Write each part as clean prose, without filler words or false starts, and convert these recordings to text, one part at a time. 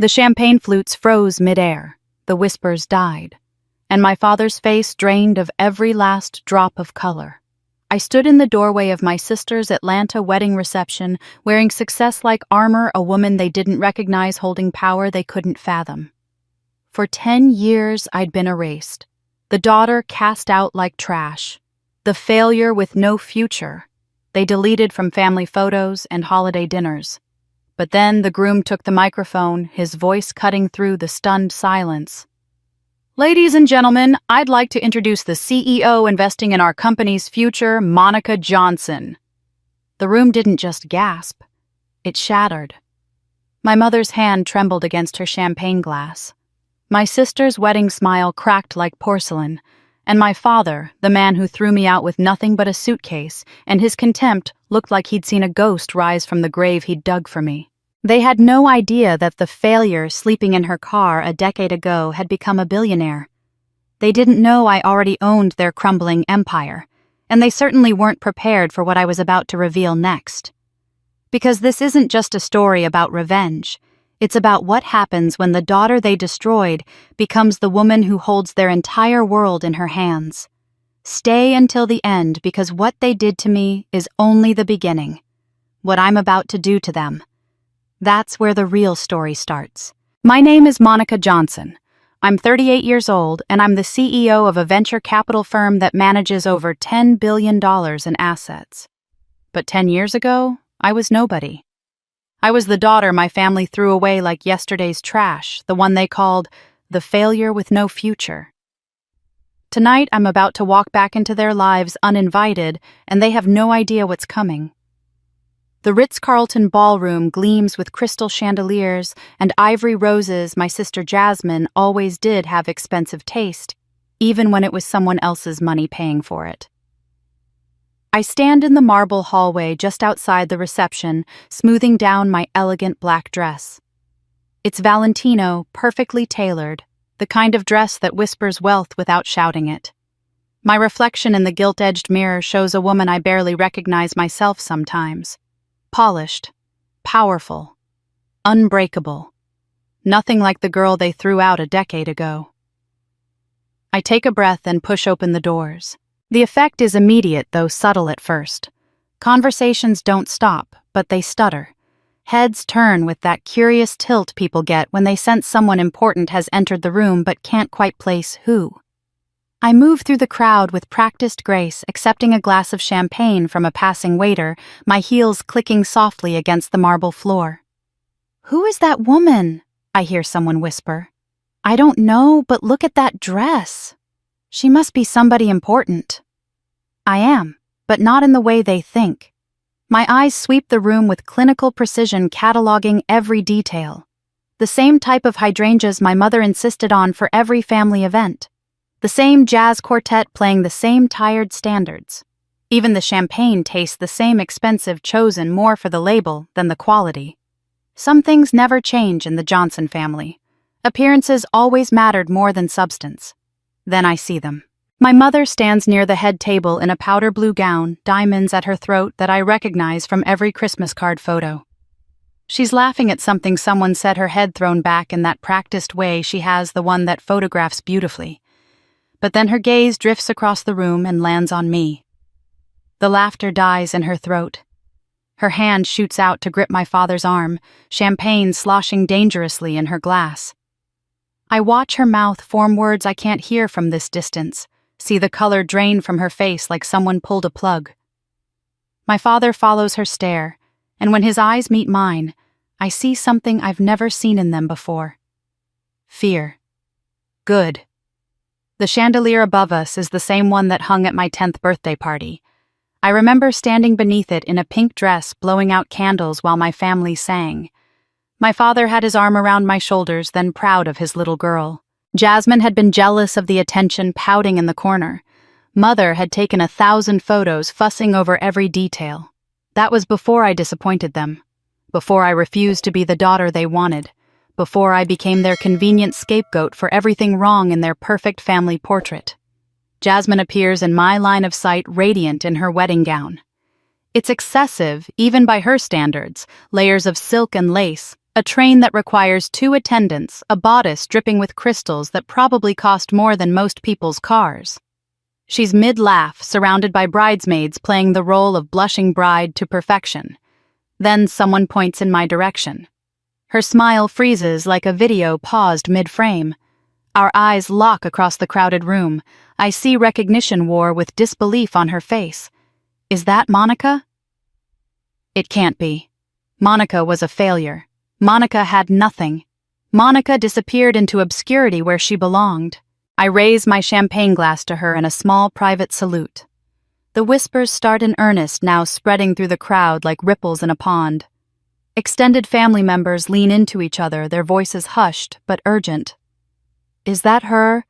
The champagne flutes froze midair, the whispers died, and my father's face drained of every last drop of color. I stood in the doorway of my sister's Atlanta wedding reception, wearing success like armor, a woman they didn't recognize holding power they couldn't fathom. For 10 years I'd been erased, the daughter cast out like trash, the failure with no future. They deleted from family photos and holiday dinners. But then the groom took the microphone, his voice cutting through the stunned silence. "Ladies and gentlemen, I'd like to introduce the CEO investing in our company's future, Monica Johnson." The room didn't just gasp, it shattered. My mother's hand trembled against her champagne glass. My sister's wedding smile cracked like porcelain, and my father, the man who threw me out with nothing but a suitcase, and his contempt looked like he'd seen a ghost rise from the grave he'd dug for me. They had no idea that the failure sleeping in her car a decade ago had become a billionaire. They didn't know I already owned their crumbling empire, and they certainly weren't prepared for what I was about to reveal next. Because this isn't just a story about revenge. It's about what happens when the daughter they destroyed becomes the woman who holds their entire world in her hands. Stay until the end, because what they did to me is only the beginning. What I'm about to do to them. That's where the real story starts. My name is Monica Johnson. I'm 38 years old, and I'm the CEO of a venture capital firm that manages over $10 billion in assets. But 10 years ago, I was nobody. I was the daughter my family threw away like yesterday's trash, the one they called the failure with no future. Tonight, I'm about to walk back into their lives uninvited, and they have no idea what's coming. The Ritz-Carlton ballroom gleams with crystal chandeliers and ivory roses. My sister Jasmine always did have expensive taste, even when it was someone else's money paying for it. I stand in the marble hallway just outside the reception, smoothing down my elegant black dress. It's Valentino, perfectly tailored, the kind of dress that whispers wealth without shouting it. My reflection in the gilt-edged mirror shows a woman I barely recognize myself sometimes. Polished, powerful, unbreakable. Nothing like the girl they threw out a decade ago. I take a breath and push open the doors. The effect is immediate, though subtle at first. Conversations don't stop, but they stutter. Heads turn with that curious tilt people get when they sense someone important has entered the room but can't quite place who. I move through the crowd with practiced grace, accepting a glass of champagne from a passing waiter, my heels clicking softly against the marble floor. "Who is that woman?" I hear someone whisper. "I don't know, but look at that dress. She must be somebody important." I am, but not in the way they think. My eyes sweep the room with clinical precision, cataloging every detail. The same type of hydrangeas my mother insisted on for every family event. The same jazz quartet playing the same tired standards. Even the champagne tastes the same expensive, chosen more for the label than the quality. Some things never change in the Johnson family. Appearances always mattered more than substance. Then I see them. My mother stands near the head table in a powder blue gown, diamonds at her throat that I recognize from every Christmas card photo. She's laughing at something someone said, her head thrown back in that practiced way she has, the one that photographs beautifully. But then her gaze drifts across the room and lands on me. The laughter dies in her throat. Her hand shoots out to grip my father's arm, champagne sloshing dangerously in her glass. I watch her mouth form words I can't hear from this distance, see the color drain from her face like someone pulled a plug. My father follows her stare, and when his eyes meet mine, I see something I've never seen in them before. Fear. Good. The chandelier above us is the same one that hung at my 10th birthday party. I remember standing beneath it in a pink dress, blowing out candles while my family sang. My father had his arm around my shoulders, then proud of his little girl. Jasmine had been jealous of the attention, pouting in the corner. Mother had taken 1,000 photos, fussing over every detail. That was before I disappointed them. Before I refused to be the daughter they wanted. Before I became their convenient scapegoat for everything wrong in their perfect family portrait. Jasmine appears in my line of sight, radiant in her wedding gown. It's excessive, even by her standards, layers of silk and lace, A train that requires 2 attendants, a bodice dripping with crystals that probably cost more than most people's cars. She's mid-laugh, surrounded by bridesmaids playing the role of blushing bride to perfection. Then someone points in my direction. Her smile freezes like a video paused mid-frame. Our eyes lock across the crowded room. I see recognition war with disbelief on her face. Is that Monica? It can't be. Monica was a failure. Monica had nothing. Monica disappeared into obscurity where she belonged. I raise my champagne glass to her in a small private salute. The whispers start in earnest, now spreading through the crowd like ripples in a pond. Extended family members lean into each other, their voices hushed but urgent. Is that her?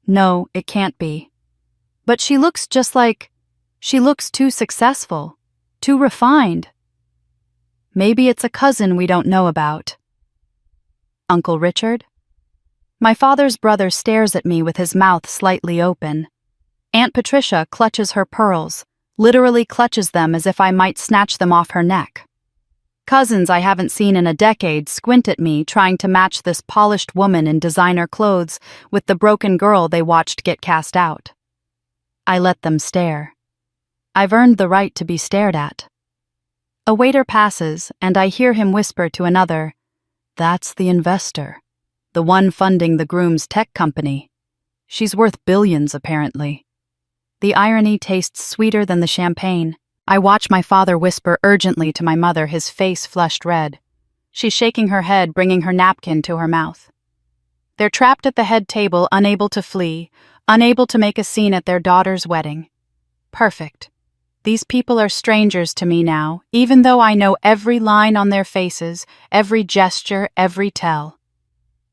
No, it can't be. But she looks she looks too successful, too refined. Maybe it's a cousin we don't know about. Uncle Richard? My father's brother stares at me with his mouth slightly open. Aunt Patricia clutches her pearls, literally clutches them as if I might snatch them off her neck. Cousins I haven't seen in a decade squint at me, trying to match this polished woman in designer clothes with the broken girl they watched get cast out. I let them stare. I've earned the right to be stared at. A waiter passes, and I hear him whisper to another, "That's the investor. The one funding the groom's tech company. She's worth billions, apparently." The irony tastes sweeter than the champagne. I watch my father whisper urgently to my mother, his face flushed red. She's shaking her head, bringing her napkin to her mouth. They're trapped at the head table, unable to flee, unable to make a scene at their daughter's wedding. Perfect. These people are strangers to me now, even though I know every line on their faces, every gesture, every tell.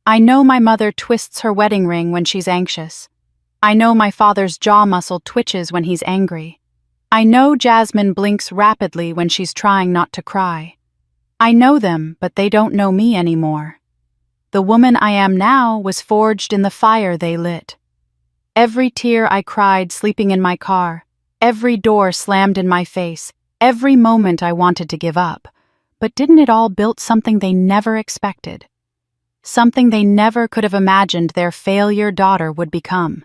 I know my mother twists her wedding ring when she's anxious. I know my father's jaw muscle twitches when he's angry. I know Jasmine blinks rapidly when she's trying not to cry. I know them, but they don't know me anymore. The woman I am now was forged in the fire they lit. Every tear I cried sleeping in my car, every door slammed in my face, every moment I wanted to give up. But didn't it all build something they never expected? Something they never could have imagined their failure daughter would become.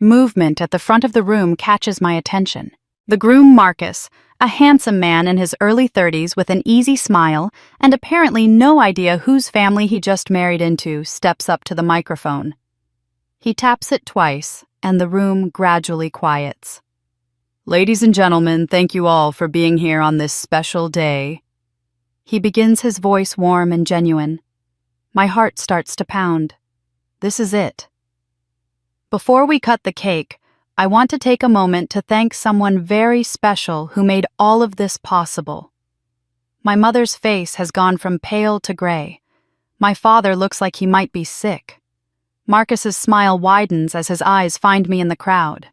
Movement at the front of the room catches my attention. The groom Marcus, a handsome man in his early 30s with an easy smile and apparently no idea whose family he just married into, steps up to the microphone. He taps it twice, and the room gradually quiets. "Ladies and gentlemen, thank you all for being here on this special day." He begins, his voice warm and genuine. My heart starts to pound. This is it. Before we cut the cake, I want to take a moment to thank someone very special who made all of this possible. My mother's face has gone from pale to gray. My father looks like he might be sick. Marcus's smile widens as his eyes find me in the crowd.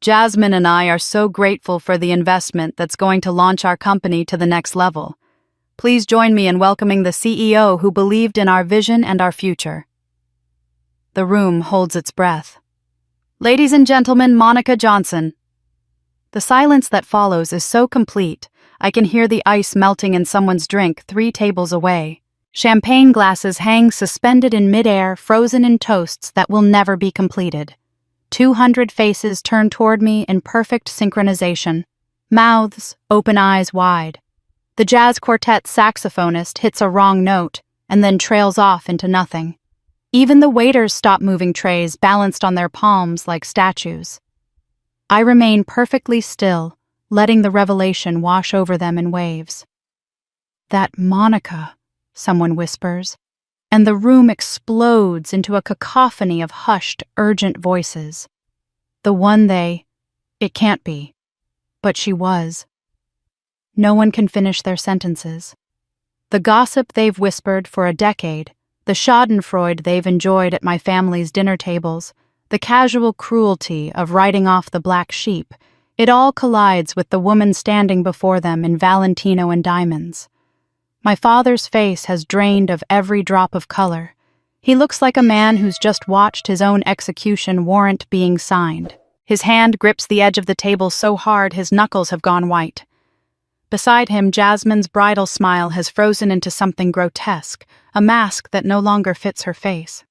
Jasmine and I are so grateful for the investment that's going to launch our company to the next level. Please join me in welcoming the CEO who believed in our vision and our future. The room holds its breath. Ladies and gentlemen, Monica Johnson. The silence that follows is so complete, I can hear the ice melting in someone's drink 3 tables away. Champagne glasses hang suspended in midair, frozen in toasts that will never be completed. 200 faces turn toward me in perfect synchronization. Mouths, open eyes wide. The jazz quartet saxophonist hits a wrong note and then trails off into nothing. Even the waiters stop moving trays balanced on their palms like statues. I remain perfectly still, letting the revelation wash over them in waves. "That Monica," someone whispers, and the room explodes into a cacophony of hushed, urgent voices. The one it can't be, but she was. No one can finish their sentences. The gossip they've whispered for a decade, the schadenfreude they've enjoyed at my family's dinner tables, the casual cruelty of writing off the black sheep, it all collides with the woman standing before them in Valentino and diamonds. My father's face has drained of every drop of color. He looks like a man who's just watched his own execution warrant being signed. His hand grips the edge of the table so hard his knuckles have gone white. Beside him, Jasmine's bridal smile has frozen into something grotesque, a mask that no longer fits her face.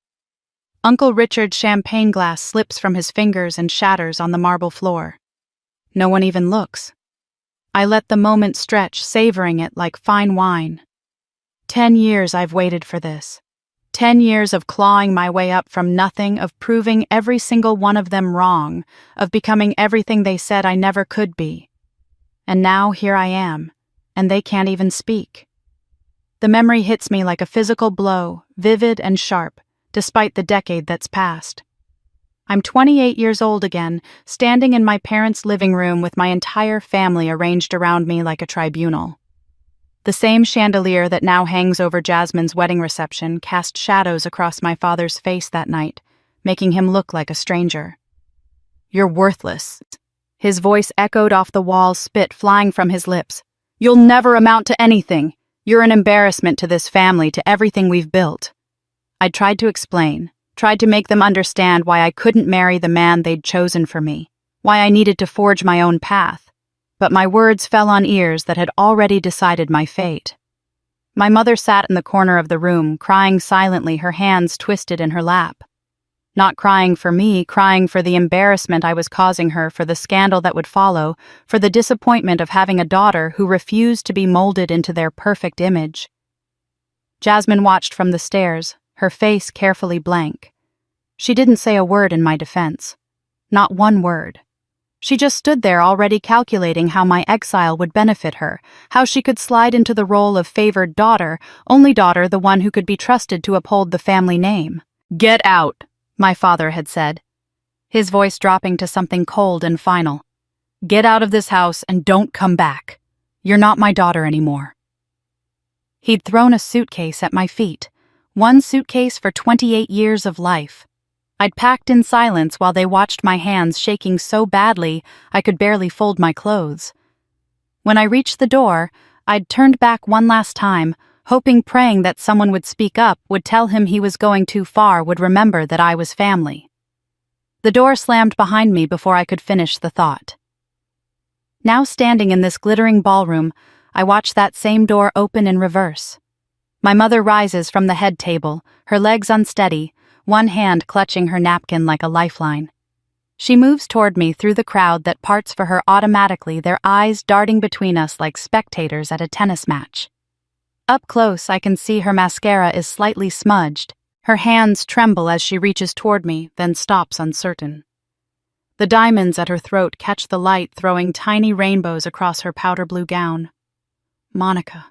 Uncle Richard's champagne glass slips from his fingers and shatters on the marble floor. No one even looks. I let the moment stretch, savoring it like fine wine. 10 years I've waited for this. 10 years of clawing my way up from nothing, of proving every single one of them wrong, of becoming everything they said I never could be. And now here I am, and they can't even speak. The memory hits me like a physical blow, vivid and sharp, despite the decade that's passed. I'm 28 years old again, standing in my parents' living room with my entire family arranged around me like a tribunal. The same chandelier that now hangs over Jasmine's wedding reception cast shadows across my father's face that night, making him look like a stranger. "You're worthless." His voice echoed off the wall, spit flying from his lips. "You'll never amount to anything. You're an embarrassment to this family, to everything we've built." I tried to explain, tried to make them understand why I couldn't marry the man they'd chosen for me, why I needed to forge my own path, but my words fell on ears that had already decided my fate. My mother sat in the corner of the room, crying silently, her hands twisted in her lap. Not crying for me, crying for the embarrassment I was causing her, for the scandal that would follow, for the disappointment of having a daughter who refused to be molded into their perfect image. Jasmine watched from the stairs, her face carefully blank. She didn't say a word in my defense. Not one word. She just stood there already calculating how my exile would benefit her, how she could slide into the role of favored daughter, only daughter, the one who could be trusted to uphold the family name. "Get out," my father had said, his voice dropping to something cold and final. "Get out of this house and don't come back. You're not my daughter anymore." He'd thrown a suitcase at my feet, one suitcase for 28 years of life. I'd packed in silence while they watched my hands shaking so badly I could barely fold my clothes. When I reached the door, I'd turned back one last time, hoping, praying that someone would speak up, would tell him he was going too far, would remember that I was family. The door slammed behind me before I could finish the thought. Now standing in this glittering ballroom, I watch that same door open in reverse. My mother rises from the head table, her legs unsteady, one hand clutching her napkin like a lifeline. She moves toward me through the crowd that parts for her automatically, their eyes darting between us like spectators at a tennis match. Up close, I can see her mascara is slightly smudged. Her hands tremble as she reaches toward me, then stops uncertain. The diamonds at her throat catch the light, throwing tiny rainbows across her powder blue gown. Monica.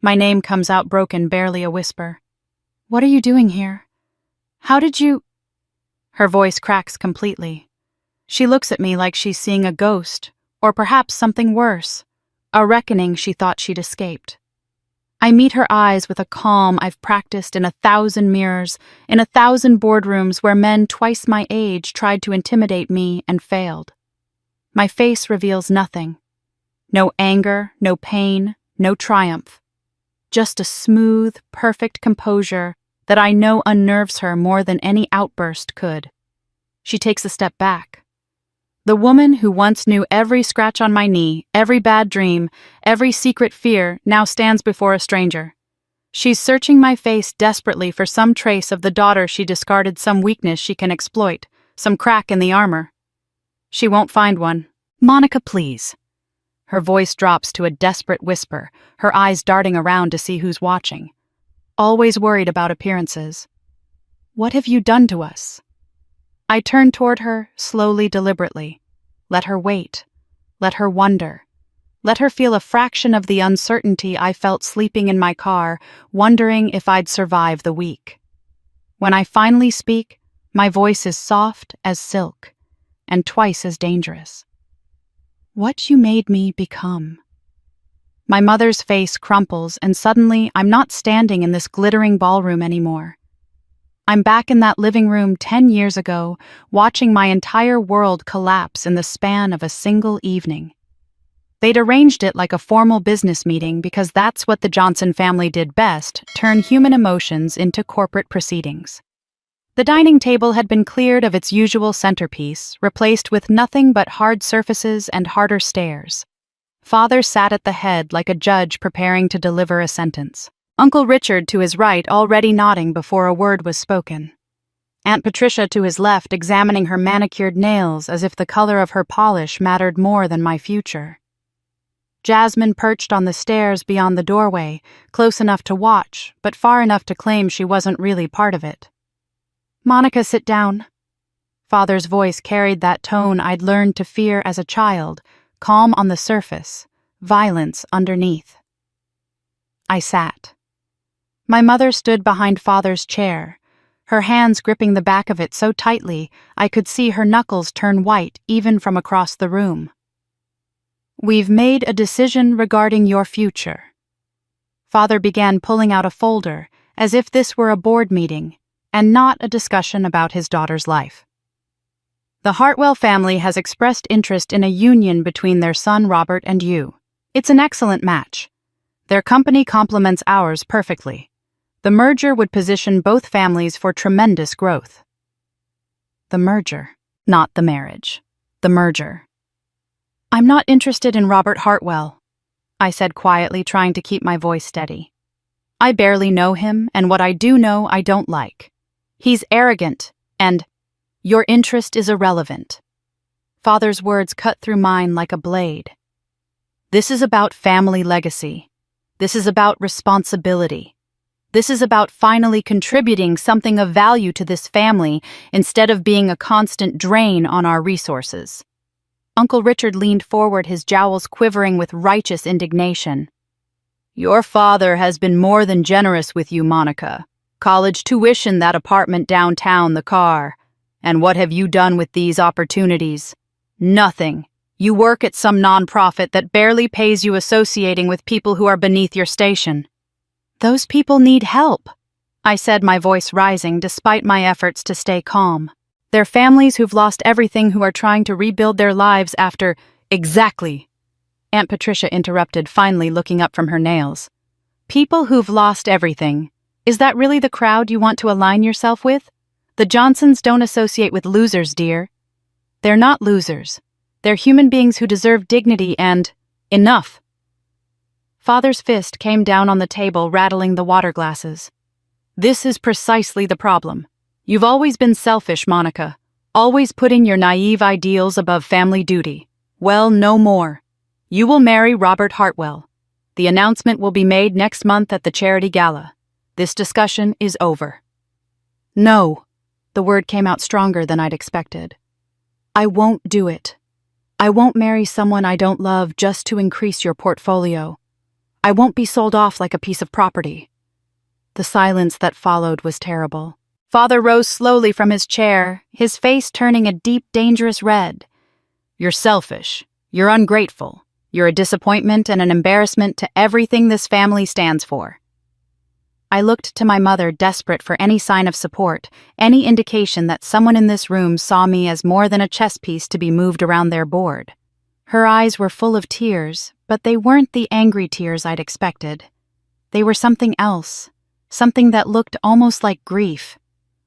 My name comes out broken, barely a whisper. "What are you doing here? How did you—" Her voice cracks completely. She looks at me like she's seeing a ghost, or perhaps something worse, a reckoning she thought she'd escaped. I meet her eyes with a calm I've practiced in 1,000 mirrors, in 1,000 boardrooms where men twice my age tried to intimidate me and failed. My face reveals nothing. No anger, no pain, no triumph. Just a smooth, perfect composure that I know unnerves her more than any outburst could. She takes a step back. The woman who once knew every scratch on my knee, every bad dream, every secret fear, now stands before a stranger. She's searching my face desperately for some trace of the daughter she discarded, some weakness she can exploit, some crack in the armor. She won't find one. "Monica, please." Her voice drops to a desperate whisper, her eyes darting around to see who's watching. Always worried about appearances. "What have you done to us?" I turn toward her, slowly, deliberately. Let her wait. Let her wonder. Let her feel a fraction of the uncertainty I felt sleeping in my car, wondering if I'd survive the week. When I finally speak, my voice is soft as silk, and twice as dangerous. "What you made me become." My mother's face crumples, and suddenly I'm not standing in this glittering ballroom anymore. I'm back in that living room 10 years ago, watching my entire world collapse in the span of a single evening. They'd arranged it like a formal business meeting because that's what the Johnson family did best, turn human emotions into corporate proceedings. The dining table had been cleared of its usual centerpiece, replaced with nothing but hard surfaces and harder stares. Father sat at the head like a judge preparing to deliver a sentence. Uncle Richard to his right already nodding before a word was spoken. Aunt Patricia to his left examining her manicured nails as if the color of her polish mattered more than my future. Jasmine perched on the stairs beyond the doorway, close enough to watch, but far enough to claim she wasn't really part of it. "Monica, sit down." Father's voice carried that tone I'd learned to fear as a child, calm on the surface, violence underneath. I sat. My mother stood behind Father's chair, her hands gripping the back of it so tightly I could see her knuckles turn white even from across the room. "We've made a decision regarding your future." Father began pulling out a folder, as if this were a board meeting, and not a discussion about his daughter's life. "The Hartwell family has expressed interest in a union between their son Robert and you. It's an excellent match. Their company complements ours perfectly. The merger would position both families for tremendous growth." The merger, not the marriage. The merger. "I'm not interested in Robert Hartwell," I said quietly, trying to keep my voice steady. "I barely know him, and what I do know I don't like. He's arrogant, and your interest is irrelevant." Father's words cut through mine like a blade. "This is about family legacy. This is about responsibility. This is about finally contributing something of value to this family instead of being a constant drain on our resources." Uncle Richard leaned forward, his jowls quivering with righteous indignation. "Your father has been more than generous with you, Monica. College tuition, that apartment downtown, the car. And what have you done with these opportunities? Nothing. You work at some nonprofit that barely pays you associating with people who are beneath your station." "Those people need help," I said, my voice rising despite my efforts to stay calm. "They're families who've lost everything who are trying to rebuild their lives after—" "Exactly," Aunt Patricia interrupted, finally looking up from her nails. "People who've lost everything. Is that really the crowd you want to align yourself with? The Johnsons don't associate with losers, dear. They're not losers. They're human beings who deserve dignity and— enough." Father's fist came down on the table, rattling the water glasses. "This is precisely the problem. You've always been selfish, Monica, always putting your naive ideals above family duty. Well, no more. You will marry Robert Hartwell. The announcement will be made next month at the charity gala. This discussion is over." "No," the word came out stronger than I'd expected. "I won't do it. I won't marry someone I don't love just to increase your portfolio. I won't be sold off like a piece of property." The silence that followed was terrible. Father rose slowly from his chair, his face turning a deep, dangerous red. "You're selfish. You're ungrateful. You're a disappointment and an embarrassment to everything this family stands for." I looked to my mother, desperate for any sign of support, any indication that someone in this room saw me as more than a chess piece to be moved around their board. Her eyes were full of tears, but they weren't the angry tears I'd expected. They were something else, something that looked almost like grief.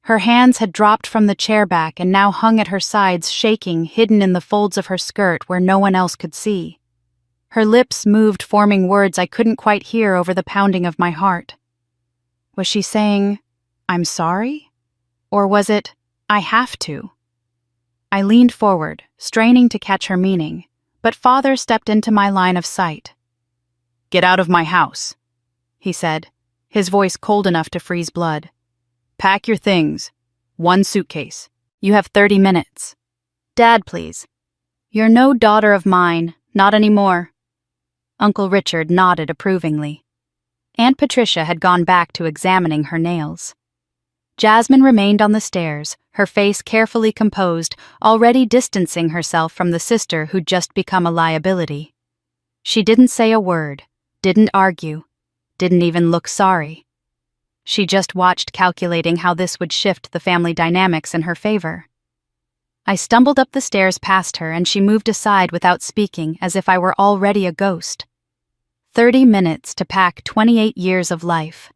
Her hands had dropped from the chair back and now hung at her sides, shaking, hidden in the folds of her skirt where no one else could see. Her lips moved, forming words I couldn't quite hear over the pounding of my heart. Was she saying, "I'm sorry"? Or was it, "I have to"? I leaned forward, straining to catch her meaning, but Father stepped into my line of sight. "Get out of my house," he said, his voice cold enough to freeze blood. "Pack your things. 1 suitcase. You have 30 minutes. Dad, please. You're no daughter of mine, not anymore." Uncle Richard nodded approvingly. Aunt Patricia had gone back to examining her nails. Jasmine remained on the stairs, her face carefully composed, already distancing herself from the sister who'd just become a liability. She didn't say a word, didn't argue, didn't even look sorry. She just watched, calculating how this would shift the family dynamics in her favor. I stumbled up the stairs past her, and she moved aside without speaking, as if I were already a ghost. 30 minutes to pack 28 years of life.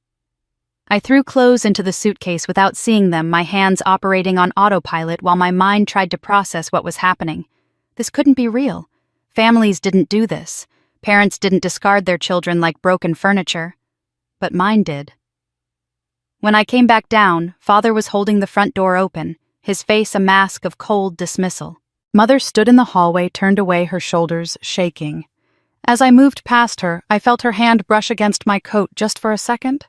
I threw clothes into the suitcase without seeing them, my hands operating on autopilot while my mind tried to process what was happening. This couldn't be real. Families didn't do this. Parents didn't discard their children like broken furniture, but mine did. When I came back down, Father was holding the front door open, his face a mask of cold dismissal. Mother stood in the hallway, turned away, her shoulders shaking. As I moved past her, I felt her hand brush against my coat just for a second,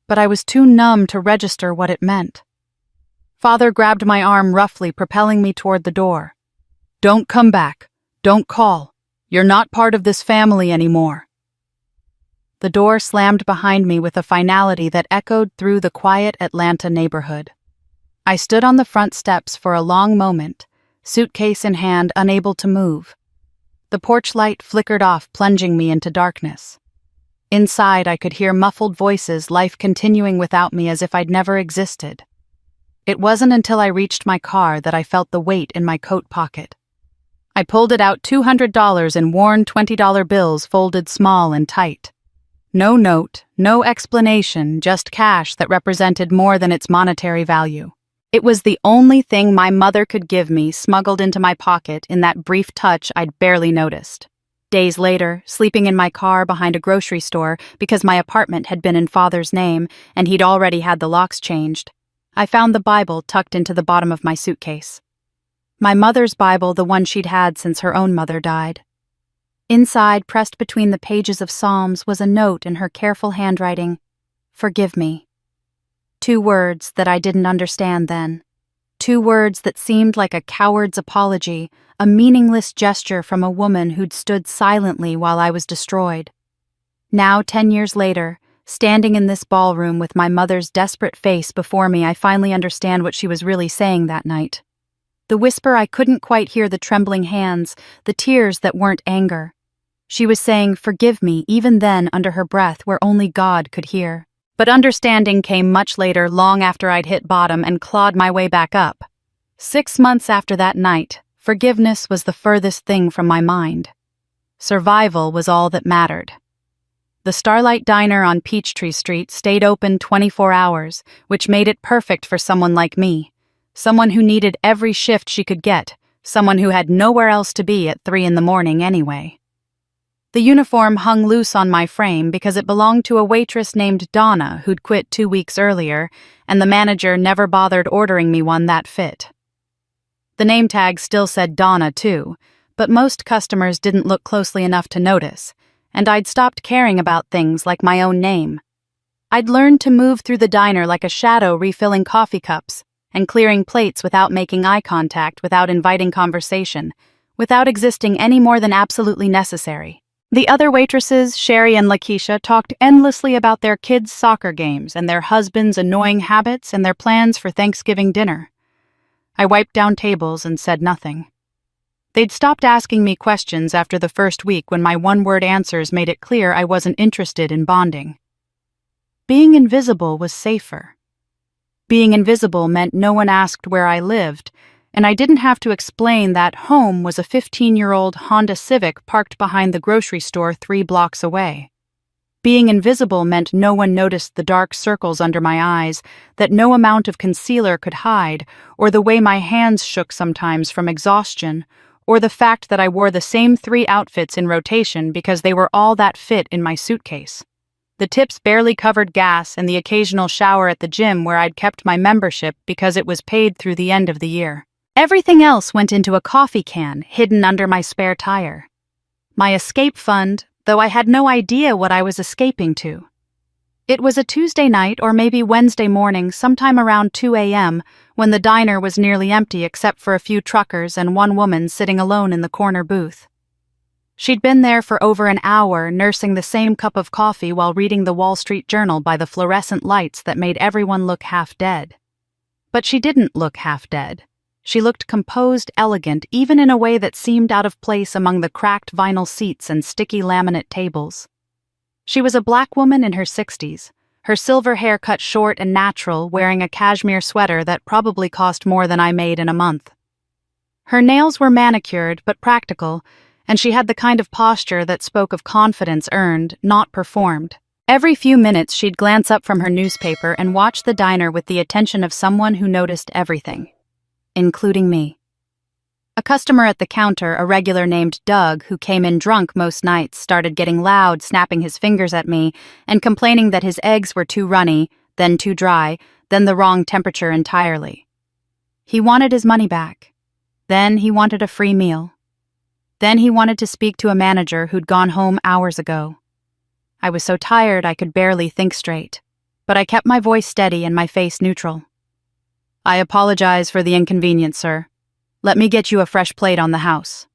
but I was too numb to register what it meant. Father grabbed my arm roughly, propelling me toward the door. "Don't come back. Don't call. You're not part of this family anymore." The door slammed behind me with a finality that echoed through the quiet Atlanta neighborhood. I stood on the front steps for a long moment, suitcase in hand, unable to move. The porch light flickered off, plunging me into darkness. Inside, I could hear muffled voices, life continuing without me as if I'd never existed. It wasn't until I reached my car that I felt the weight in my coat pocket. I pulled it out, $200 in worn $20 bills folded small and tight. No note, no explanation, just cash that represented more than its monetary value. It was the only thing my mother could give me, smuggled into my pocket in that brief touch I'd barely noticed. Days later, sleeping in my car behind a grocery store because my apartment had been in Father's name and he'd already had the locks changed, I found the Bible tucked into the bottom of my suitcase. My mother's Bible, the one she'd had since her own mother died. Inside, pressed between the pages of Psalms, was a note in her careful handwriting, "Forgive me." 2 words that I didn't understand then. 2 words that seemed like a coward's apology, a meaningless gesture from a woman who'd stood silently while I was destroyed. Now, 10 years later, standing in this ballroom with my mother's desperate face before me, I finally understand what she was really saying that night. The whisper I couldn't quite hear, the trembling hands, the tears that weren't anger. She was saying, "Forgive me," even then under her breath where only God could hear. But understanding came much later, long after I'd hit bottom and clawed my way back up. 6 months after that night, forgiveness was the furthest thing from my mind. Survival was all that mattered. The Starlight Diner on Peachtree Street stayed open 24 hours, which made it perfect for someone like me. Someone who needed every shift she could get, someone who had nowhere else to be at 3 in the morning anyway. The uniform hung loose on my frame because it belonged to a waitress named Donna who'd quit 2 weeks earlier, and the manager never bothered ordering me one that fit. The name tag still said Donna too, but most customers didn't look closely enough to notice, and I'd stopped caring about things like my own name. I'd learned to move through the diner like a shadow, refilling coffee cups and clearing plates without making eye contact, without inviting conversation, without existing any more than absolutely necessary. The other waitresses, Sherry and Lakeisha, talked endlessly about their kids' soccer games and their husbands' annoying habits and their plans for Thanksgiving dinner. I wiped down tables and said nothing. They'd stopped asking me questions after the first week when my one-word answers made it clear I wasn't interested in bonding. Being invisible was safer. Being invisible meant no one asked where I lived, and I didn't have to explain that home was a 15-year-old Honda Civic parked behind the grocery store 3 blocks away. Being invisible meant no one noticed the dark circles under my eyes that no amount of concealer could hide, or the way my hands shook sometimes from exhaustion, or the fact that I wore the same 3 outfits in rotation because they were all that fit in my suitcase. The tips barely covered gas and the occasional shower at the gym where I'd kept my membership because it was paid through the end of the year. Everything else went into a coffee can hidden under my spare tire. My escape fund, though I had no idea what I was escaping to. It was a Tuesday night or maybe Wednesday morning, sometime around 2 a.m., when the diner was nearly empty except for a few truckers and one woman sitting alone in the corner booth. She'd been there for over an hour, nursing the same cup of coffee while reading the Wall Street Journal by the fluorescent lights that made everyone look half dead. But she didn't look half dead. She looked composed, elegant, even in a way that seemed out of place among the cracked vinyl seats and sticky laminate tables. She was a black woman in her 60s, her silver hair cut short and natural, wearing a cashmere sweater that probably cost more than I made in a month. Her nails were manicured but practical, and she had the kind of posture that spoke of confidence earned, not performed. Every few minutes she'd glance up from her newspaper and watch the diner with the attention of someone who noticed everything, including me. A customer at the counter, a regular named Doug, who came in drunk most nights, started getting loud, snapping his fingers at me, and complaining that his eggs were too runny, then too dry, then the wrong temperature entirely. He wanted his money back. Then he wanted a free meal. Then he wanted to speak to a manager who'd gone home hours ago. I was so tired I could barely think straight, but I kept my voice steady and my face neutral. "I apologize for the inconvenience, sir. Let me get you a fresh plate on the house."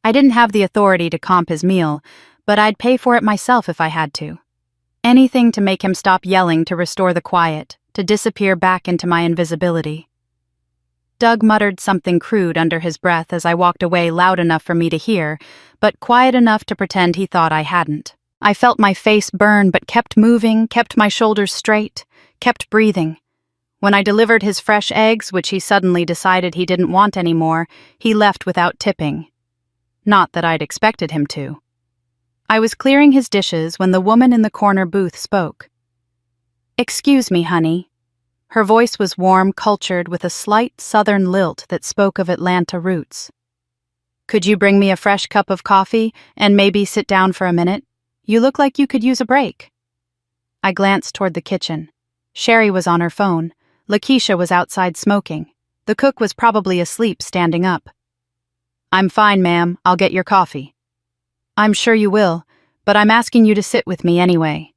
I didn't have the authority to comp his meal, but I'd pay for it myself if I had to. Anything to make him stop yelling, to restore the quiet, to disappear back into my invisibility. Doug muttered something crude under his breath as I walked away, loud enough for me to hear, but quiet enough to pretend he thought I hadn't. I felt my face burn but kept moving, kept my shoulders straight, kept breathing. When I delivered his fresh eggs, which he suddenly decided he didn't want anymore, he left without tipping. Not that I'd expected him to. I was clearing his dishes when the woman in the corner booth spoke. "Excuse me, honey." Her voice was warm, cultured, with a slight southern lilt that spoke of Atlanta roots. "Could you bring me a fresh cup of coffee and maybe sit down for a minute? You look like you could use a break." I glanced toward the kitchen. Sherry was on her phone. Lakeisha was outside smoking. The cook was probably asleep, standing up. "I'm fine, ma'am. I'll get your coffee." "I'm sure you will, but I'm asking you to sit with me anyway."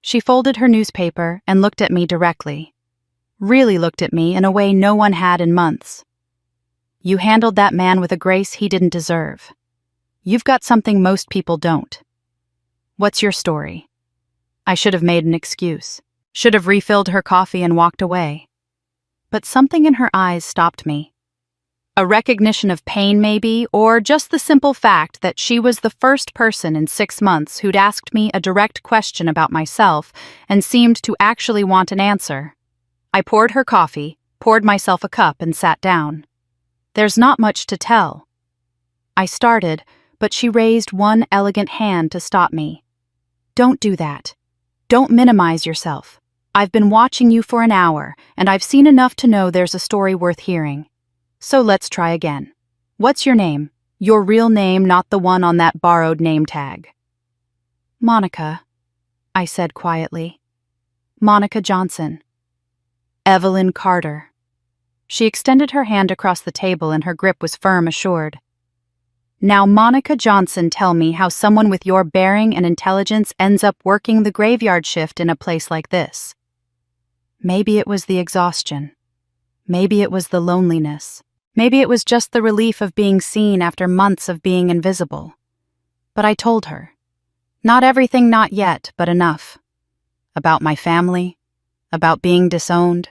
She folded her newspaper and looked at me directly. Really looked at me in a way no one had in months. "You handled that man with a grace he didn't deserve. You've got something most people don't. What's your story?" I should have made an excuse. Should have refilled her coffee and walked away. But something in her eyes stopped me. A recognition of pain, maybe, or just the simple fact that she was the first person in 6 months who'd asked me a direct question about myself and seemed to actually want an answer. I poured her coffee, poured myself a cup, and sat down. "There's not much to tell." I started, but she raised one elegant hand to stop me. "Don't do that. Don't minimize yourself. I've been watching you for an hour, and I've seen enough to know there's a story worth hearing. So let's try again. What's your name? Your real name, not the one on that borrowed name tag." "Monica," I said quietly. "Monica Johnson." "Evelyn Carter." She extended her hand across the table and her grip was firm, assured. "Now, Monica Johnson, tell me how someone with your bearing and intelligence ends up working the graveyard shift in a place like this." Maybe it was the exhaustion. Maybe it was the loneliness. Maybe it was just the relief of being seen after months of being invisible. But I told her. Not everything, not yet, but enough. About my family, about being disowned,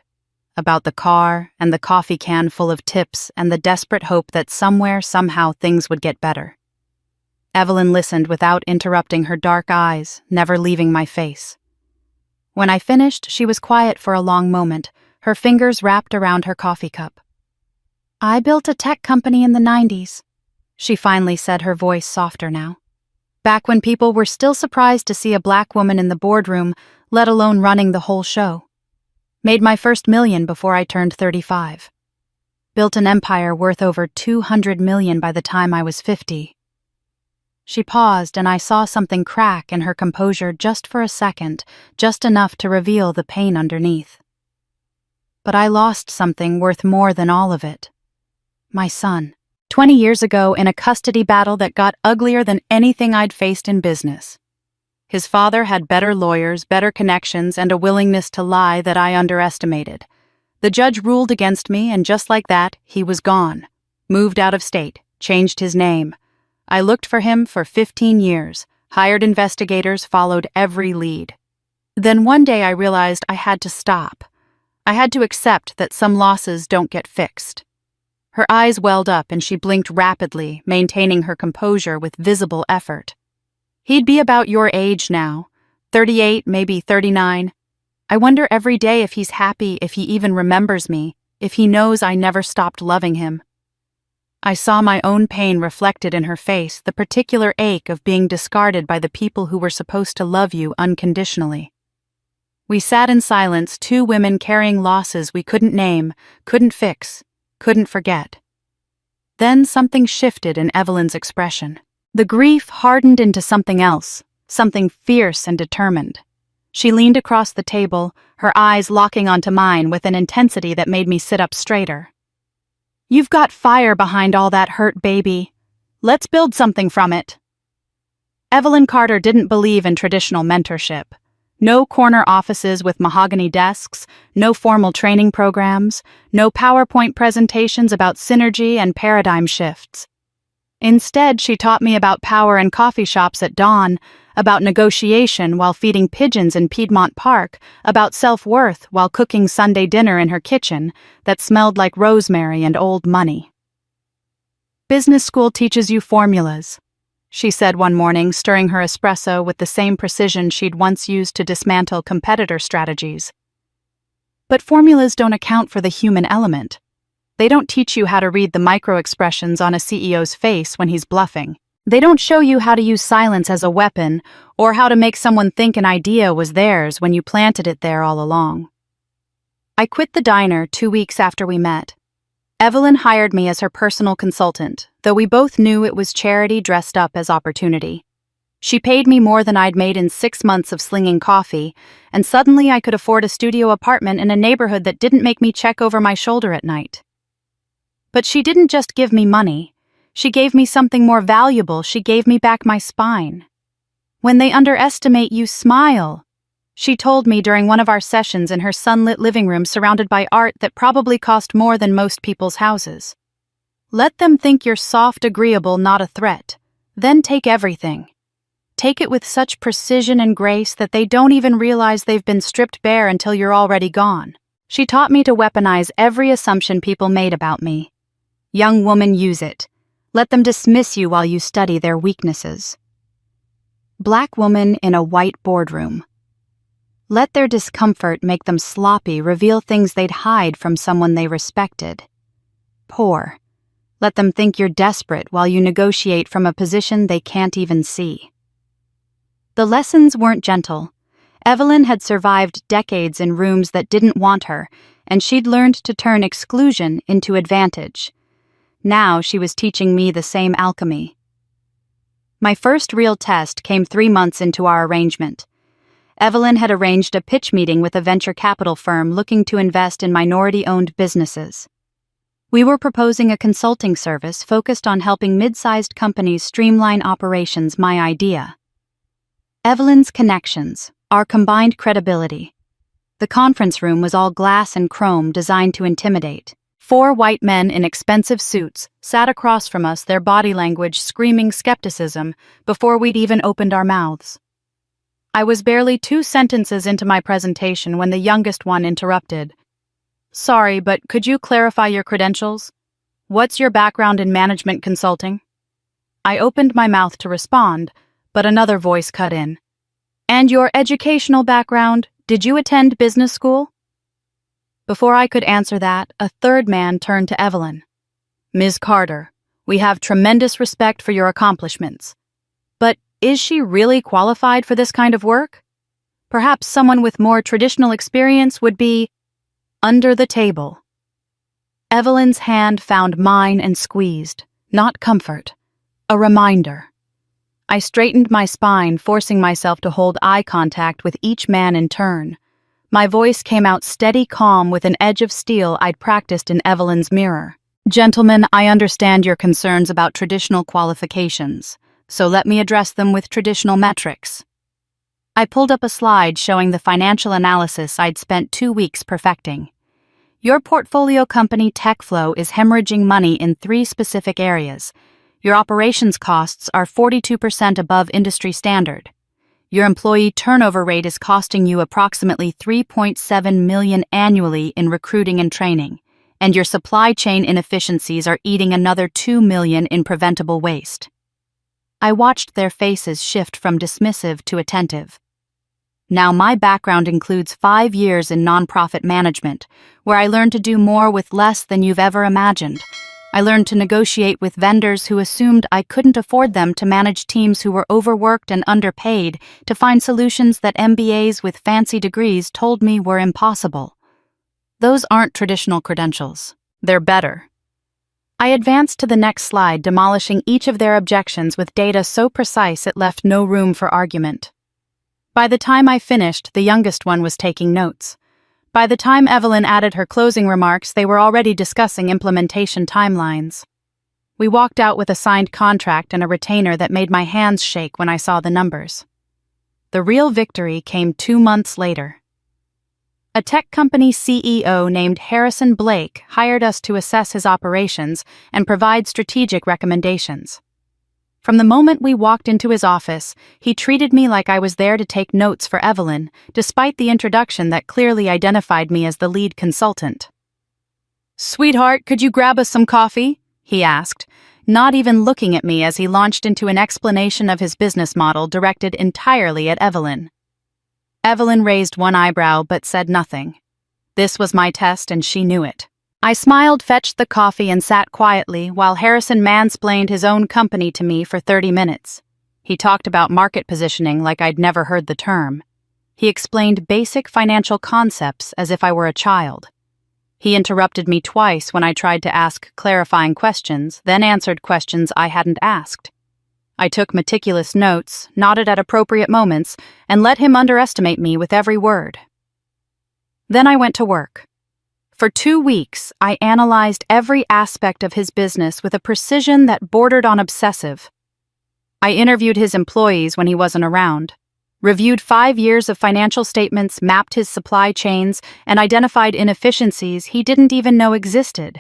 about the car and the coffee can full of tips and the desperate hope that somewhere, somehow, things would get better. Evelyn listened without interrupting, her dark eyes never leaving my face. When I finished, she was quiet for a long moment, her fingers wrapped around her coffee cup. "I built a tech company in the 90s, she finally said, her voice softer now. Back when people were still surprised to see a black woman in the boardroom, let alone running the whole show. Made my first million before I turned 35. Built an empire worth over 200 million by the time I was 50. She paused, and I saw something crack in her composure just for a second, just enough to reveal the pain underneath. But I lost something worth more than all of it. My son. 20 years ago, in a custody battle that got uglier than anything I'd faced in business. His father had better lawyers, better connections, and a willingness to lie that I underestimated. The judge ruled against me, and just like that, he was gone. Moved out of state, changed his name. I looked for him for 15 years, hired investigators, followed every lead. Then one day I realized I had to stop. I had to accept that some losses don't get fixed. Her eyes welled up and she blinked rapidly, maintaining her composure with visible effort. He'd be about your age now, 38, maybe 39. I wonder every day if he's happy, if he even remembers me, if he knows I never stopped loving him. I saw my own pain reflected in her face, the particular ache of being discarded by the people who were supposed to love you unconditionally. We sat in silence, two women carrying losses we couldn't name, couldn't fix, couldn't forget. Then something shifted in Evelyn's expression. The grief hardened into something else, something fierce and determined. She leaned across the table, her eyes locking onto mine with an intensity that made me sit up straighter. "You've got fire behind all that hurt, baby. Let's build something from it." Evelyn Carter didn't believe in traditional mentorship. No corner offices with mahogany desks, no formal training programs, no PowerPoint presentations about synergy and paradigm shifts. Instead, she taught me about power in coffee shops at dawn, about negotiation while feeding pigeons in Piedmont Park, about self-worth while cooking Sunday dinner in her kitchen that smelled like rosemary and old money. "Business school teaches you formulas," she said one morning, stirring her espresso with the same precision she'd once used to dismantle competitor strategies. "But formulas don't account for the human element. They don't teach you how to read the micro-expressions on a CEO's face when he's bluffing. They don't show you how to use silence as a weapon or how to make someone think an idea was theirs when you planted it there all along." I quit the diner 2 weeks after we met. Evelyn hired me as her personal consultant, though we both knew it was charity dressed up as opportunity. She paid me more than I'd made in 6 months of slinging coffee, and suddenly I could afford a studio apartment in a neighborhood that didn't make me check over my shoulder at night. But she didn't just give me money. She gave me something more valuable. She gave me back my spine. "When they underestimate you, smile," she told me during one of our sessions in her sunlit living room surrounded by art that probably cost more than most people's houses. "Let them think you're soft, agreeable, not a threat. Then take everything. Take it with such precision and grace that they don't even realize they've been stripped bare until you're already gone." She taught me to weaponize every assumption people made about me. "Young woman, use it. Let them dismiss you while you study their weaknesses." Black woman in a white boardroom. Let their discomfort make them sloppy, reveal things they'd hide from someone they respected. Poor. Let them think you're desperate while you negotiate from a position they can't even see. The lessons weren't gentle. Evelyn had survived decades in rooms that didn't want her, and she'd learned to turn exclusion into advantage. Now she was teaching me the same alchemy. My first real test came 3 months into our arrangement. Evelyn had arranged a pitch meeting with a venture capital firm looking to invest in minority-owned businesses. We were proposing a consulting service focused on helping mid-sized companies streamline operations. My idea. Evelyn's connections, our combined credibility. The conference room was all glass and chrome designed to intimidate. 4 white men in expensive suits sat across from us, their body language screaming skepticism before we'd even opened our mouths. I was barely 2 sentences into my presentation when the youngest one interrupted. "Sorry, but could you clarify your credentials? What's your background in management consulting?" I opened my mouth to respond, but another voice cut in. "And your educational background? Did you attend business school?" Before I could answer that, a third man turned to Evelyn. "Ms. Carter, we have tremendous respect for your accomplishments. But is she really qualified for this kind of work? Perhaps someone with more traditional experience would be..." Under the table. Evelyn's hand found mine and squeezed, not comfort, a reminder. I straightened my spine, forcing myself to hold eye contact with each man in turn. My voice came out steady, calm, with an edge of steel I'd practiced in Evelyn's mirror. "Gentlemen, I understand your concerns about traditional qualifications, so let me address them with traditional metrics." I pulled up a slide showing the financial analysis I'd spent 2 weeks perfecting. Your portfolio company TechFlow is hemorrhaging money in 3 specific areas. Your operations costs are 42% above industry standard. Your employee turnover rate is costing you approximately $3.7 million annually in recruiting and training, and your supply chain inefficiencies are eating another $2 million in preventable waste. I watched their faces shift from dismissive to attentive. Now, my background includes 5 years in nonprofit management, where I learned to do more with less than you've ever imagined. I learned to negotiate with vendors who assumed I couldn't afford them, to manage teams who were overworked and underpaid, to find solutions that MBAs with fancy degrees told me were impossible. Those aren't traditional credentials. They're better. I advanced to the next slide, demolishing each of their objections with data so precise it left no room for argument. By the time I finished, the youngest one was taking notes. By the time Evelyn added her closing remarks, they were already discussing implementation timelines. We walked out with a signed contract and a retainer that made my hands shake when I saw the numbers. The real victory came 2 months later. A tech company CEO named Harrison Blake hired us to assess his operations and provide strategic recommendations. From the moment we walked into his office, he treated me like I was there to take notes for Evelyn, despite the introduction that clearly identified me as the lead consultant. "Sweetheart, could you grab us some coffee?" he asked, not even looking at me as he launched into an explanation of his business model directed entirely at Evelyn. Evelyn raised one eyebrow but said nothing. This was my test and she knew it. I smiled, fetched the coffee, and sat quietly while Harrison mansplained his own company to me for 30 minutes. He talked about market positioning like I'd never heard the term. He explained basic financial concepts as if I were a child. He interrupted me twice when I tried to ask clarifying questions, then answered questions I hadn't asked. I took meticulous notes, nodded at appropriate moments, and let him underestimate me with every word. Then I went to work. For 2 weeks, I analyzed every aspect of his business with a precision that bordered on obsessive. I interviewed his employees when he wasn't around, reviewed 5 years of financial statements, mapped his supply chains, and identified inefficiencies he didn't even know existed.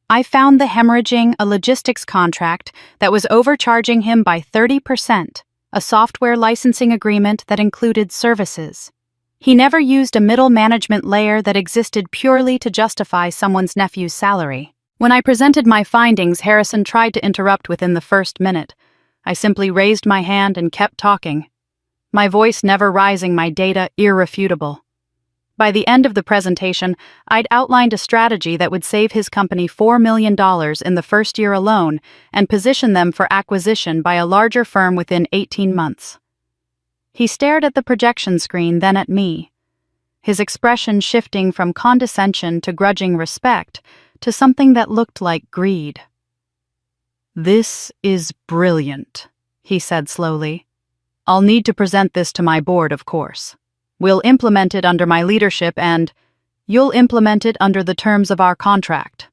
I found the hemorrhaging a logistics contract that was overcharging him by 30%, a software licensing agreement that included services. He never used a middle management layer that existed purely to justify someone's nephew's salary. When I presented my findings, Harrison tried to interrupt within the first minute. I simply raised my hand and kept talking, my voice never rising, my data irrefutable. By the end of the presentation, I'd outlined a strategy that would save his company $4 million in the first year alone and position them for acquisition by a larger firm within 18 months. He stared at the projection screen, then at me, his expression shifting from condescension to grudging respect to something that looked like greed. "This is brilliant," he said slowly. "I'll need to present this to my board, of course. We'll implement it under my leadership and you'll implement it under the terms of our contract."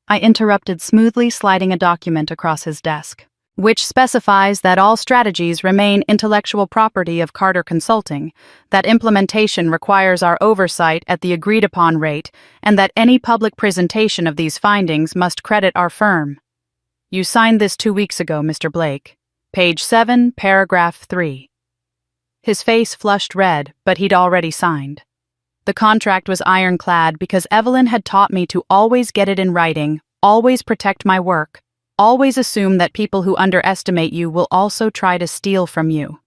I interrupted, smoothly sliding a document across his desk, which specifies that all strategies remain intellectual property of Carter Consulting, that implementation requires our oversight at the agreed-upon rate, and that any public presentation of these findings must credit our firm. "You signed this 2 weeks ago, Mr. Blake. Page 7, paragraph 3. His face flushed red, but he'd already signed. The contract was ironclad because Evelyn had taught me to always get it in writing, always protect my work, always assume that people who underestimate you will also try to steal from you.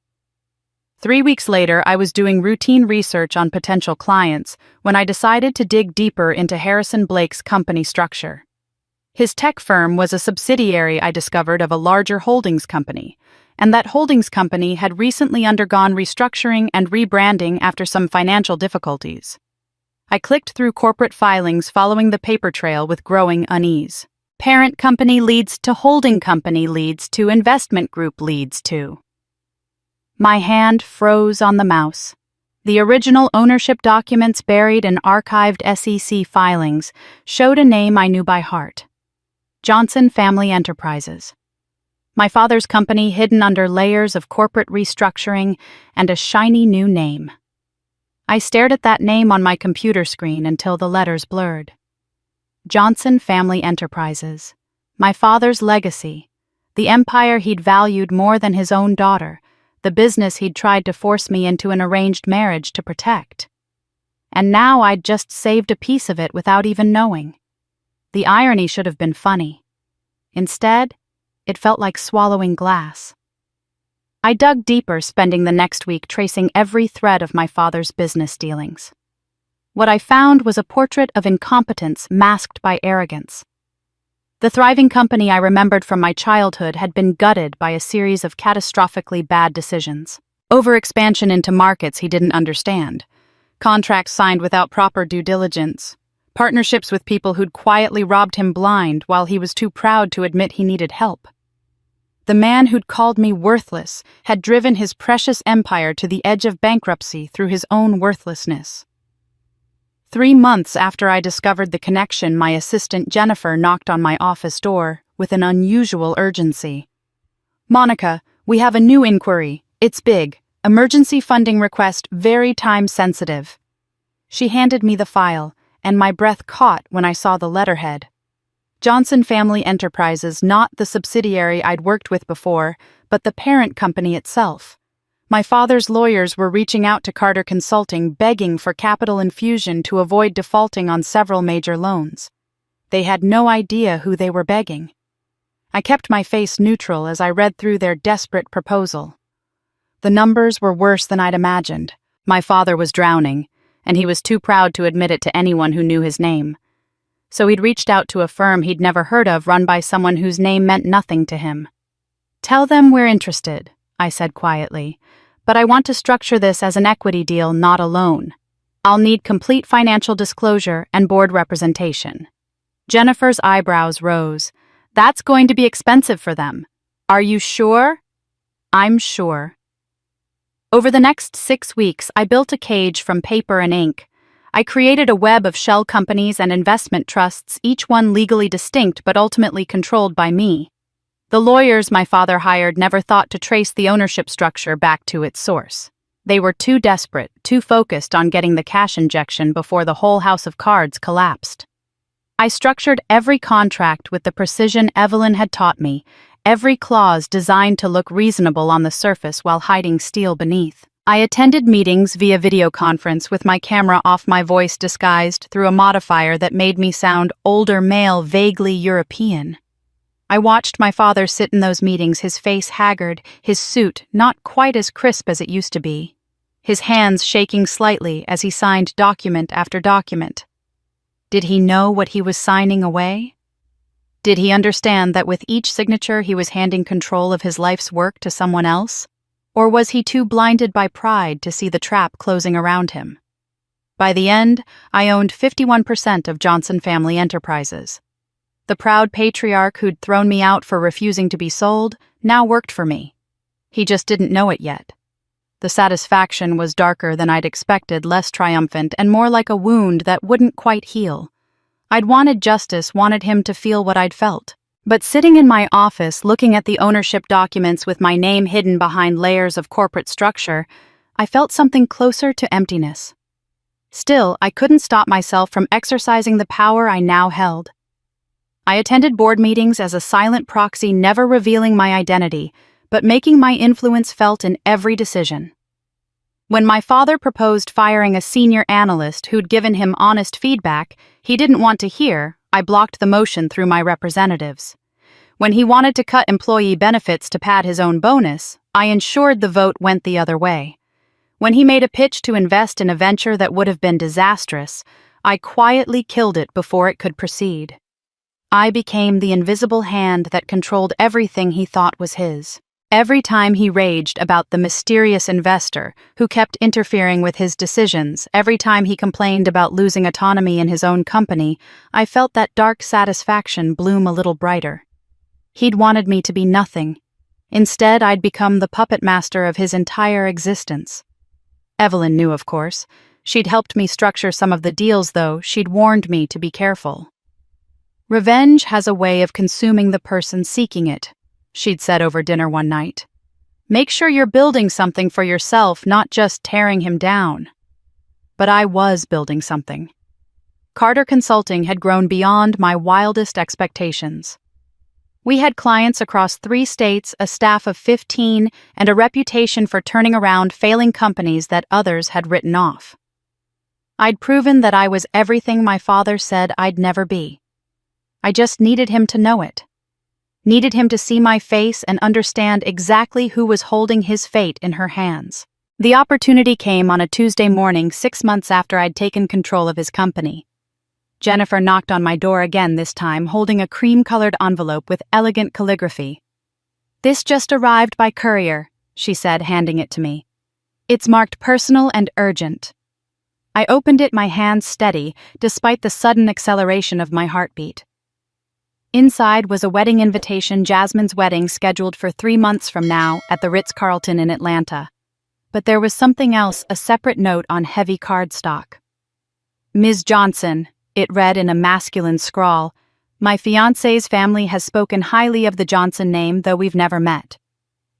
3 weeks later, I was doing routine research on potential clients when I decided to dig deeper into Harrison Blake's company structure. His tech firm was a subsidiary, I discovered, of a larger holdings company, and that holdings company had recently undergone restructuring and rebranding after some financial difficulties. I clicked through corporate filings following the paper trail with growing unease. Parent company leads to holding company leads to investment group leads to. My hand froze on the mouse. The original ownership documents buried in archived SEC filings showed a name I knew by heart: Johnson Family Enterprises. My father's company hidden under layers of corporate restructuring and a shiny new name. I stared at that name on my computer screen until the letters blurred. Johnson Family Enterprises. My father's legacy. The empire he'd valued more than his own daughter. The business he'd tried to force me into an arranged marriage to protect. And now I'd just saved a piece of it without even knowing. The irony should have been funny. Instead, it felt like swallowing glass. I dug deeper, spending the next week tracing every thread of my father's business dealings. What I found was a portrait of incompetence masked by arrogance. The thriving company I remembered from my childhood had been gutted by a series of catastrophically bad decisions. Overexpansion into markets he didn't understand. Contracts signed without proper due diligence. Partnerships with people who'd quietly robbed him blind while he was too proud to admit he needed help. The man who'd called me worthless had driven his precious empire to the edge of bankruptcy through his own worthlessness. 3 months after I discovered the connection, my assistant Jennifer knocked on my office door with an unusual urgency. "Monica, we have a new inquiry. It's big. Emergency funding request, very time-sensitive." She handed me the file, and my breath caught when I saw the letterhead. Johnson Family Enterprises, not the subsidiary I'd worked with before, but the parent company itself. My father's lawyers were reaching out to Carter Consulting, begging for capital infusion to avoid defaulting on several major loans. They had no idea who they were begging. I kept my face neutral as I read through their desperate proposal. The numbers were worse than I'd imagined. My father was drowning, and he was too proud to admit it to anyone who knew his name. So he'd reached out to a firm he'd never heard of, run by someone whose name meant nothing to him. "Tell them we're interested," I said quietly, "but I want to structure this as an equity deal, not a loan. I'll need complete financial disclosure and board representation." Jennifer's eyebrows rose. "That's going to be expensive for them. Are you sure?" "I'm sure." Over the next 6 weeks, I built a cage from paper and ink. I created a web of shell companies and investment trusts, each one legally distinct but ultimately controlled by me. The lawyers my father hired never thought to trace the ownership structure back to its source. They were too desperate, too focused on getting the cash injection before the whole house of cards collapsed. I structured every contract with the precision Evelyn had taught me, every clause designed to look reasonable on the surface while hiding steel beneath. I attended meetings via video conference with my camera off, my voice disguised through a modifier that made me sound older male, vaguely European. I watched my father sit in those meetings, his face haggard, his suit not quite as crisp as it used to be, his hands shaking slightly as he signed document after document. Did he know what he was signing away? Did he understand that with each signature he was handing control of his life's work to someone else? Or was he too blinded by pride to see the trap closing around him? By the end, I owned 51% of Johnson Family Enterprises. The proud patriarch who'd thrown me out for refusing to be sold now worked for me. He just didn't know it yet. The satisfaction was darker than I'd expected, less triumphant, and more like a wound that wouldn't quite heal. I'd wanted justice, wanted him to feel what I'd felt. But sitting in my office, looking at the ownership documents with my name hidden behind layers of corporate structure, I felt something closer to emptiness. Still, I couldn't stop myself from exercising the power I now held. I attended board meetings as a silent proxy, never revealing my identity, but making my influence felt in every decision. When my father proposed firing a senior analyst who'd given him honest feedback he didn't want to hear, I blocked the motion through my representatives. When he wanted to cut employee benefits to pad his own bonus, I ensured the vote went the other way. When he made a pitch to invest in a venture that would have been disastrous, I quietly killed it before it could proceed. I became the invisible hand that controlled everything he thought was his. Every time he raged about the mysterious investor who kept interfering with his decisions, every time he complained about losing autonomy in his own company, I felt that dark satisfaction bloom a little brighter. He'd wanted me to be nothing. Instead, I'd become the puppet master of his entire existence. Evelyn knew, of course. She'd helped me structure some of the deals, though she'd warned me to be careful. "Revenge has a way of consuming the person seeking it," she'd said over dinner one night. "Make sure you're building something for yourself, not just tearing him down." But I was building something. Carter Consulting had grown beyond my wildest expectations. We had clients across 3 states, a staff of 15, and a reputation for turning around failing companies that others had written off. I'd proven that I was everything my father said I'd never be. I just needed him to know it. Needed him to see my face and understand exactly who was holding his fate in her hands. The opportunity came on a Tuesday morning 6 months after I'd taken control of his company. Jennifer knocked on my door again, this time holding a cream-colored envelope with elegant calligraphy. "This just arrived by courier," she said, handing it to me. "It's marked personal and urgent." I opened it, my hands steady, despite the sudden acceleration of my heartbeat. Inside was a wedding invitation, Jasmine's wedding scheduled for 3 months from now at the Ritz-Carlton in Atlanta. But there was something else, a separate note on heavy cardstock. Ms. Johnson, it read in a masculine scrawl, my fiancé's family has spoken highly of the Johnson name, though we've never met.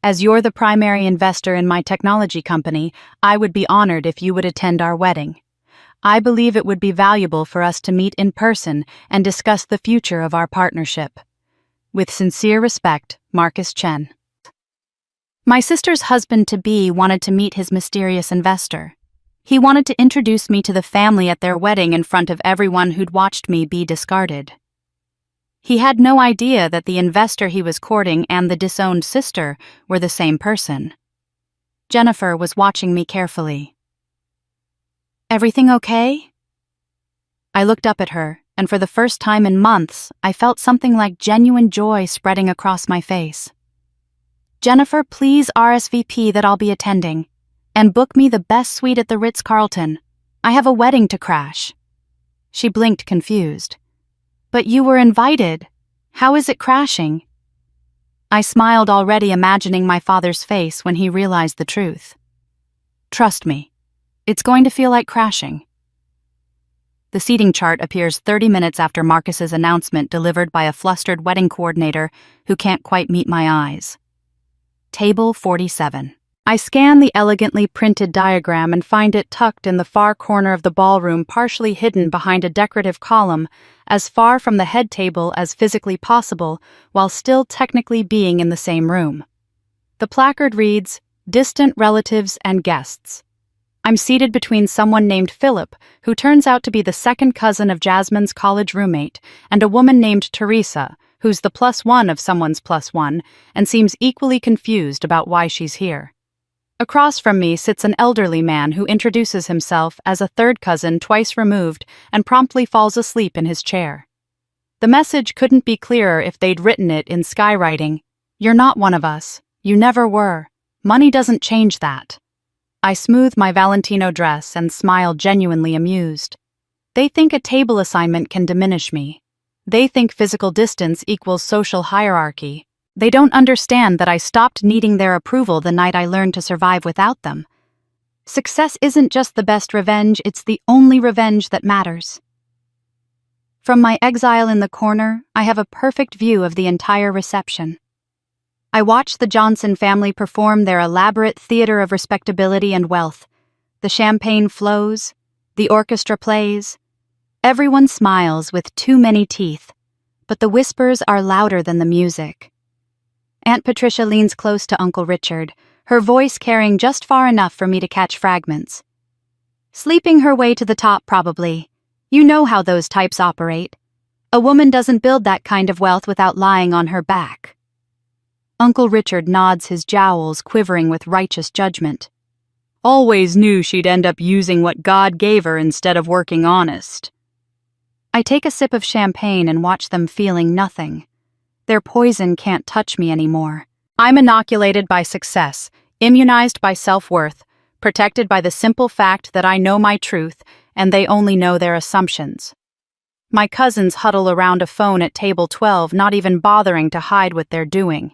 As you're the primary investor in my technology company, I would be honored if you would attend our wedding. I believe it would be valuable for us to meet in person and discuss the future of our partnership. With sincere respect, Marcus Chen. My sister's husband-to-be wanted to meet his mysterious investor. He wanted to introduce me to the family at their wedding in front of everyone who'd watched me be discarded. He had no idea that the investor he was courting and the disowned sister were the same person. Jennifer was watching me carefully. Everything okay? I looked up at her, and for the first time in months, I felt something like genuine joy spreading across my face. Jennifer, please RSVP that I'll be attending, and book me the best suite at the Ritz-Carlton. I have a wedding to crash. She blinked, confused. But you were invited. How is it crashing? I smiled, already imagining my father's face when he realized the truth. Trust me. It's going to feel like crashing. The seating chart appears 30 minutes after Marcus's announcement, delivered by a flustered wedding coordinator who can't quite meet my eyes. Table 47. I scan the elegantly printed diagram and find it tucked in the far corner of the ballroom, partially hidden behind a decorative column, as far from the head table as physically possible, while still technically being in the same room. The placard reads, "Distant relatives and guests." I'm seated between someone named Philip, who turns out to be the second cousin of Jasmine's college roommate, and a woman named Teresa, who's the +1 of someone's +1, and seems equally confused about why she's here. Across from me sits an elderly man who introduces himself as a third cousin twice removed and promptly falls asleep in his chair. The message couldn't be clearer if they'd written it in skywriting. You're not one of us. You never were. Money doesn't change that. I smooth my Valentino dress and smile, genuinely amused. They think a table assignment can diminish me. They think physical distance equals social hierarchy. They don't understand that I stopped needing their approval the night I learned to survive without them. Success isn't just the best revenge, it's the only revenge that matters. From my exile in the corner, I have a perfect view of the entire reception. I watch the Johnson family perform their elaborate theater of respectability and wealth. The champagne flows, the orchestra plays. Everyone smiles with too many teeth, but the whispers are louder than the music. Aunt Patricia leans close to Uncle Richard, her voice carrying just far enough for me to catch fragments. Sleeping her way to the top, probably. You know how those types operate. A woman doesn't build that kind of wealth without lying on her back. Uncle Richard nods, his jowls quivering with righteous judgment. Always knew she'd end up using what God gave her instead of working honest. I take a sip of champagne and watch them, feeling nothing. Their poison can't touch me anymore. I'm inoculated by success, immunized by self-worth, protected by the simple fact that I know my truth and they only know their assumptions. My cousins huddle around a phone at table 12, not even bothering to hide what they're doing.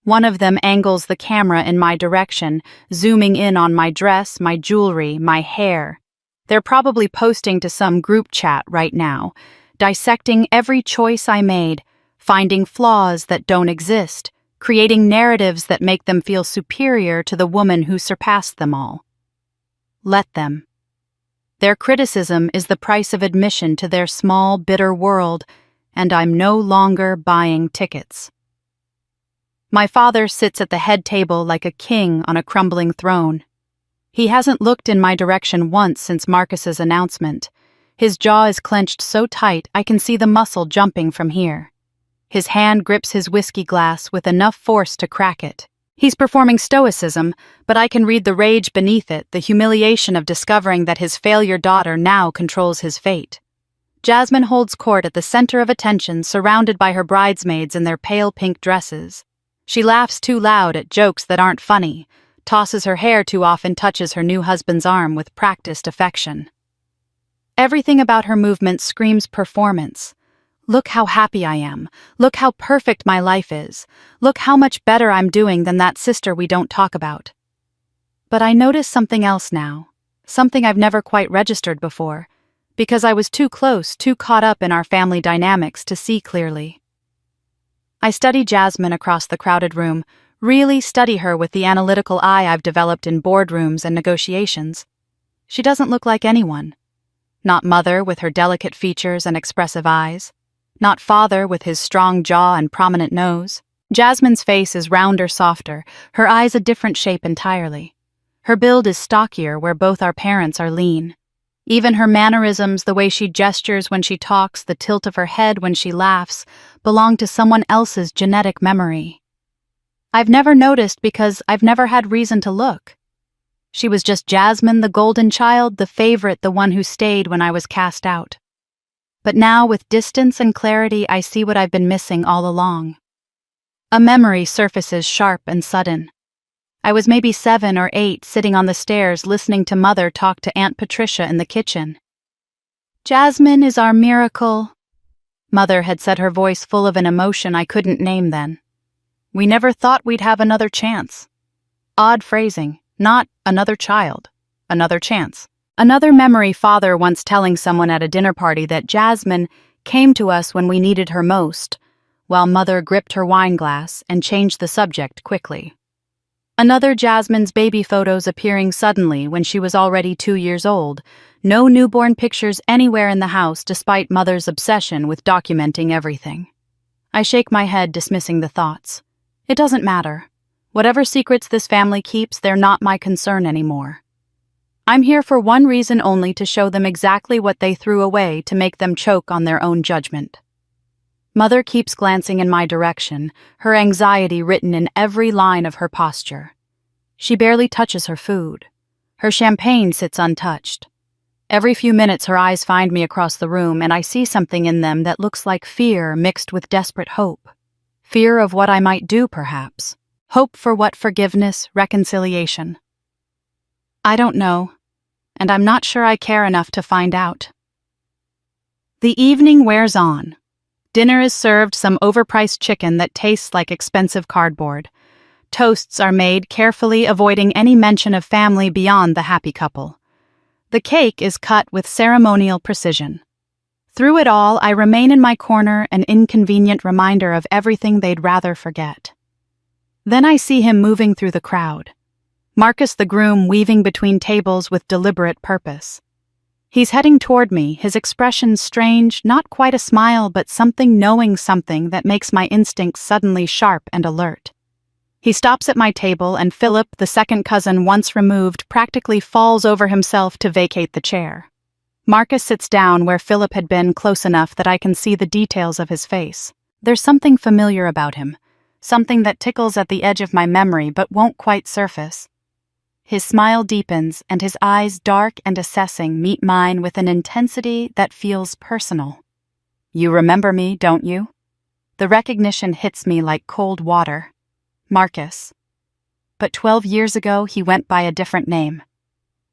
One of them angles the camera in my direction, zooming in on my dress, my jewelry, my hair. They're probably posting to some group chat right now, dissecting every choice I made, finding flaws that don't exist, creating narratives that make them feel superior to the woman who surpassed them all. Let them. Their criticism is the price of admission to their small, bitter world, and I'm no longer buying tickets. My father sits at the head table like a king on a crumbling throne. He hasn't looked in my direction once since Marcus's announcement. His jaw is clenched so tight I can see the muscle jumping from here. His hand grips his whiskey glass with enough force to crack it. He's performing stoicism, but I can read the rage beneath it, the humiliation of discovering that his failure daughter now controls his fate. Jasmine holds court at the center of attention, surrounded by her bridesmaids in their pale pink dresses. She laughs too loud at jokes that aren't funny, tosses her hair too often, touches her new husband's arm with practiced affection. Everything about her movement screams performance. Look how happy I am. Look how perfect my life is. Look how much better I'm doing than that sister we don't talk about. But I notice something else now, something I've never quite registered before, because I was too close, too caught up in our family dynamics to see clearly. I study Jasmine across the crowded room, really study her with the analytical eye I've developed in boardrooms and negotiations. She doesn't look like anyone. Not mother with her delicate features and expressive eyes. Not father with his strong jaw and prominent nose. Jasmine's face is rounder, softer, her eyes a different shape entirely. Her build is stockier where both our parents are lean. Even her mannerisms, the way she gestures when she talks, the tilt of her head when she laughs, belong to someone else's genetic memory. I've never noticed because I've never had reason to look. She was just Jasmine, the golden child, the favorite, the one who stayed when I was cast out. But now, with distance and clarity, I see what I've been missing all along. A memory surfaces sharp and sudden. I was maybe 7 or 8, sitting on the stairs listening to Mother talk to Aunt Patricia in the kitchen. "Jasmine is our miracle," Mother had said, her voice full of an emotion I couldn't name then. "We never thought we'd have another chance." Odd phrasing. Not another child, another chance. Another memory, Father once telling someone at a dinner party that Jasmine came to us when we needed her most, while Mother gripped her wine glass and changed the subject quickly. Another, Jasmine's baby photos appearing suddenly when she was already 2 years old. No newborn pictures anywhere in the house despite Mother's obsession with documenting everything. I shake my head, dismissing the thoughts. It doesn't matter. Whatever secrets this family keeps, they're not my concern anymore. I'm here for one reason only, to show them exactly what they threw away, to make them choke on their own judgment. Mother keeps glancing in my direction, her anxiety written in every line of her posture. She barely touches her food. Her champagne sits untouched. Every few minutes her eyes find me across the room, and I see something in them that looks like fear mixed with desperate hope. Fear of what I might do, perhaps. Hope for what? Forgiveness, reconciliation. I don't know, and I'm not sure I care enough to find out. The evening wears on. Dinner is served, some overpriced chicken that tastes like expensive cardboard. Toasts are made, carefully avoiding any mention of family beyond the happy couple. The cake is cut with ceremonial precision. Through it all, I remain in my corner, an inconvenient reminder of everything they'd rather forget. Then I see him moving through the crowd. Marcus, the groom, weaving between tables with deliberate purpose. He's heading toward me, his expression strange, not quite a smile, but something knowing something that makes my instincts suddenly sharp and alert. He stops at my table, and Philip, the second cousin once removed, practically falls over himself to vacate the chair. Marcus sits down where Philip had been, close enough that I can see the details of his face. There's something familiar about him. Something that tickles at the edge of my memory but won't quite surface. His smile deepens, and his eyes, dark and assessing, meet mine with an intensity that feels personal. "You remember me, don't you?" The recognition hits me like cold water. Marcus. But 12 years ago he went by a different name.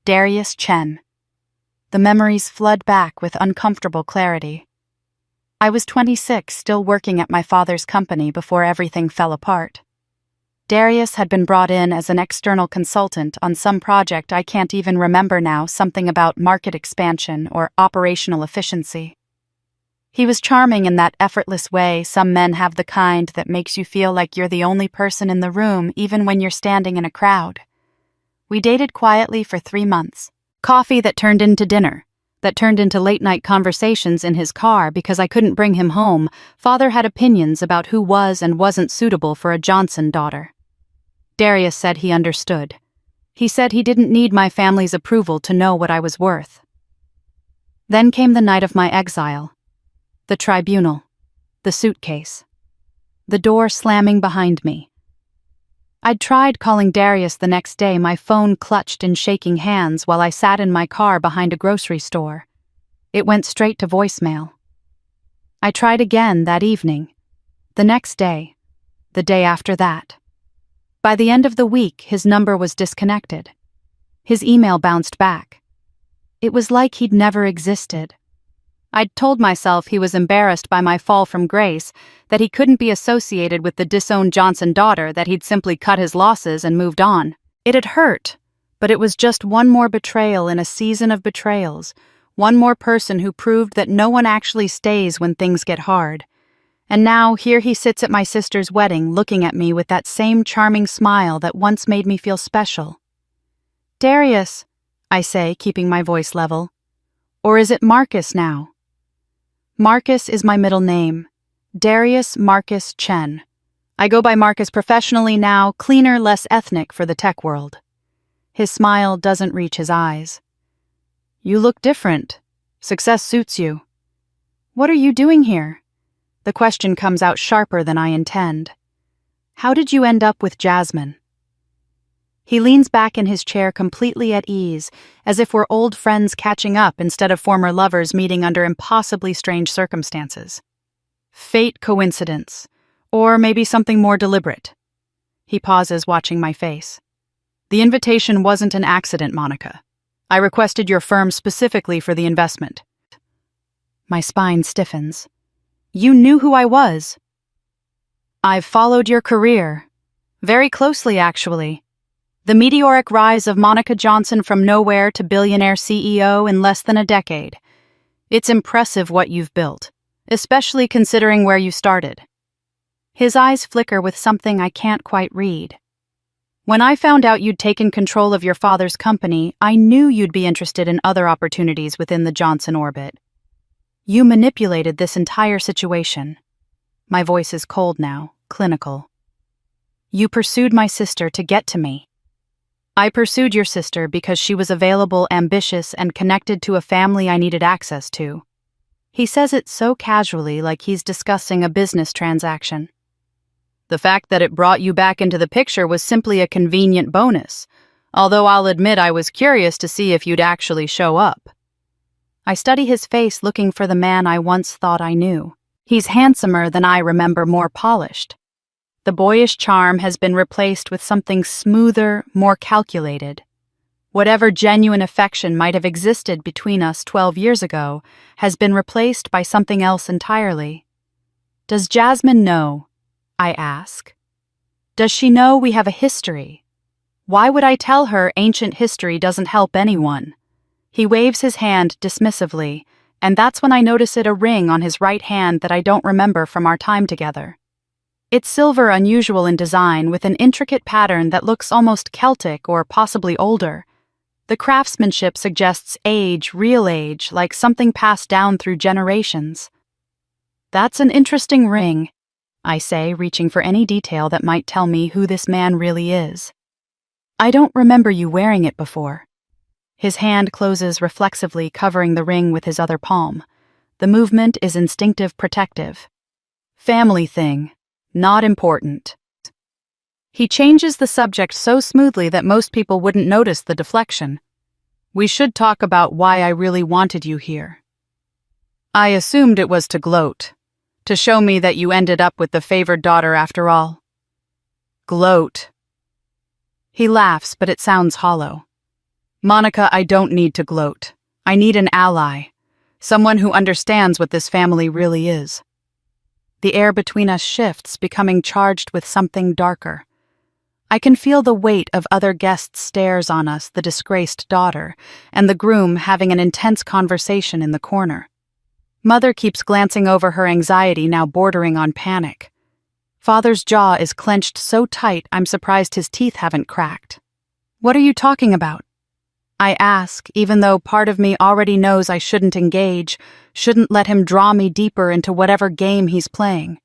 Darius Chen. The memories flood back with uncomfortable clarity. I was 26, still working at my father's company before everything fell apart. Darius had been brought in as an external consultant on some project I can't even remember now, something about market expansion or operational efficiency. He was charming in that effortless way some men have, the kind that makes you feel like you're the only person in the room even when you're standing in a crowd. We dated quietly for 3 months. Coffee that turned into dinner. That turned into late-night conversations in his car because I couldn't bring him home. Father had opinions about who was and wasn't suitable for a Johnson daughter. Darius said he understood. He said he didn't need my family's approval to know what I was worth. Then came the night of my exile. The tribunal. The suitcase. The door slamming behind me. I'd tried calling Darius the next day, my phone clutched in shaking hands while I sat in my car behind a grocery store. It went straight to voicemail. I tried again that evening, the next day, the day after that. By the end of the week, his number was disconnected. His email bounced back. It was like he'd never existed. I'd told myself he was embarrassed by my fall from grace, that he couldn't be associated with the disowned Johnson daughter, that he'd simply cut his losses and moved on. It had hurt, but it was just one more betrayal in a season of betrayals, one more person who proved that no one actually stays when things get hard. And now here he sits at my sister's wedding looking at me with that same charming smile that once made me feel special. "Darius," I say, keeping my voice level. "Or is it Marcus now?" Marcus is my middle name. Darius Marcus Chen. I go by Marcus professionally now, cleaner, less ethnic for the tech world. His smile doesn't reach his eyes. "You look different. Success suits you." "What are you doing here?" The question comes out sharper than I intend. "How did you end up with Jasmine?" He leans back in his chair completely at ease, as if we're old friends catching up instead of former lovers meeting under impossibly strange circumstances. Fate, coincidence, or maybe something more deliberate. He pauses, watching my face. "The invitation wasn't an accident, Monica. I requested your firm specifically for the investment." My spine stiffens. "You knew who I was." "I've followed your career. Very closely, actually. The meteoric rise of Monica Johnson from nowhere to billionaire CEO in less than a decade. It's impressive what you've built, especially considering where you started." His eyes flicker with something I can't quite read. "When I found out you'd taken control of your father's company, I knew you'd be interested in other opportunities within the Johnson orbit. You manipulated this entire situation." My voice is cold now, clinical. "You pursued my sister to get to me." "I pursued your sister because she was available, ambitious, and connected to a family I needed access to." He says it so casually, like he's discussing a business transaction. "The fact that it brought you back into the picture was simply a convenient bonus, although I'll admit I was curious to see if you'd actually show up." I study his face, looking for the man I once thought I knew. He's handsomer than I remember, more polished. The boyish charm has been replaced with something smoother, more calculated. Whatever genuine affection might have existed between us 12 years ago has been replaced by something else entirely. "Does Jasmine know?" I ask. "Does she know we have a history? Why would I tell her ancient history doesn't help anyone?" He waves his hand dismissively, and that's when I notice a ring on his right hand that I don't remember from our time together. It's silver, unusual in design, with an intricate pattern that looks almost Celtic or possibly older. The craftsmanship suggests age, real age, like something passed down through generations. "That's an interesting ring," I say, reaching for any detail that might tell me who this man really is. "I don't remember you wearing it before." His hand closes reflexively, covering the ring with his other palm. The movement is instinctive, protective. "Family thing. Not important." He changes the subject so smoothly that most people wouldn't notice the deflection. "We should talk about why I really wanted you here." "I assumed it was to gloat. To show me that you ended up with the favored daughter after all." "Gloat." He laughs, but it sounds hollow. "Monica, I don't need to gloat. I need an ally. Someone who understands what this family really is." The air between us shifts, becoming charged with something darker. I can feel the weight of other guests' stares on us, the disgraced daughter, and the groom having an intense conversation in the corner. Mother keeps glancing over her anxiety, now bordering on panic. Father's jaw is clenched so tight I'm surprised his teeth haven't cracked. "What are you talking about?" I ask, even though part of me already knows I shouldn't engage, shouldn't let him draw me deeper into whatever game he's playing.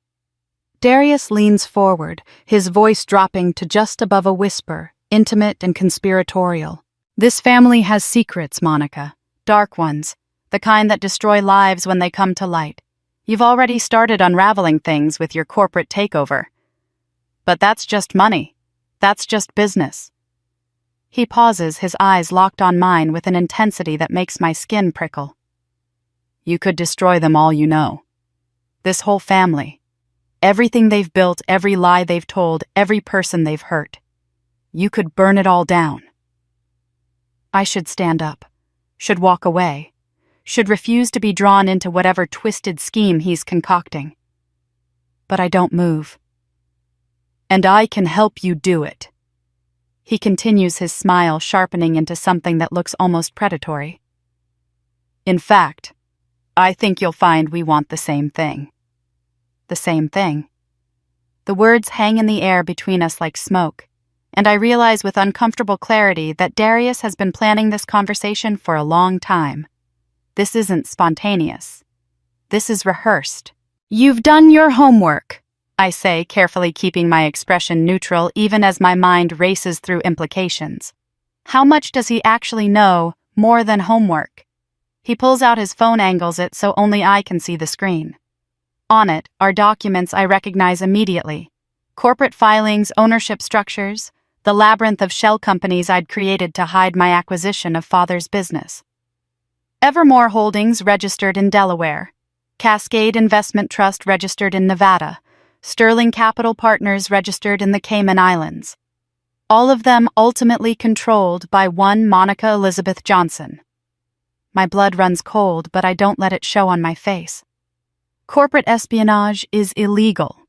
Darius leans forward, his voice dropping to just above a whisper, intimate and conspiratorial. "This family has secrets, Monica. Dark ones. The kind that destroy lives when they come to light. You've already started unraveling things with your corporate takeover. But that's just money. That's just business." He pauses, his eyes locked on mine with an intensity that makes my skin prickle. "You could destroy them all you know. This whole family. Everything they've built, every lie they've told, every person they've hurt. You could burn it all down." I should stand up. should walk away, should refuse to be drawn into whatever twisted scheme he's concocting. But I don't move. And I can help you do it. He continues, his smile sharpening into something that looks almost predatory. In fact, I think you'll find we want the same thing. The same thing. The words hang in the air between us like smoke, and I realize with uncomfortable clarity that Darius has been planning this conversation for a long time. This isn't spontaneous. This is rehearsed. You've done your homework, I say, carefully keeping my expression neutral even as my mind races through implications. How much does he actually know more than homework? He pulls out his phone, angles it so only I can see the screen. On it are documents I recognize immediately. Corporate filings, ownership structures, the labyrinth of shell companies I'd created to hide my acquisition of Father's business. Evermore Holdings registered in Delaware. Cascade Investment Trust registered in Nevada. Sterling Capital Partners registered in the Cayman Islands. All of them ultimately controlled by one Monica Elizabeth Johnson. My blood runs cold, but I don't let it show on my face. Corporate espionage is illegal.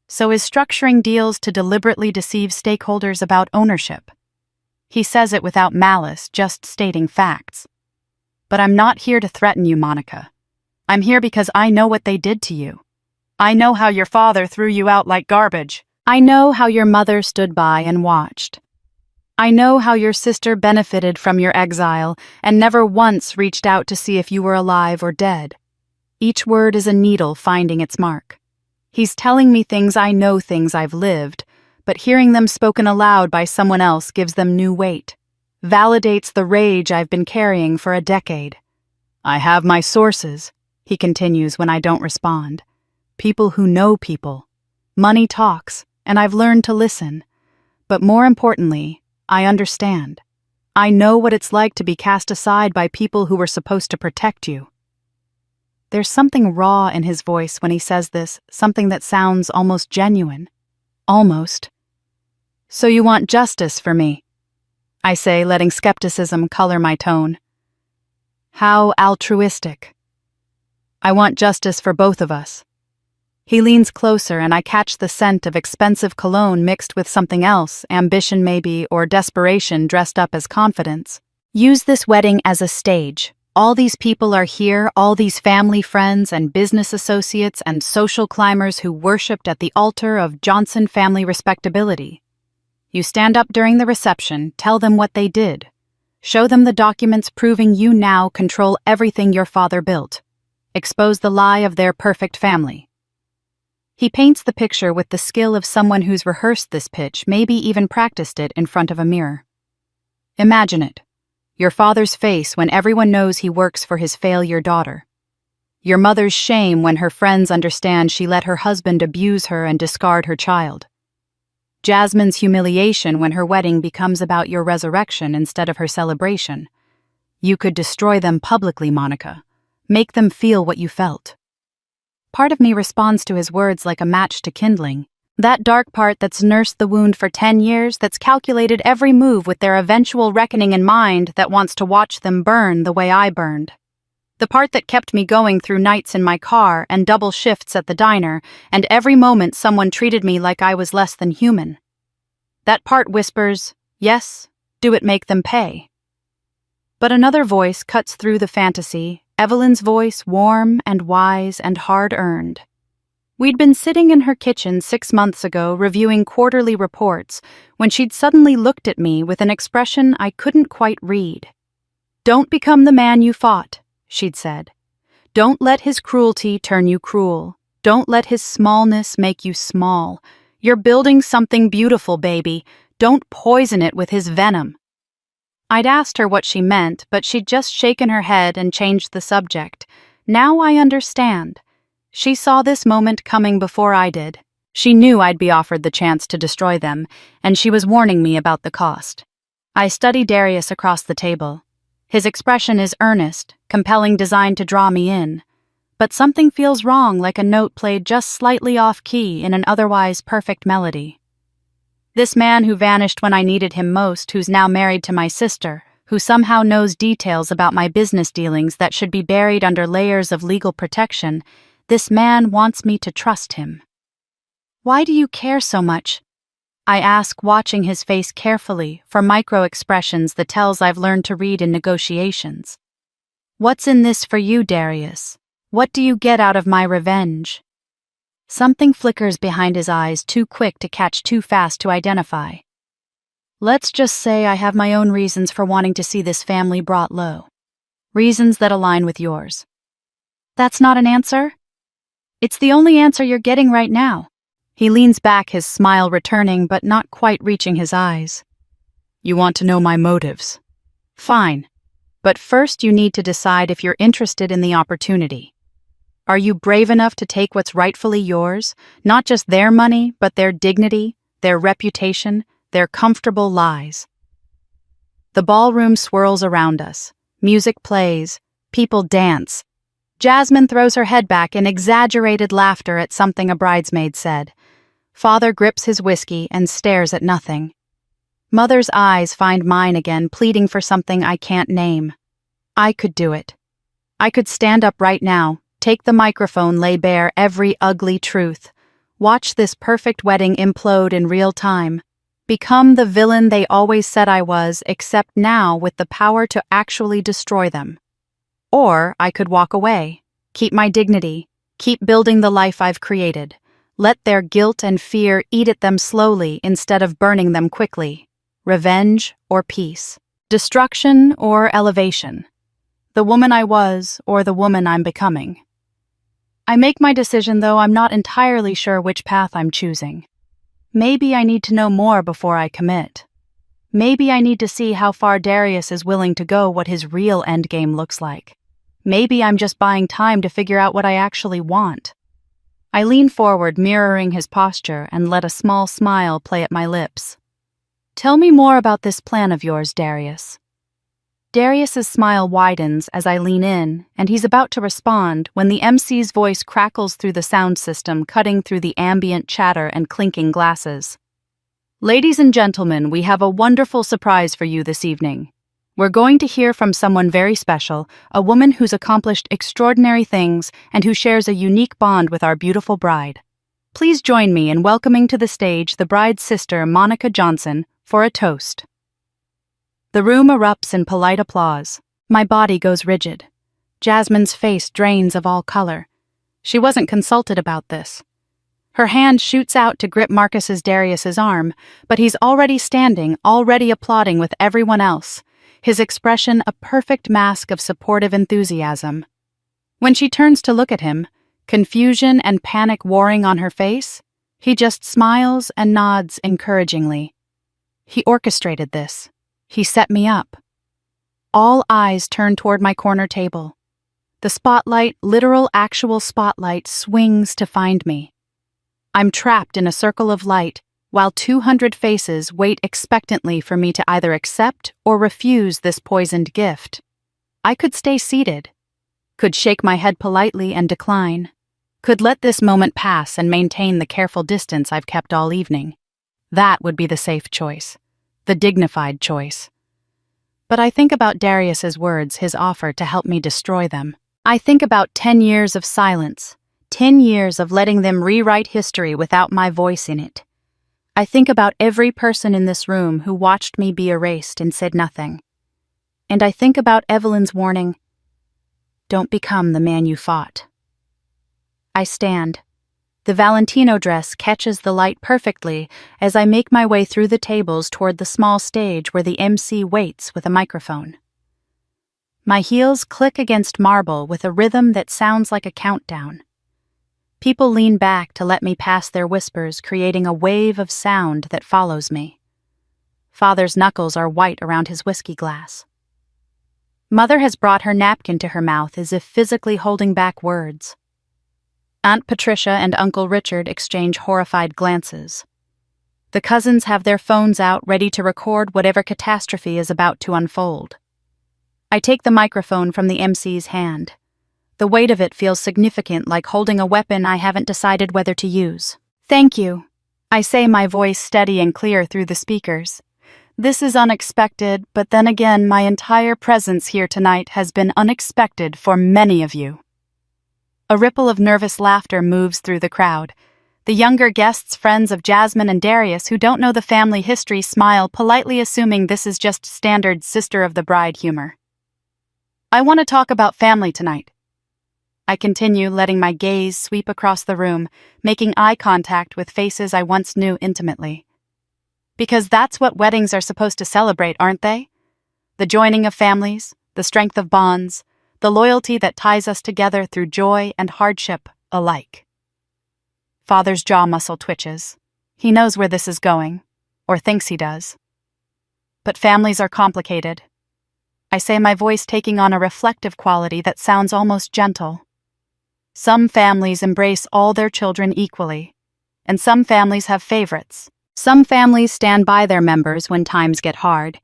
So is structuring deals to deliberately deceive stakeholders about ownership. He says it without malice, just stating facts. But I'm not here to threaten you, Monica. I'm here because I know what they did to you. I know how your father threw you out like garbage. I know how your mother stood by and watched. I know how your sister benefited from your exile and never once reached out to see if you were alive or dead. Each word is a needle finding its mark. He's telling me things I know, things I've lived, but hearing them spoken aloud by someone else gives them new weight, validates the rage I've been carrying for a decade. I have my sources, he continues when I don't respond. People who know people. Money talks, and I've learned to listen. But more importantly, I understand. I know what it's like to be cast aside by people who were supposed to protect you. There's something raw in his voice when he says this, something that sounds almost genuine. Almost. So you want justice for me? I say, letting skepticism color my tone. How altruistic. I want justice for both of us. He leans closer and I catch the scent of expensive cologne mixed with something else, ambition maybe, or desperation dressed up as confidence. Use this wedding as a stage. All these people are here, all these family friends and business associates and social climbers who worshipped at the altar of Johnson family respectability. You stand up during the reception, tell them what they did. Show them the documents proving you now control everything your father built. Expose the lie of their perfect family. He paints the picture with the skill of someone who's rehearsed this pitch, maybe even practiced it in front of a mirror. Imagine it. Your father's face when everyone knows he works for his failure daughter. Your mother's shame when her friends understand she let her husband abuse her and discard her child. Jasmine's humiliation when her wedding becomes about your resurrection instead of her celebration. You could destroy them publicly, Monica. Make them feel what you felt. Part of me responds to his words like a match to kindling. That dark part that's nursed the wound for 10 years, that's calculated every move with their eventual reckoning in mind, that wants to watch them burn the way I burned. The part that kept me going through nights in my car and double shifts at the diner, and every moment someone treated me like I was less than human. That part whispers, yes, do it make them pay? But another voice cuts through the fantasy, Evelyn's voice, warm and wise and hard-earned. We'd been sitting in her kitchen 6 months ago reviewing quarterly reports when she'd suddenly looked at me with an expression I couldn't quite read. Don't become the man you fought, she'd said. Don't let his cruelty turn you cruel. Don't let his smallness make you small. You're building something beautiful, baby. Don't poison it with his venom. I'd asked her what she meant, but she'd just shaken her head and changed the subject. Now I understand. She saw this moment coming before I did. She knew I'd be offered the chance to destroy them, and she was warning me about the cost. I study Darius across the table. His expression is earnest, compelling, designed to draw me in. But something feels wrong, like a note played just slightly off-key in an otherwise perfect melody. This man who vanished when I needed him most, who's now married to my sister, who somehow knows details about my business dealings that should be buried under layers of legal protection, this man wants me to trust him. Why do you care so much? I ask, watching his face carefully for micro-expressions, the tells I've learned to read in negotiations. What's in this for you, Darius? What do you get out of my revenge? Something flickers behind his eyes, too quick to catch, too fast to identify. Let's just say I have my own reasons for wanting to see this family brought low. Reasons that align with yours. That's not an answer? It's the only answer you're getting right now. He leans back, his smile returning but not quite reaching his eyes. You want to know my motives? Fine. But first you need to decide if you're interested in the opportunity. Are you brave enough to take what's rightfully yours, not just their money, but their dignity, their reputation, their comfortable lies? The ballroom swirls around us. Music plays. People dance. Jasmine throws her head back in exaggerated laughter at something a bridesmaid said. Father grips his whiskey and stares at nothing. Mother's eyes find mine again, pleading for something I can't name. I could do it. I could stand up right now, take the microphone, lay bare every ugly truth. Watch this perfect wedding implode in real time. Become the villain they always said I was, except now with the power to actually destroy them. Or I could walk away, keep my dignity, keep building the life I've created. Let their guilt and fear eat at them slowly instead of burning them quickly. Revenge or peace. Destruction or elevation. The woman I was or the woman I'm becoming. I make my decision, though I'm not entirely sure which path I'm choosing. Maybe I need to know more before I commit. Maybe I need to see how far Darius is willing to go, what his real endgame looks like. Maybe I'm just buying time to figure out what I actually want. I lean forward, mirroring his posture, and let a small smile play at my lips. Tell me more about this plan of yours, Darius. Darius's smile widens as I lean in, and he's about to respond when the MC's voice crackles through the sound system, cutting through the ambient chatter and clinking glasses. Ladies and gentlemen, we have a wonderful surprise for you this evening. We're going to hear from someone very special, a woman who's accomplished extraordinary things and who shares a unique bond with our beautiful bride. Please join me in welcoming to the stage the bride's sister, Monica Johnson, for a toast. The room erupts in polite applause. My body goes rigid. Jasmine's face drains of all color. She wasn't consulted about this. Her hand shoots out to grip Darius's arm, but he's already standing, already applauding with everyone else, his expression a perfect mask of supportive enthusiasm. When she turns to look at him, confusion and panic warring on her face, he just smiles and nods encouragingly. He orchestrated this. He set me up. All eyes turn toward my corner table. The spotlight, literal actual spotlight, swings to find me. I'm trapped in a circle of light, while 200 faces wait expectantly for me to either accept or refuse this poisoned gift. I could stay seated, could shake my head politely and decline, could let this moment pass and maintain the careful distance I've kept all evening. That would be the safe choice, the dignified choice. But I think about Darius's words, his offer to help me destroy them. I think about 10 years of silence, 10 years of letting them rewrite history without my voice in it. I think about every person in this room who watched me be erased and said nothing. And I think about Evelyn's warning, "Don't become the man you fought." I stand. The Valentino dress catches the light perfectly as I make my way through the tables toward the small stage where the MC waits with a microphone. My heels click against marble with a rhythm that sounds like a countdown. People lean back to let me pass their whispers, creating a wave of sound that follows me. Father's knuckles are white around his whiskey glass. Mother has brought her napkin to her mouth as if physically holding back words. Aunt Patricia and Uncle Richard exchange horrified glances. The cousins have their phones out, ready to record whatever catastrophe is about to unfold. I take the microphone from the MC's hand. The weight of it feels significant, like holding a weapon I haven't decided whether to use. "Thank you," I say, my voice steady and clear through the speakers. This is unexpected, but then again, my entire presence here tonight has been unexpected for many of you. A ripple of nervous laughter moves through the crowd. The younger guests, friends of Jasmine and Darius who don't know the family history, smile, politely assuming this is just standard sister of the bride humor. I want to talk about family tonight. I continue, letting my gaze sweep across the room, making eye contact with faces I once knew intimately. Because that's what weddings are supposed to celebrate, aren't they? The joining of families, the strength of bonds, the loyalty that ties us together through joy and hardship alike. Father's jaw muscle twitches. He knows where this is going, or thinks he does. But families are complicated. I say, my voice taking on a reflective quality that sounds almost gentle. Some families embrace all their children equally, and some families have favorites. Some families stand by their members when times get hard,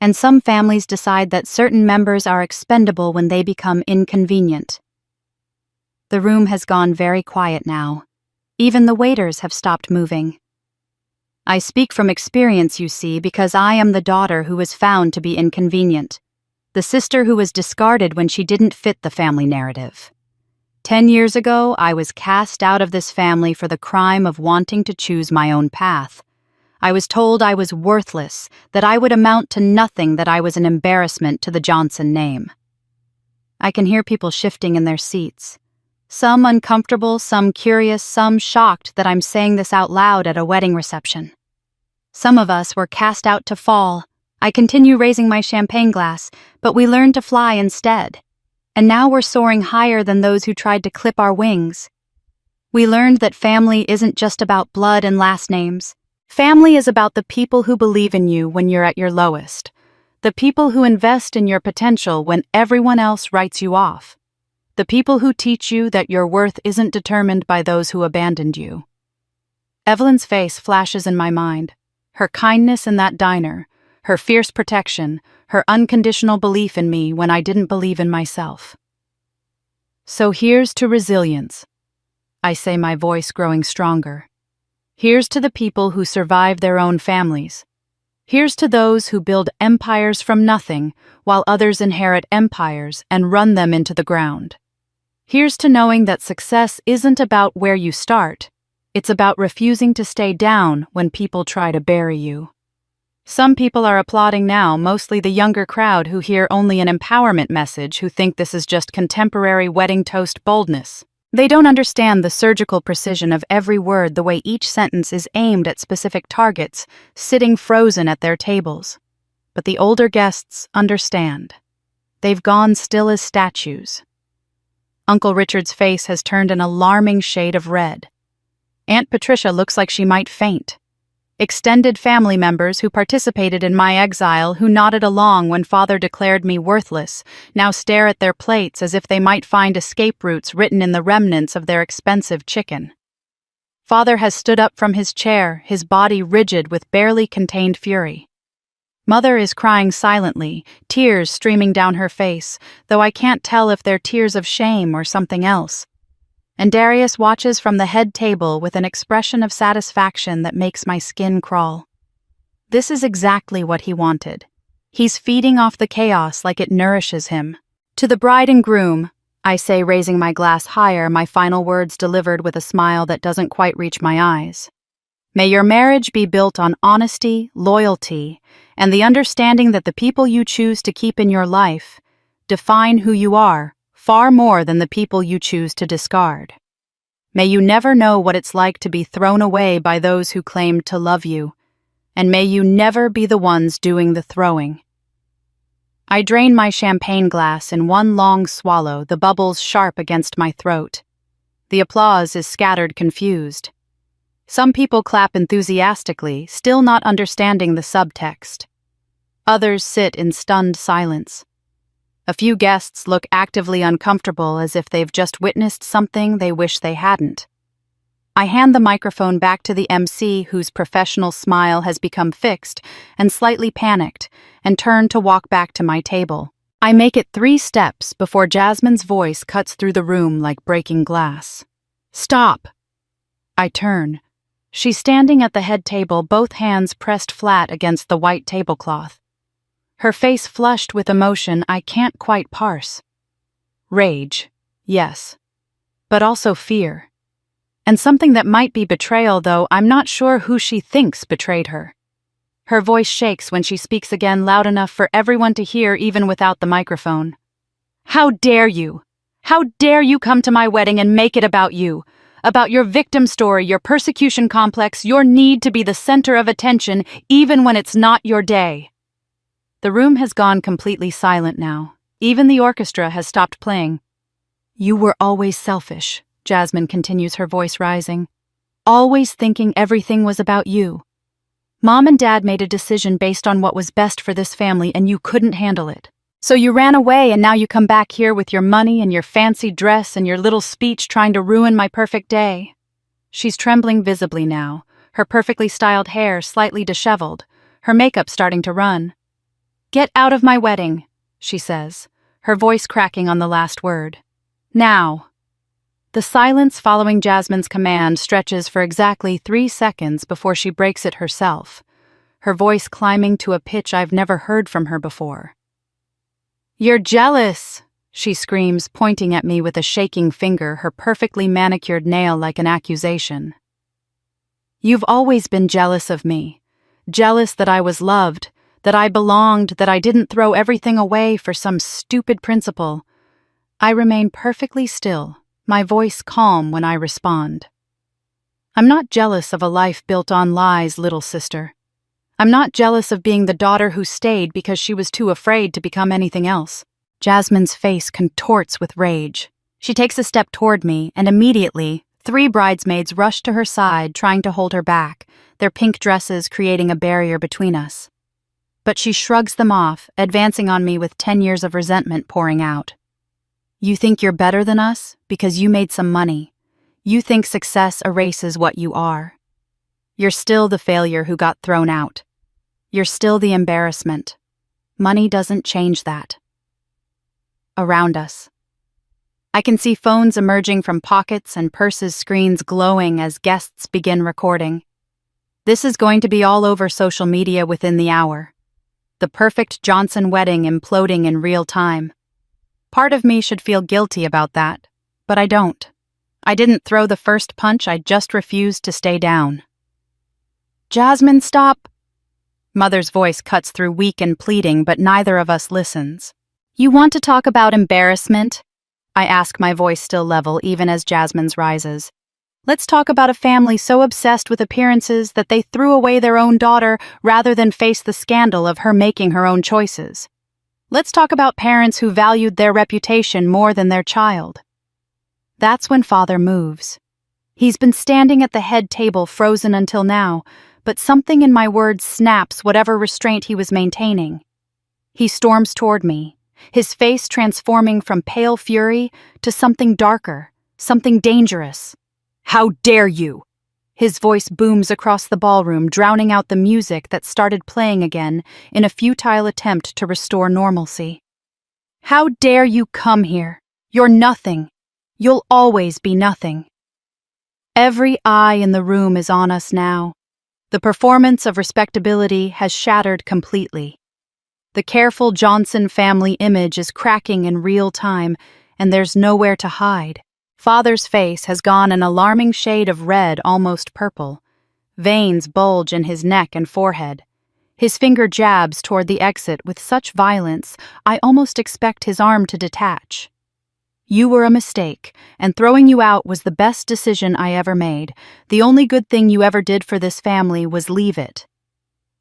and some families decide that certain members are expendable when they become inconvenient. The room has gone very quiet now. Even the waiters have stopped moving. I speak from experience, you see, because I am the daughter who was found to be inconvenient, the sister who was discarded when she didn't fit the family narrative. 10 years ago, I was cast out of this family for the crime of wanting to choose my own path. I was told I was worthless, that I would amount to nothing, that I was an embarrassment to the Johnson name. I can hear people shifting in their seats. Some uncomfortable, some curious, some shocked that I'm saying this out loud at a wedding reception. Some of us were cast out to fall. I continue raising my champagne glass, but we learned to fly instead. And now we're soaring higher than those who tried to clip our wings. We learned that family isn't just about blood and last names. Family is about the people who believe in you when you're at your lowest, the people who invest in your potential when everyone else writes you off, the people who teach you that your worth isn't determined by those who abandoned you. Evelyn's face flashes in my mind, her kindness in that diner, her fierce protection, her unconditional belief in me when I didn't believe in myself. So here's to resilience, I say, my voice growing stronger. Here's to the people who survive their own families. Here's to those who build empires from nothing while others inherit empires and run them into the ground. Here's to knowing that success isn't about where you start. It's about refusing to stay down when people try to bury you. Some people are applauding now, mostly the younger crowd who hear only an empowerment message, who think this is just contemporary wedding toast boldness. They don't understand the surgical precision of every word, the way each sentence is aimed at specific targets, sitting frozen at their tables. But the older guests understand. They've gone still as statues. Uncle Richard's face has turned an alarming shade of red. Aunt Patricia looks like she might faint. Extended family members who participated in my exile, who nodded along when Father declared me worthless, now stare at their plates as if they might find escape routes written in the remnants of their expensive chicken. Father has stood up from his chair, his body rigid with barely contained fury. Mother is crying silently, tears streaming down her face, though I can't tell if they're tears of shame or something else. And Darius watches from the head table with an expression of satisfaction that makes my skin crawl. This is exactly what he wanted. He's feeding off the chaos like it nourishes him. To the bride and groom, I say, raising my glass higher, my final words delivered with a smile that doesn't quite reach my eyes. May your marriage be built on honesty, loyalty, and the understanding that the people you choose to keep in your life define who you are, far more than the people you choose to discard. May you never know what it's like to be thrown away by those who claimed to love you, and may you never be the ones doing the throwing. I drain my champagne glass in one long swallow, the bubbles sharp against my throat. The applause is scattered, confused. Some people clap enthusiastically, still not understanding the subtext. Others sit in stunned silence. A few guests look actively uncomfortable, as if they've just witnessed something they wish they hadn't. I hand the microphone back to the MC, whose professional smile has become fixed and slightly panicked, and turn to walk back to my table. I make it 3 steps before Jasmine's voice cuts through the room like breaking glass. Stop! I turn, She's standing at the head table, both hands pressed flat against the white tablecloth. Her face flushed with emotion I can't quite parse. Rage, yes, but also fear. And something that might be betrayal, though I'm not sure who she thinks betrayed her. Her voice shakes when she speaks again, loud enough for everyone to hear even without the microphone. How dare you? How dare you come to my wedding and make it about you? About your victim story, your persecution complex, your need to be the center of attention even when it's not your day. The room has gone completely silent now. Even the orchestra has stopped playing. You were always selfish, Jasmine continues, her voice rising. Always thinking everything was about you. Mom and Dad made a decision based on what was best for this family, and you couldn't handle it. So you ran away, and now you come back here with your money and your fancy dress and your little speech trying to ruin my perfect day. She's trembling visibly now, her perfectly styled hair slightly disheveled, her makeup starting to run. Get out of my wedding, she says, her voice cracking on the last word. Now. The silence following Jasmine's command stretches for exactly 3 seconds before she breaks it herself, her voice climbing to a pitch I've never heard from her before. You're jealous, she screams, pointing at me with a shaking finger, her perfectly manicured nail like an accusation. You've always been jealous of me, jealous that I was loved, that I belonged, that I didn't throw everything away for some stupid principle. I remain perfectly still, my voice calm when I respond. I'm not jealous of a life built on lies, little sister. I'm not jealous of being the daughter who stayed because she was too afraid to become anything else. Jasmine's face contorts with rage. She takes a step toward me, and immediately, 3 bridesmaids rush to her side, trying to hold her back, their pink dresses creating a barrier between us. But she shrugs them off, advancing on me with 10 years of resentment pouring out. You think you're better than us because you made some money. You think success erases what you are. You're still the failure who got thrown out. You're still the embarrassment. Money doesn't change that. Around us. I can see phones emerging from pockets and purses' screens glowing as guests begin recording. This is going to be all over social media within the hour. The perfect Johnson wedding imploding in real time. Part of me should feel guilty about that, but I don't. I didn't throw the first punch, I just refused to stay down. Jasmine, stop! Mother's voice cuts through, weak and pleading, but neither of us listens. You want to talk about embarrassment? I ask, my voice still level even as Jasmine's rises. Let's talk about a family so obsessed with appearances that they threw away their own daughter rather than face the scandal of her making her own choices. Let's talk about parents who valued their reputation more than their child. That's when Father moves. He's been standing at the head table frozen until now, but something in my words snaps whatever restraint he was maintaining. He storms toward me, his face transforming from pale fury to something darker, something dangerous. How dare you! His voice booms across the ballroom, drowning out the music that started playing again in a futile attempt to restore normalcy. How dare you come here? You're nothing. You'll always be nothing. Every eye in the room is on us now. The performance of respectability has shattered completely. The careful Johnson family image is cracking in real time, and there's nowhere to hide. Father's face has gone an alarming shade of red, almost purple. Veins bulge in his neck and forehead. His finger jabs toward the exit with such violence, I almost expect his arm to detach. You were a mistake, and throwing you out was the best decision I ever made. The only good thing you ever did for this family was leave it.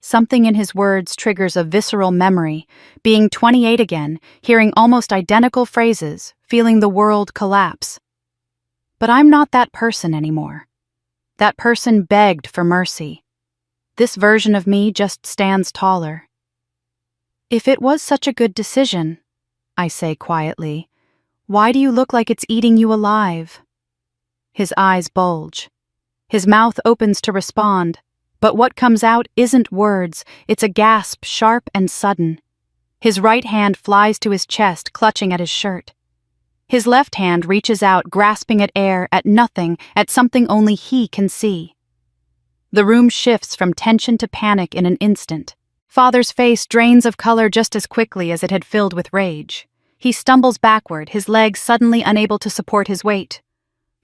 Something in his words triggers a visceral memory, being 28 again, hearing almost identical phrases, feeling the world collapse. But I'm not that person anymore. That person begged for mercy. This version of me just stands taller. If it was such a good decision, I say quietly, why do you look like it's eating you alive? His eyes bulge. His mouth opens to respond, but what comes out isn't words, it's a gasp, sharp and sudden. His right hand flies to his chest, clutching at his shirt. His left hand reaches out, grasping at air, at nothing, at something only he can see. The room shifts from tension to panic in an instant. Father's face drains of color just as quickly as it had filled with rage. He stumbles backward, his legs suddenly unable to support his weight.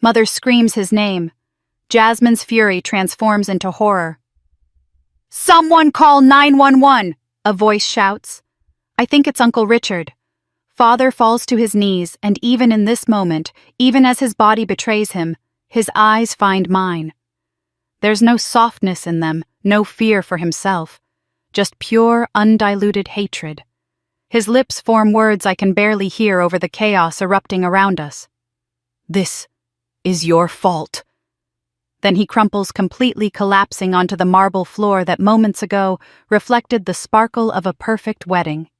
Mother screams his name. Jasmine's fury transforms into horror. "Someone call 911!" a voice shouts. I think it's Uncle Richard. Father falls to his knees, and even in this moment, even as his body betrays him, his eyes find mine. There's no softness in them, no fear for himself, just pure, undiluted hatred. His lips form words I can barely hear over the chaos erupting around us. "This is your fault." Then he crumples, completely collapsing onto the marble floor that moments ago reflected the sparkle of a perfect wedding.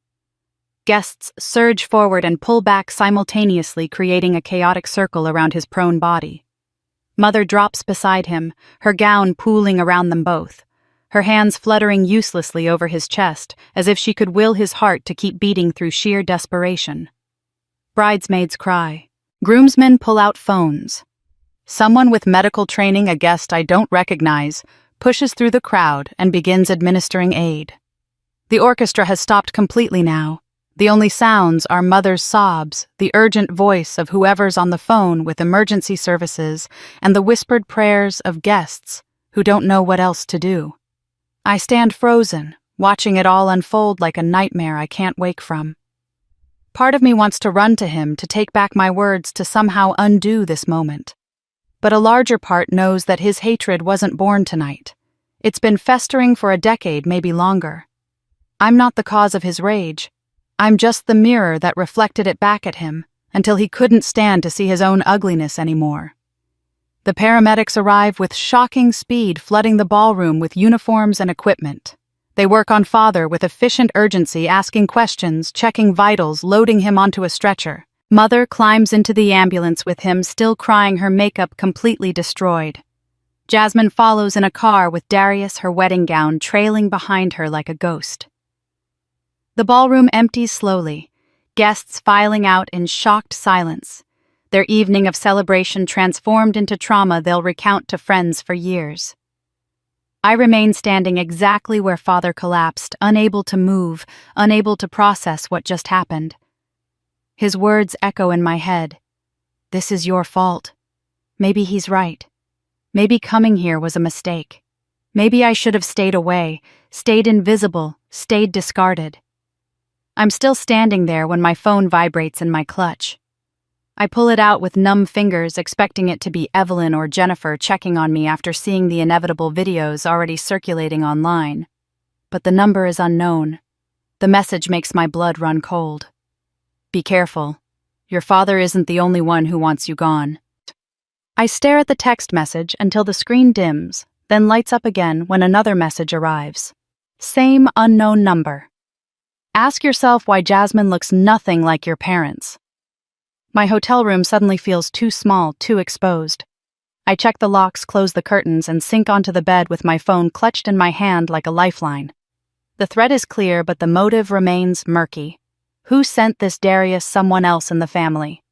Guests surge forward and pull back simultaneously, creating a chaotic circle around his prone body. Mother drops beside him, her gown pooling around them both, her hands fluttering uselessly over his chest, as if she could will his heart to keep beating through sheer desperation. Bridesmaids cry. Groomsmen pull out phones. Someone with medical training, a guest I don't recognize, pushes through the crowd and begins administering aid. The orchestra has stopped completely now. The only sounds are Mother's sobs, the urgent voice of whoever's on the phone with emergency services, and the whispered prayers of guests who don't know what else to do. I stand frozen, watching it all unfold like a nightmare I can't wake from. Part of me wants to run to him, to take back my words, to somehow undo this moment. But a larger part knows that his hatred wasn't born tonight. It's been festering for a decade, maybe longer. I'm not the cause of his rage. I'm just the mirror that reflected it back at him, until he couldn't stand to see his own ugliness anymore. The paramedics arrive with shocking speed, flooding the ballroom with uniforms and equipment. They work on Father with efficient urgency, asking questions, checking vitals, loading him onto a stretcher. Mother climbs into the ambulance with him, still crying, her makeup completely destroyed. Jasmine follows in a car with Darius, her wedding gown, trailing behind her like a ghost. The ballroom empties slowly, guests filing out in shocked silence, their evening of celebration transformed into trauma they'll recount to friends for years. I remain standing exactly where Father collapsed, unable to move, unable to process what just happened. His words echo in my head. "This is your fault." Maybe he's right. Maybe coming here was a mistake. Maybe I should have stayed away, stayed invisible, stayed discarded. I'm still standing there when my phone vibrates in my clutch. I pull it out with numb fingers, expecting it to be Evelyn or Jennifer checking on me after seeing the inevitable videos already circulating online. But the number is unknown. The message makes my blood run cold. "Be careful. Your father isn't the only one who wants you gone." I stare at the text message until the screen dims, then lights up again when another message arrives. Same unknown number. "Ask yourself why Jasmine looks nothing like your parents." My hotel room suddenly feels too small, too exposed. I check the locks, close the curtains, and sink onto the bed with my phone clutched in my hand like a lifeline. The thread is clear, but the motive remains murky. Who sent this Darius someone else in the family?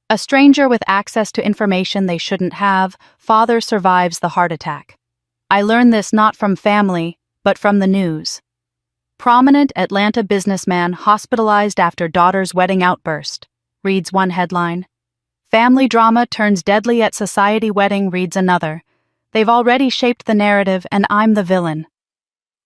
A stranger with access to information they shouldn't have. Father survives the heart attack. I learn this not from family, but from the news. Prominent Atlanta businessman hospitalized after daughter's wedding outburst, reads one headline. Family drama turns deadly at society wedding, reads another. They've already shaped the narrative, and I'm the villain.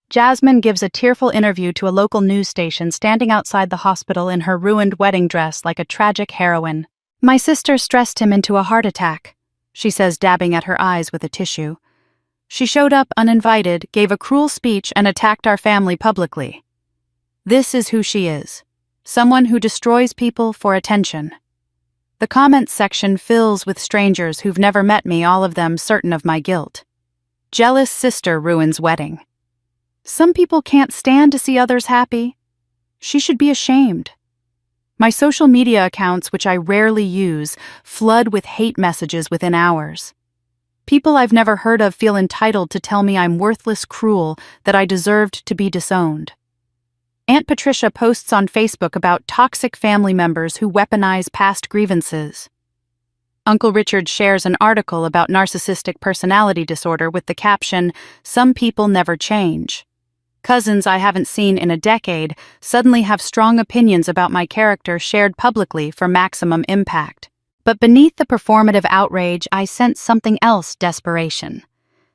Jasmine gives a tearful interview to a local news station, standing outside the hospital in her ruined wedding dress like a tragic heroine. "My sister stressed him into a heart attack," she says, dabbing at her eyes with a tissue. "She showed up uninvited, gave a cruel speech, and attacked our family publicly. This is who she is. Someone who destroys people for attention." The comments section fills with strangers who've never met me, all of them certain of my guilt. Jealous sister ruins wedding. Some people can't stand to see others happy. She should be ashamed. My social media accounts, which I rarely use, flood with hate messages within hours. People I've never heard of feel entitled to tell me I'm worthless, cruel, that I deserved to be disowned. Aunt Patricia posts on Facebook about toxic family members who weaponize past grievances. Uncle Richard shares an article about narcissistic personality disorder with the caption, "Some people never change." Cousins I haven't seen in a decade suddenly have strong opinions about my character shared publicly for maximum impact. But beneath the performative outrage, I sense something else: desperation.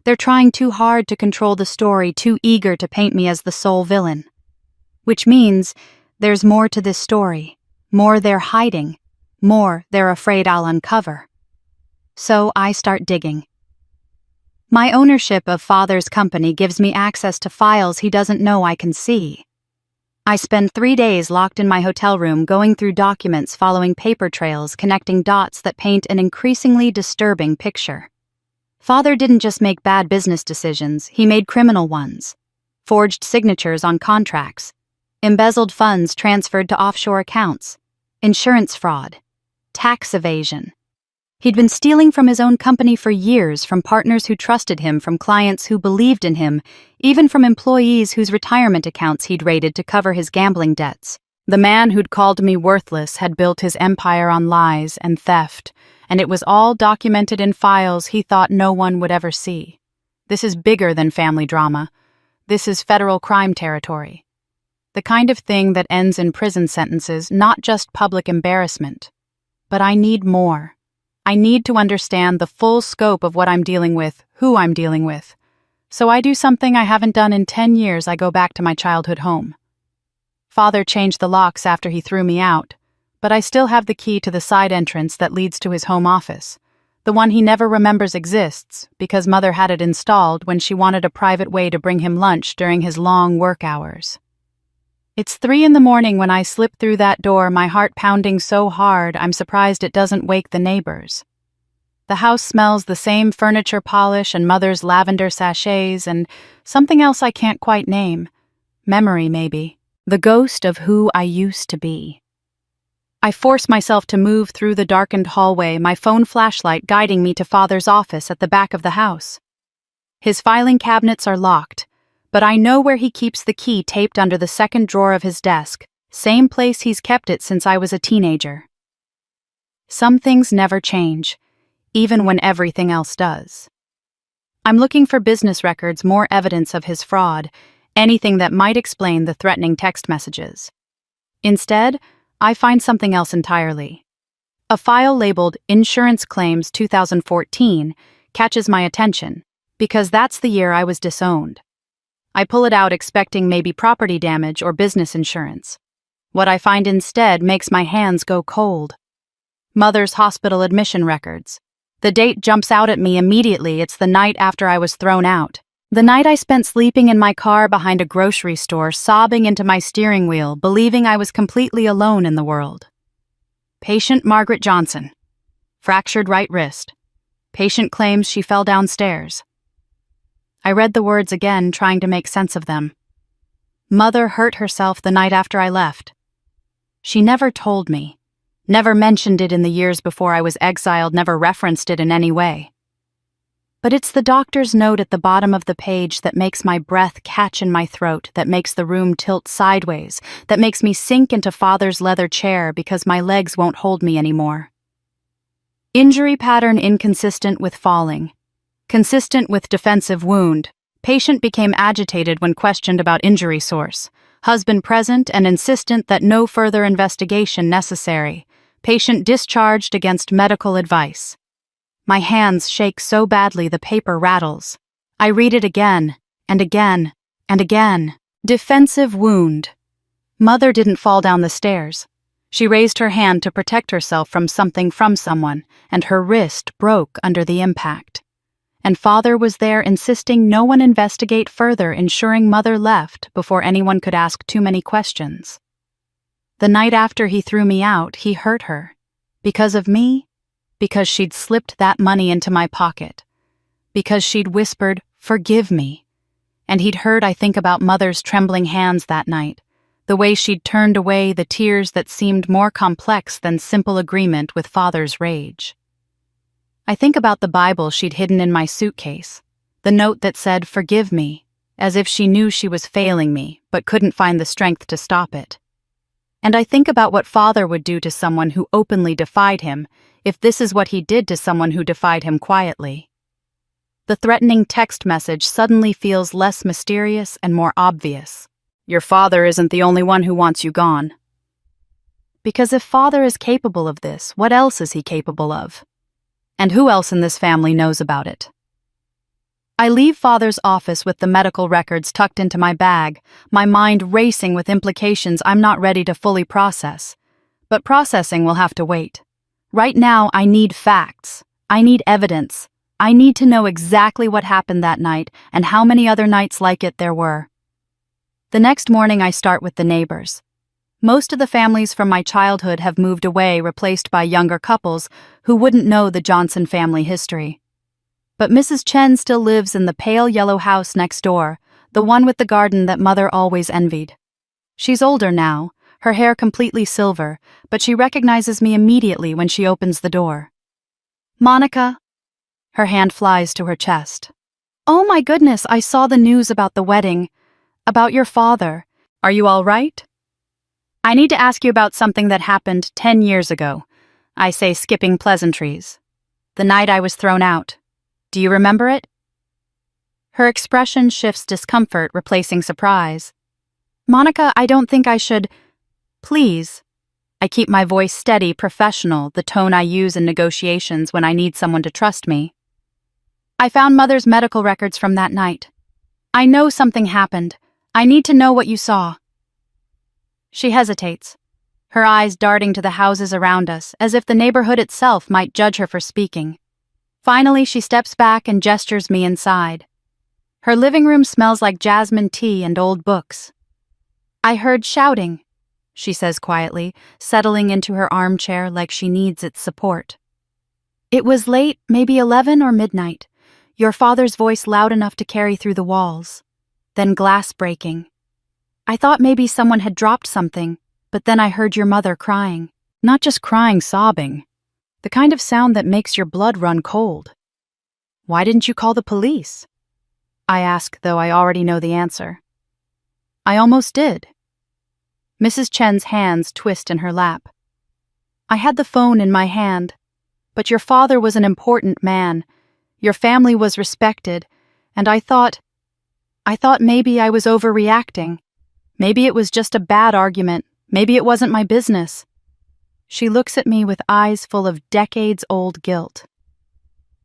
They're trying too hard to control the story, too eager to paint me as the sole villain. Which means there's more to this story, more they're hiding, more they're afraid I'll uncover. So I start digging. My ownership of Father's company gives me access to files he doesn't know I can see. I spend 3 days locked in my hotel room going through documents, following paper trails, connecting dots that paint an increasingly disturbing picture. Father didn't just make bad business decisions, he made criminal ones. Forged signatures on contracts, embezzled funds transferred to offshore accounts, insurance fraud, tax evasion. He'd been stealing from his own company for years, from partners who trusted him, from clients who believed in him, even from employees whose retirement accounts he'd raided to cover his gambling debts. The man who'd called me worthless had built his empire on lies and theft, and it was all documented in files he thought no one would ever see. This is bigger than family drama. This is federal crime territory. The kind of thing that ends in prison sentences, not just public embarrassment. But I need more. I need to understand the full scope of what I'm dealing with, who I'm dealing with. So I do something I haven't done in 10 years. I go back to my childhood home. Father changed the locks after he threw me out, but I still have the key to the side entrance that leads to his home office, the one he never remembers exists because Mother had it installed when she wanted a private way to bring him lunch during his long work hours. It's 3 a.m. when I slip through that door, my heart pounding so hard I'm surprised it doesn't wake the neighbors. The house smells the same furniture polish and Mother's lavender sachets and something else I can't quite name. Memory, maybe. The ghost of who I used to be. I force myself to move through the darkened hallway, my phone flashlight guiding me to Father's office at the back of the house. His filing cabinets are locked, but I know where he keeps the key, taped under the second drawer of his desk, same place he's kept it since I was a teenager. Some things never change, even when everything else does. I'm looking for business records, more evidence of his fraud, anything that might explain the threatening text messages. Instead, I find something else entirely. A file labeled Insurance Claims 2014 catches my attention, because that's the year I was disowned. I pull it out expecting maybe property damage or business insurance. What I find instead makes my hands go cold. Mother's hospital admission records. The date jumps out at me immediately. It's the night after I was thrown out. The night I spent sleeping in my car behind a grocery store, sobbing into my steering wheel, believing I was completely alone in the world. Patient Margaret Johnson. Fractured right wrist. Patient claims she fell downstairs. I read the words again, trying to make sense of them. Mother hurt herself the night after I left. She never told me, never mentioned it in the years before I was exiled, never referenced it in any way. But it's the doctor's note at the bottom of the page that makes my breath catch in my throat, that makes the room tilt sideways, that makes me sink into Father's leather chair because my legs won't hold me anymore. Injury pattern inconsistent with falling. Consistent with defensive wound. Patient became agitated when questioned about injury source. Husband present and insistent that no further investigation necessary. Patient discharged against medical advice. My hands shake so badly the paper rattles. I read it again, and again, and again. Defensive wound. Mother didn't fall down the stairs. She raised her hand to protect herself from something, from someone, and her wrist broke under the impact. And Father was there insisting no one investigate further, ensuring Mother left before anyone could ask too many questions. The night after he threw me out, he hurt her. Because of me? Because she'd slipped that money into my pocket. Because she'd whispered, "Forgive me." And he'd heard I think about Mother's trembling hands that night, the way she'd turned away, the tears that seemed more complex than simple agreement with Father's rage. I think about the Bible she'd hidden in my suitcase, the note that said, "Forgive me," as if she knew she was failing me, but couldn't find the strength to stop it. And I think about what father would do to someone who openly defied him, if this is what he did to someone who defied him quietly. The threatening text message suddenly feels less mysterious and more obvious. Your father isn't the only one who wants you gone. Because if father is capable of this, what else is he capable of? And who else in this family knows about it? I leave father's office with the medical records tucked into my bag, my mind racing with implications I'm not ready to fully process. But processing will have to wait. Right now, I need facts. I need evidence. I need to know exactly what happened that night and how many other nights like it there were. The next morning, I start with the neighbors. Most of the families from my childhood have moved away, replaced by younger couples who wouldn't know the Johnson family history. But Mrs. Chen still lives in the pale yellow house next door, the one with the garden that Mother always envied. She's older now, her hair completely silver, but she recognizes me immediately when she opens the door. Monica? Her hand flies to her chest. Oh my goodness, I saw the news about the wedding. About your father. Are you all right? I need to ask you about something that happened 10 years ago. I say, skipping pleasantries. The night I was thrown out. Do you remember it? Her expression shifts discomfort, replacing surprise. Monica, I don't think I should. Please. I keep my voice steady, professional, the tone I use in negotiations when I need someone to trust me. I found Mother's medical records from that night. I know something happened. I need to know what you saw. She hesitates, her eyes darting to the houses around us, as if the neighborhood itself might judge her for speaking. Finally, she steps back and gestures me inside. Her living room smells like jasmine tea and old books. I heard shouting, she says quietly, settling into her armchair like she needs its support. It was late, maybe 11 or midnight. Your father's voice loud enough to carry through the walls. Then glass breaking. I thought maybe someone had dropped something, but then I heard your mother crying. Not just crying, sobbing. The kind of sound that makes your blood run cold. Why didn't you call the police? I ask, though I already know the answer. I almost did. Mrs. Chen's hands twist in her lap. I had the phone in my hand, but your father was an important man. Your family was respected, and I thought maybe I was overreacting. Maybe it was just a bad argument. Maybe it wasn't my business. She looks at me with eyes full of decades-old guilt.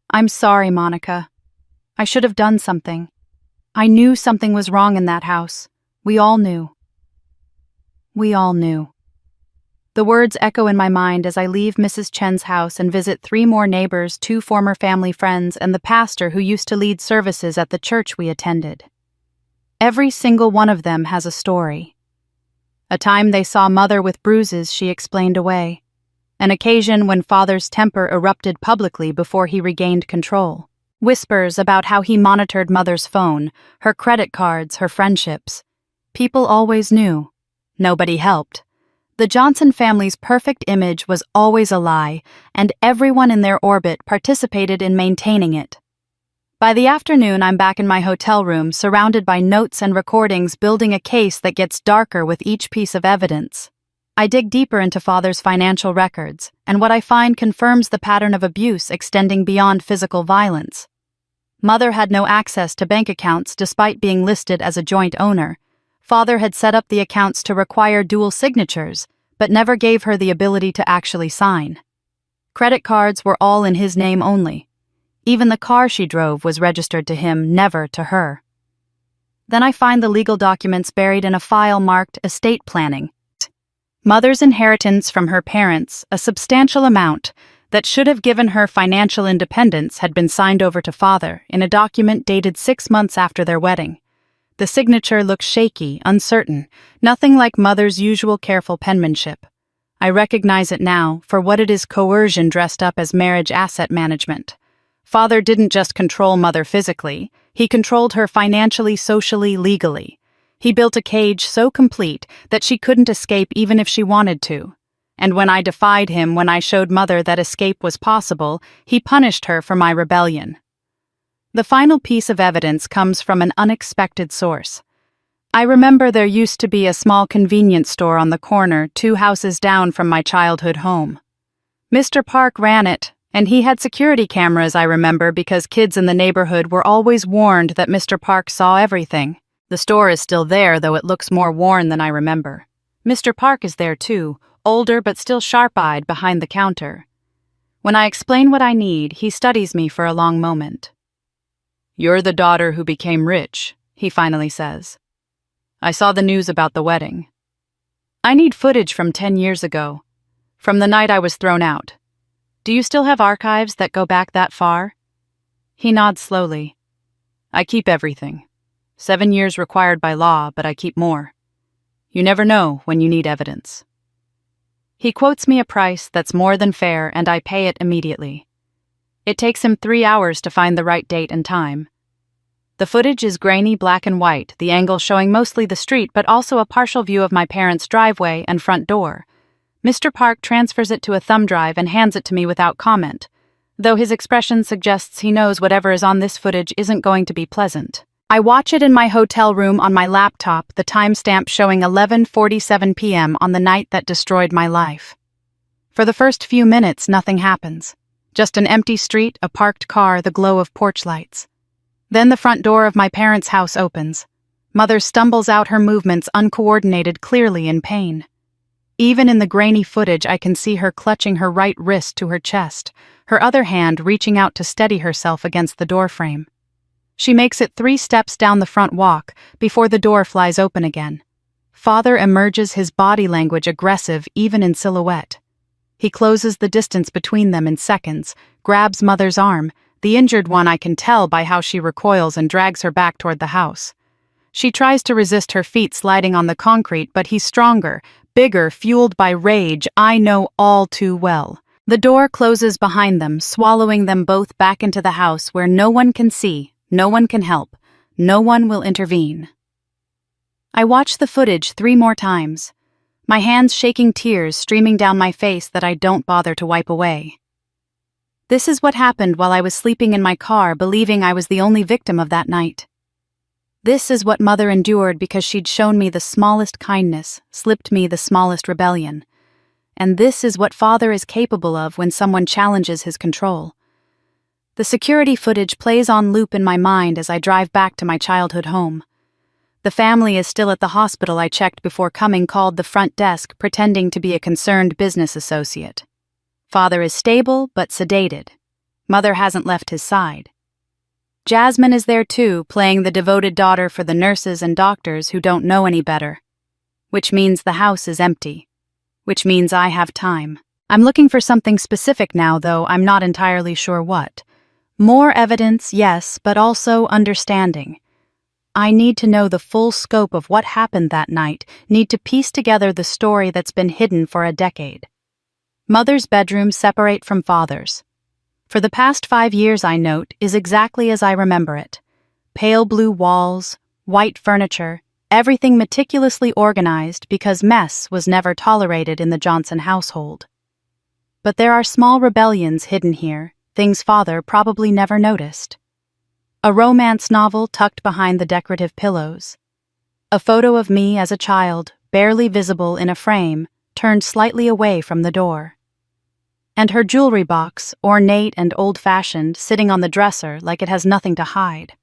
I'm sorry, Monica. I should have done something. I knew something was wrong in that house. We all knew. We all knew. The words echo in my mind as I leave Mrs. Chen's house and visit 3 more neighbors, 2 former family friends, and the pastor who used to lead services at the church we attended. Every single one of them has a story. A time they saw Mother with bruises she explained away. An occasion when Father's temper erupted publicly before he regained control. Whispers about how he monitored Mother's phone, her credit cards, her friendships. People always knew. Nobody helped. The Johnson family's perfect image was always a lie, and everyone in their orbit participated in maintaining it. By the afternoon, I'm back in my hotel room, surrounded by notes and recordings, building a case that gets darker with each piece of evidence. I dig deeper into Father's financial records, and what I find confirms the pattern of abuse extending beyond physical violence. Mother had no access to bank accounts despite being listed as a joint owner. Father had set up the accounts to require dual signatures, but never gave her the ability to actually sign. Credit cards were all in his name only. Even the car she drove was registered to him, never to her. Then I find the legal documents buried in a file marked estate planning. Mother's inheritance from her parents, a substantial amount that should have given her financial independence, had been signed over to Father in a document dated 6 months after their wedding. The signature looks shaky, uncertain, nothing like Mother's usual careful penmanship. I recognize it now for what it is: coercion dressed up as marriage asset management. Father didn't just control Mother physically, he controlled her financially, socially, legally. He built a cage so complete that she couldn't escape even if she wanted to. And when I defied him, when I showed Mother that escape was possible, he punished her for my rebellion. The final piece of evidence comes from an unexpected source. I remember there used to be a small convenience store on the corner 2 houses down from my childhood home. Mr. Park ran it, and he had security cameras, I remember, because kids in the neighborhood were always warned that Mr. Park saw everything. The store is still there, though it looks more worn than I remember. Mr. Park is there too, older but still sharp-eyed behind the counter. When I explain what I need, he studies me for a long moment. "You're the daughter who became rich," he finally says. "I saw the news about the wedding. I need footage from 10 years ago, from the night I was thrown out. Do you still have archives that go back that far?" He nods slowly. "I keep everything. 7 years required by law, but I keep more. You never know when you need evidence." He quotes me a price that's more than fair, and I pay it immediately. It takes him 3 hours to find the right date and time. The footage is grainy black and white, the angle showing mostly the street but also a partial view of my parents' driveway and front door. Mr. Park transfers it to a thumb drive and hands it to me without comment, though his expression suggests he knows whatever is on this footage isn't going to be pleasant. I watch it in my hotel room on my laptop, the timestamp showing 11:47 p.m. on the night that destroyed my life. For the first few minutes, nothing happens. Just an empty street, a parked car, the glow of porch lights. Then the front door of my parents' house opens. Mother stumbles out, her movements uncoordinated, clearly in pain. Even in the grainy footage, I can see her clutching her right wrist to her chest, her other hand reaching out to steady herself against the doorframe. She makes it 3 steps down the front walk before the door flies open again. Father emerges, his body language aggressive even in silhouette. He closes the distance between them in seconds, grabs Mother's arm, the injured one I can tell by how she recoils, and drags her back toward the house. She tries to resist, her feet sliding on the concrete, but he's stronger, bigger, fueled by rage I know all too well. The door closes behind them, swallowing them both back into the house where no one can see, no one can help, no one will intervene. I watch the footage 3 more times, my hands shaking, tears streaming down my face that I don't bother to wipe away. This is what happened while I was sleeping in my car, believing I was the only victim of that night. This is what Mother endured because she'd shown me the smallest kindness, slipped me the smallest rebellion. And this is what Father is capable of when someone challenges his control. The security footage plays on loop in my mind as I drive back to my childhood home. The family is still at the hospital I checked before coming, called the front desk, pretending to be a concerned business associate. Father is stable but sedated. Mother hasn't left his side. Jasmine is there too, playing the devoted daughter for the nurses and doctors who don't know any better. Which means the house is empty. Which means I have time. I'm looking for something specific now, though I'm not entirely sure what. More evidence, yes, but also understanding. I need to know the full scope of what happened that night, need to piece together the story that's been hidden for a decade. Mother's bedroom separate from Father's. For the past 5 years, I note, is exactly as I remember it. Pale blue walls, white furniture, everything meticulously organized because mess was never tolerated in the Johnson household. But there are small rebellions hidden here, things Father probably never noticed. A romance novel tucked behind the decorative pillows. A photo of me as a child, barely visible in a frame, turned slightly away from the door. And her jewelry box, ornate and old-fashioned, sitting on the dresser like it has nothing to hide.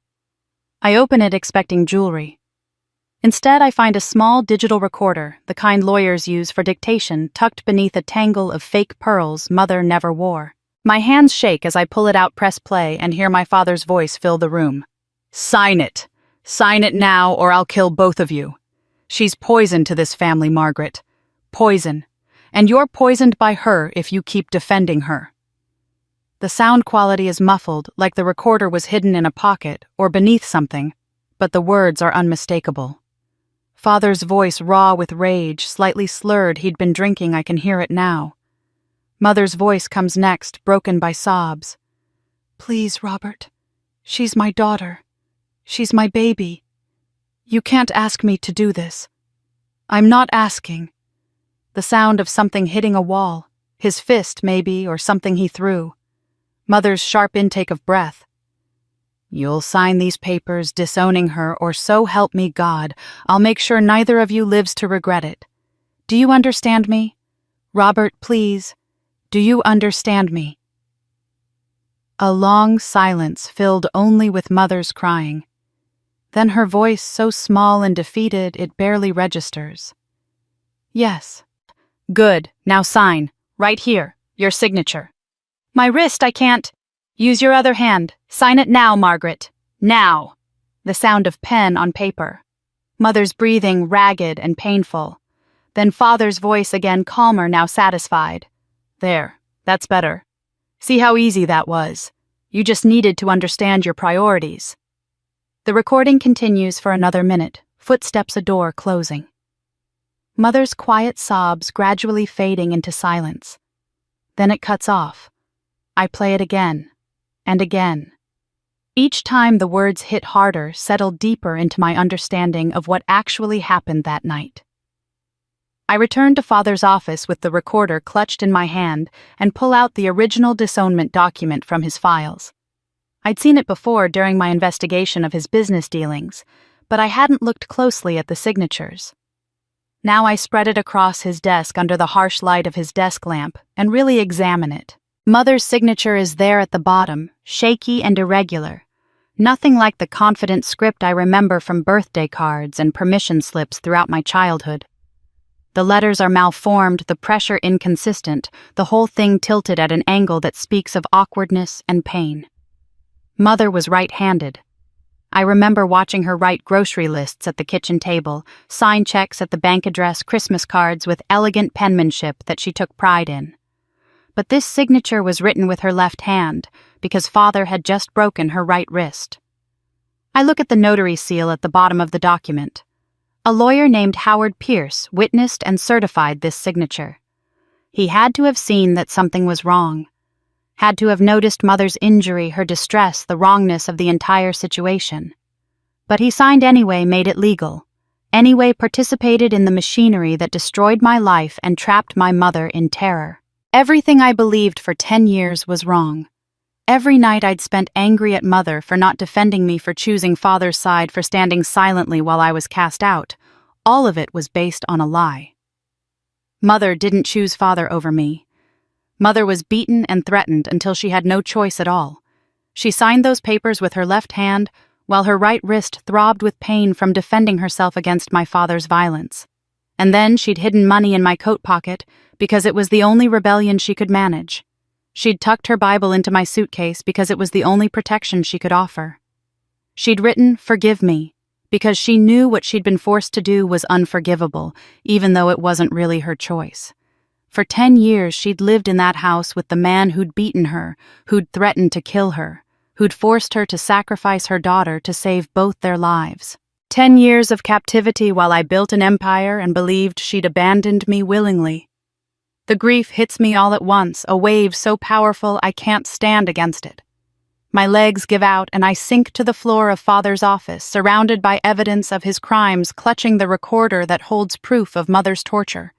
I open it expecting jewelry. Instead, I find a small digital recorder, the kind lawyers use for dictation, tucked beneath a tangle of fake pearls Mother never wore. My hands shake as I pull it out, press play, and hear my father's voice fill the room. "Sign it! Sign it now, or I'll kill both of you. She's poison to this family, Margaret. Poison. And you're poisoned by her if you keep defending her." The sound quality is muffled, like the recorder was hidden in a pocket or beneath something, but the words are unmistakable. Father's voice raw with rage, slightly slurred, he'd been drinking, I can hear it now. Mother's voice comes next, broken by sobs. "Please, Robert. She's my daughter. She's my baby. You can't ask me to do this. I'm not asking." The sound of something hitting a wall, his fist maybe, or something he threw. Mother's sharp intake of breath. You'll sign these papers disowning her, or so help me God, I'll make sure neither of you lives to regret it. Do you understand me? Robert, please, do you understand me?" A long silence filled only with Mother's crying. Then her voice, so small and defeated it barely registers. "Yes." "Good, now sign. Right here, your signature." "My wrist, I can't." "Use your other hand. Sign it now, Margaret. Now." The sound of pen on paper. Mother's breathing ragged and painful. Then Father's voice again, calmer, now satisfied. "There, that's better. See how easy that was. You just needed to understand your priorities." The recording continues for another minute, footsteps, a door closing. Mother's quiet sobs gradually fading into silence. Then it cuts off. I play it again, and again. Each time the words hit harder, settled deeper into my understanding of what actually happened that night. I return to Father's office with the recorder clutched in my hand and pull out the original disownment document from his files. I'd seen it before during my investigation of his business dealings, but I hadn't looked closely at the signatures. Now I spread it across his desk under the harsh light of his desk lamp and really examine it. Mother's signature is there at the bottom, shaky and irregular. Nothing like the confident script I remember from birthday cards and permission slips throughout my childhood. The letters are malformed, the pressure inconsistent, the whole thing tilted at an angle that speaks of awkwardness and pain. Mother was right-handed. I remember watching her write grocery lists at the kitchen table, sign checks at the bank address, Christmas cards with elegant penmanship that she took pride in. But this signature was written with her left hand, because Father had just broken her right wrist. I look at the notary seal at the bottom of the document. A lawyer named Howard Pierce witnessed and certified this signature. He had to have seen that something was wrong. Had to have noticed Mother's injury, her distress, the wrongness of the entire situation. But he signed anyway, made it legal. Anyway participated in the machinery that destroyed my life and trapped my mother in terror. Everything I believed for 10 years was wrong. Every night I'd spent angry at Mother for not defending me, for choosing Father's side, for standing silently while I was cast out. All of it was based on a lie. Mother didn't choose Father over me. Mother was beaten and threatened until she had no choice at all. She signed those papers with her left hand, while her right wrist throbbed with pain from defending herself against my father's violence. And then she'd hidden money in my coat pocket because it was the only rebellion she could manage. She'd tucked her Bible into my suitcase because it was the only protection she could offer. She'd written, "Forgive me," because she knew what she'd been forced to do was unforgivable, even though it wasn't really her choice. For 10 years she'd lived in that house with the man who'd beaten her, who'd threatened to kill her, who'd forced her to sacrifice her daughter to save both their lives. 10 years of captivity while I built an empire and believed she'd abandoned me willingly. The grief hits me all at once, a wave so powerful I can't stand against it. My legs give out and I sink to the floor of Father's office, surrounded by evidence of his crimes, clutching the recorder that holds proof of Mother's torture.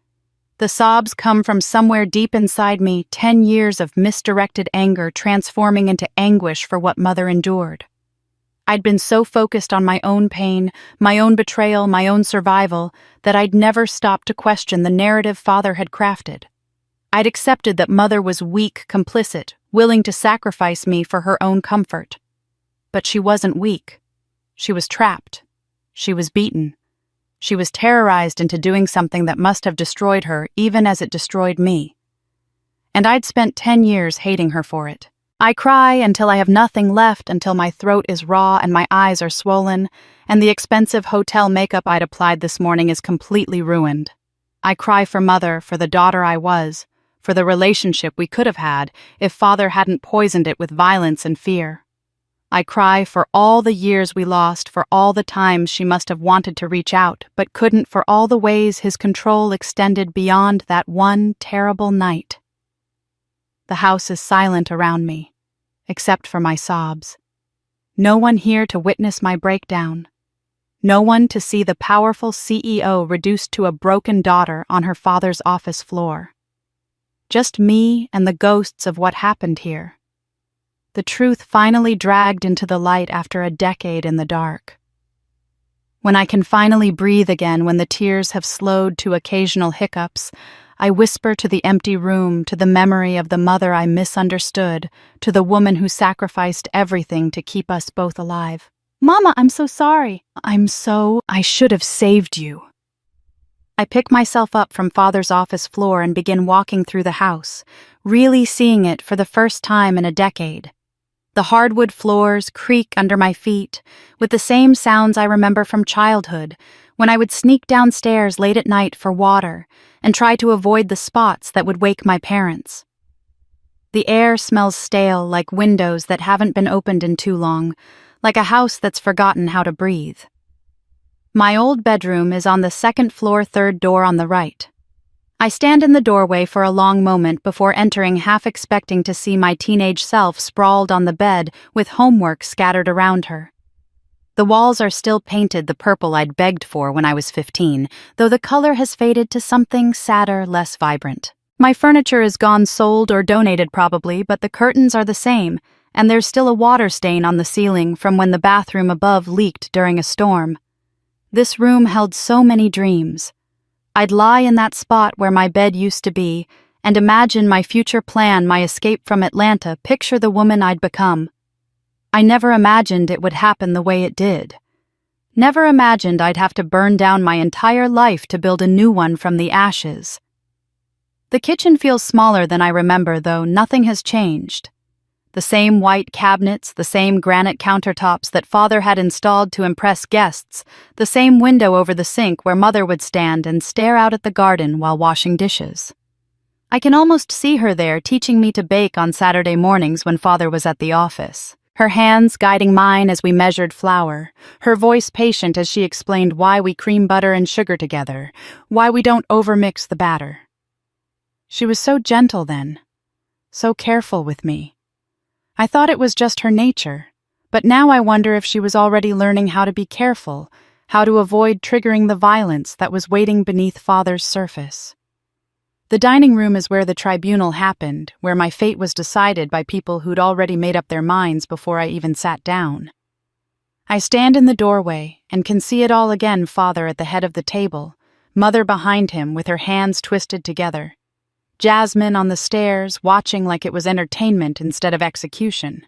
The sobs come from somewhere deep inside me, 10 years of misdirected anger transforming into anguish for what Mother endured. I'd been so focused on my own pain, my own betrayal, my own survival, that I'd never stopped to question the narrative Father had crafted. I'd accepted that Mother was weak, complicit, willing to sacrifice me for her own comfort. But she wasn't weak. She was trapped. She was beaten. She was terrorized into doing something that must have destroyed her, even as it destroyed me. And I'd spent 10 years hating her for it. I cry until I have nothing left, until my throat is raw and my eyes are swollen, and the expensive hotel makeup I'd applied this morning is completely ruined. I cry for Mother, for the daughter I was, for the relationship we could have had if Father hadn't poisoned it with violence and fear. I cry for all the years we lost, for all the times she must have wanted to reach out, but couldn't, for all the ways his control extended beyond that one terrible night. The house is silent around me, except for my sobs. No one here to witness my breakdown. No one to see the powerful CEO reduced to a broken daughter on her father's office floor. Just me and the ghosts of what happened here. The truth finally dragged into the light after a decade in the dark. When I can finally breathe again, when the tears have slowed to occasional hiccups, I whisper to the empty room, to the memory of the mother I misunderstood, to the woman who sacrificed everything to keep us both alive. "Mama, I'm so sorry. I should have saved you." I pick myself up from Father's office floor and begin walking through the house, really seeing it for the first time in a decade. The hardwood floors creak under my feet, with the same sounds I remember from childhood, when I would sneak downstairs late at night for water and try to avoid the spots that would wake my parents. The air smells stale, like windows that haven't been opened in too long, like a house that's forgotten how to breathe. My old bedroom is on the second floor, third door on the right. I stand in the doorway for a long moment before entering, half expecting to see my teenage self sprawled on the bed with homework scattered around her. The walls are still painted the purple I'd begged for when I was 15, though the color has faded to something sadder, less vibrant. My furniture is gone, sold or donated probably, but the curtains are the same, and there's still a water stain on the ceiling from when the bathroom above leaked during a storm. This room held so many dreams. I'd lie in that spot where my bed used to be and imagine my future plan, my escape from Atlanta, picture the woman I'd become. I never imagined it would happen the way it did. Never imagined I'd have to burn down my entire life to build a new one from the ashes. The kitchen feels smaller than I remember, though nothing has changed. The same white cabinets, the same granite countertops that Father had installed to impress guests, the same window over the sink where Mother would stand and stare out at the garden while washing dishes. I can almost see her there teaching me to bake on Saturday mornings when Father was at the office. Her hands guiding mine as we measured flour, her voice patient as she explained why we cream butter and sugar together, why we don't overmix the batter. She was so gentle then, so careful with me. I thought it was just her nature, but now I wonder if she was already learning how to be careful, how to avoid triggering the violence that was waiting beneath Father's surface. The dining room is where the tribunal happened, where my fate was decided by people who'd already made up their minds before I even sat down. I stand in the doorway and can see it all again, Father at the head of the table, Mother behind him with her hands twisted together. Jasmine on the stairs, watching like it was entertainment instead of execution.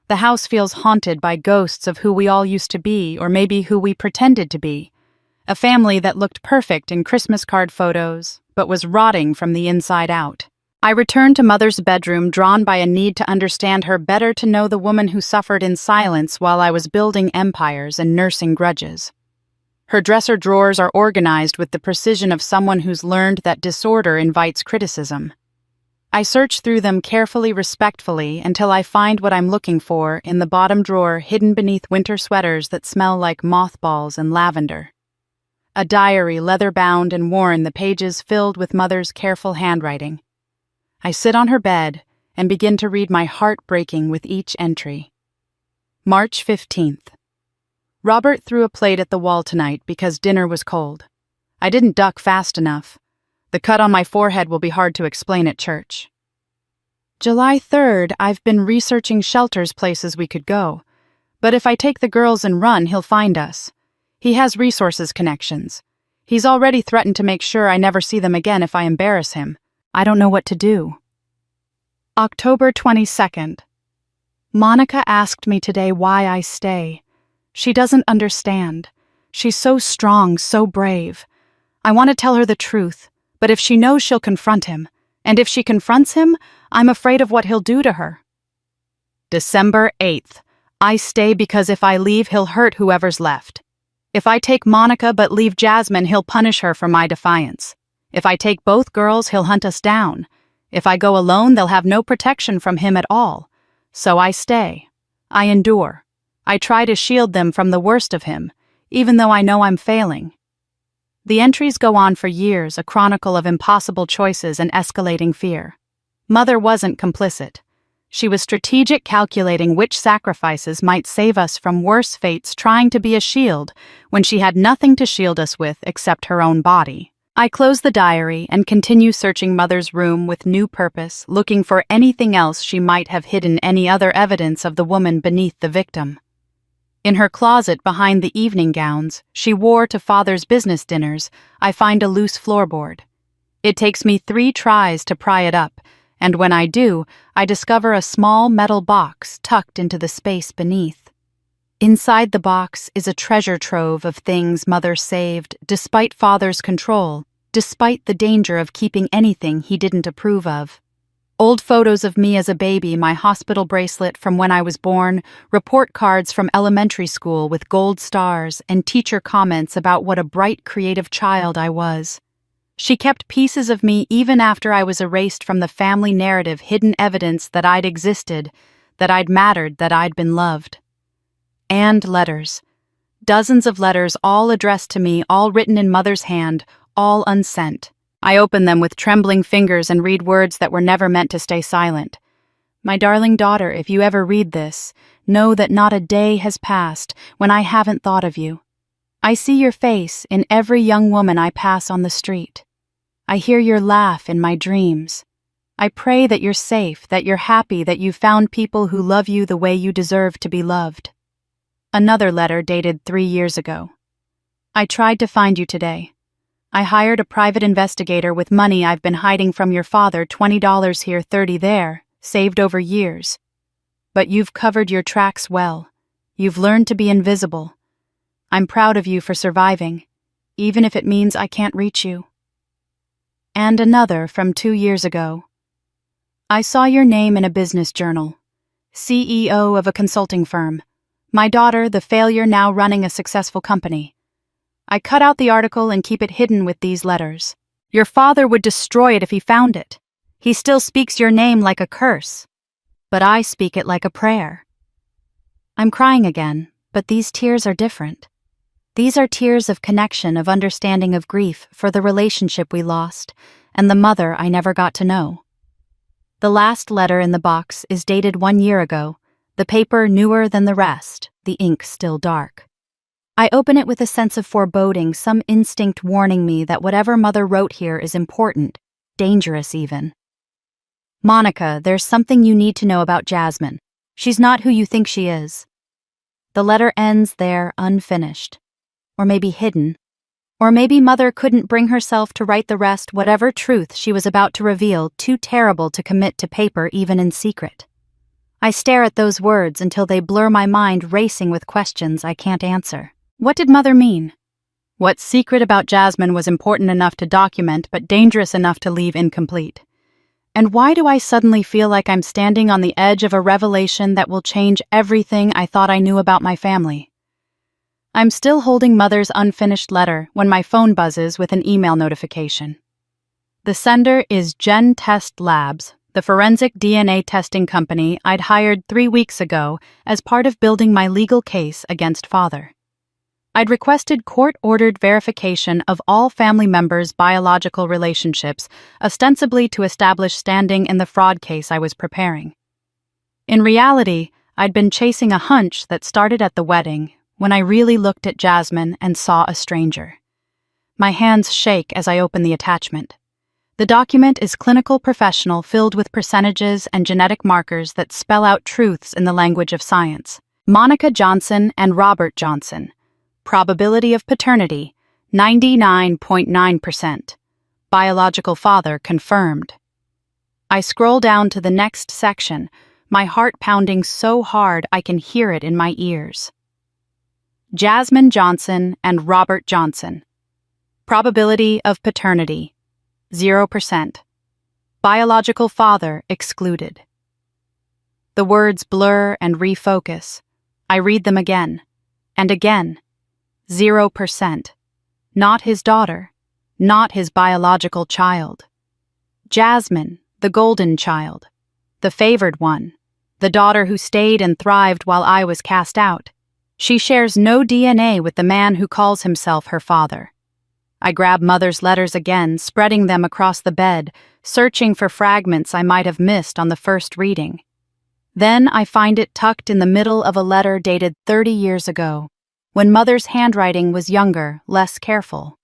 The house feels haunted by ghosts of who we all used to be, or maybe who we pretended to be. A family that looked perfect in Christmas card photos, but was rotting from the inside out. I return to Mother's bedroom, drawn by a need to understand her better, to know the woman who suffered in silence while I was building empires and nursing grudges. Her dresser drawers are organized with the precision of someone who's learned that disorder invites criticism. I search through them carefully, respectfully, until I find what I'm looking for in the bottom drawer, hidden beneath winter sweaters that smell like mothballs and lavender. A diary, leather-bound and worn, the pages filled with Mother's careful handwriting. I sit on her bed and begin to read, my heart breaking with each entry. March 15th. Robert threw a plate at the wall tonight because dinner was cold. I didn't duck fast enough. The cut on my forehead will be hard to explain at church. July 3rd, I've been researching shelters, places we could go. But if I take the girls and run, he'll find us. He has resources connections. He's already threatened to make sure I never see them again if I embarrass him. I don't know what to do. October 22nd. Monica asked me today why I stay. She doesn't understand. She's so strong, so brave. I want to tell her the truth, but if she knows, she'll confront him. And if she confronts him, I'm afraid of what he'll do to her. December 8th. I stay because if I leave, he'll hurt whoever's left. If I take Monica but leave Jasmine, he'll punish her for my defiance. If I take both girls, he'll hunt us down. If I go alone, they'll have no protection from him at all. So I stay. I endure. I try to shield them from the worst of him, even though I know I'm failing. The entries go on for years, a chronicle of impossible choices and escalating fear. Mother wasn't complicit. She was strategic, calculating which sacrifices might save us from worse fates, trying to be a shield when she had nothing to shield us with except her own body. I close the diary and continue searching Mother's room with new purpose, looking for anything else she might have hidden, any other evidence of the woman beneath the victim. In her closet behind the evening gowns she wore to Father's business dinners, I find a loose floorboard. It takes me 3 tries to pry it up, and when I do, I discover a small metal box tucked into the space beneath. Inside the box is a treasure trove of things Mother saved despite Father's control, despite the danger of keeping anything he didn't approve of. Old photos of me as a baby, my hospital bracelet from when I was born, report cards from elementary school with gold stars, and teacher comments about what a bright, creative child I was. She kept pieces of me even after I was erased from the family narrative, hidden evidence that I'd existed, that I'd mattered, that I'd been loved. And letters. Dozens of letters, all addressed to me, all written in Mother's hand, all unsent. I open them with trembling fingers and read words that were never meant to stay silent. My darling daughter, if you ever read this, know that not a day has passed when I haven't thought of you. I see your face in every young woman I pass on the street. I hear your laugh in my dreams. I pray that you're safe, that you're happy, that you've found people who love you the way you deserve to be loved. Another letter dated 3 years ago. I tried to find you today. I hired a private investigator with money I've been hiding from your father, $20 here, $30 there, saved over years. But you've covered your tracks well. You've learned to be invisible. I'm proud of you for surviving, even if it means I can't reach you. And another from 2 years ago. I saw your name in a business journal. CEO of a consulting firm. My daughter, the failure, now running a successful company. I cut out the article and keep it hidden with these letters. Your father would destroy it if he found it. He still speaks your name like a curse. But I speak it like a prayer. I'm crying again, but these tears are different. These are tears of connection, of understanding, of grief for the relationship we lost and the mother I never got to know. The last letter in the box is dated 1 year ago, the paper newer than the rest, the ink still dark. I open it with a sense of foreboding, some instinct warning me that whatever Mother wrote here is important, dangerous even. Monica, there's something you need to know about Jasmine. She's not who you think she is. The letter ends there, unfinished. Or maybe hidden. Or maybe Mother couldn't bring herself to write the rest, whatever truth she was about to reveal, too terrible to commit to paper even in secret. I stare at those words until they blur my mind, racing with questions I can't answer. What did Mother mean? What secret about Jasmine was important enough to document but dangerous enough to leave incomplete? And why do I suddenly feel like I'm standing on the edge of a revelation that will change everything I thought I knew about my family? I'm still holding Mother's unfinished letter when my phone buzzes with an email notification. The sender is Gen Test Labs, the forensic DNA testing company I'd hired 3 weeks ago as part of building my legal case against Father. I'd requested court-ordered verification of all family members' biological relationships, ostensibly to establish standing in the fraud case I was preparing. In reality, I'd been chasing a hunch that started at the wedding, when I really looked at Jasmine and saw a stranger. My hands shake as I open the attachment. The document is clinical professional, filled with percentages and genetic markers that spell out truths in the language of science. Monica Johnson and Robert Johnson. Probability of paternity, 99.9%. Biological father confirmed. I scroll down to the next section, my heart pounding so hard I can hear it in my ears. Jasmine Johnson and Robert Johnson. Probability of paternity, 0%. Biological father excluded. The words blur and refocus. I read them again, and again. 0%. Not his daughter. Not his biological child. Jasmine, the golden child. The favored one. The daughter who stayed and thrived while I was cast out. She shares no DNA with the man who calls himself her father. I grab Mother's letters again, spreading them across the bed, searching for fragments I might have missed on the first reading. Then I find it tucked in the middle of a letter dated 30 years ago, when Mother's handwriting was younger, less careful.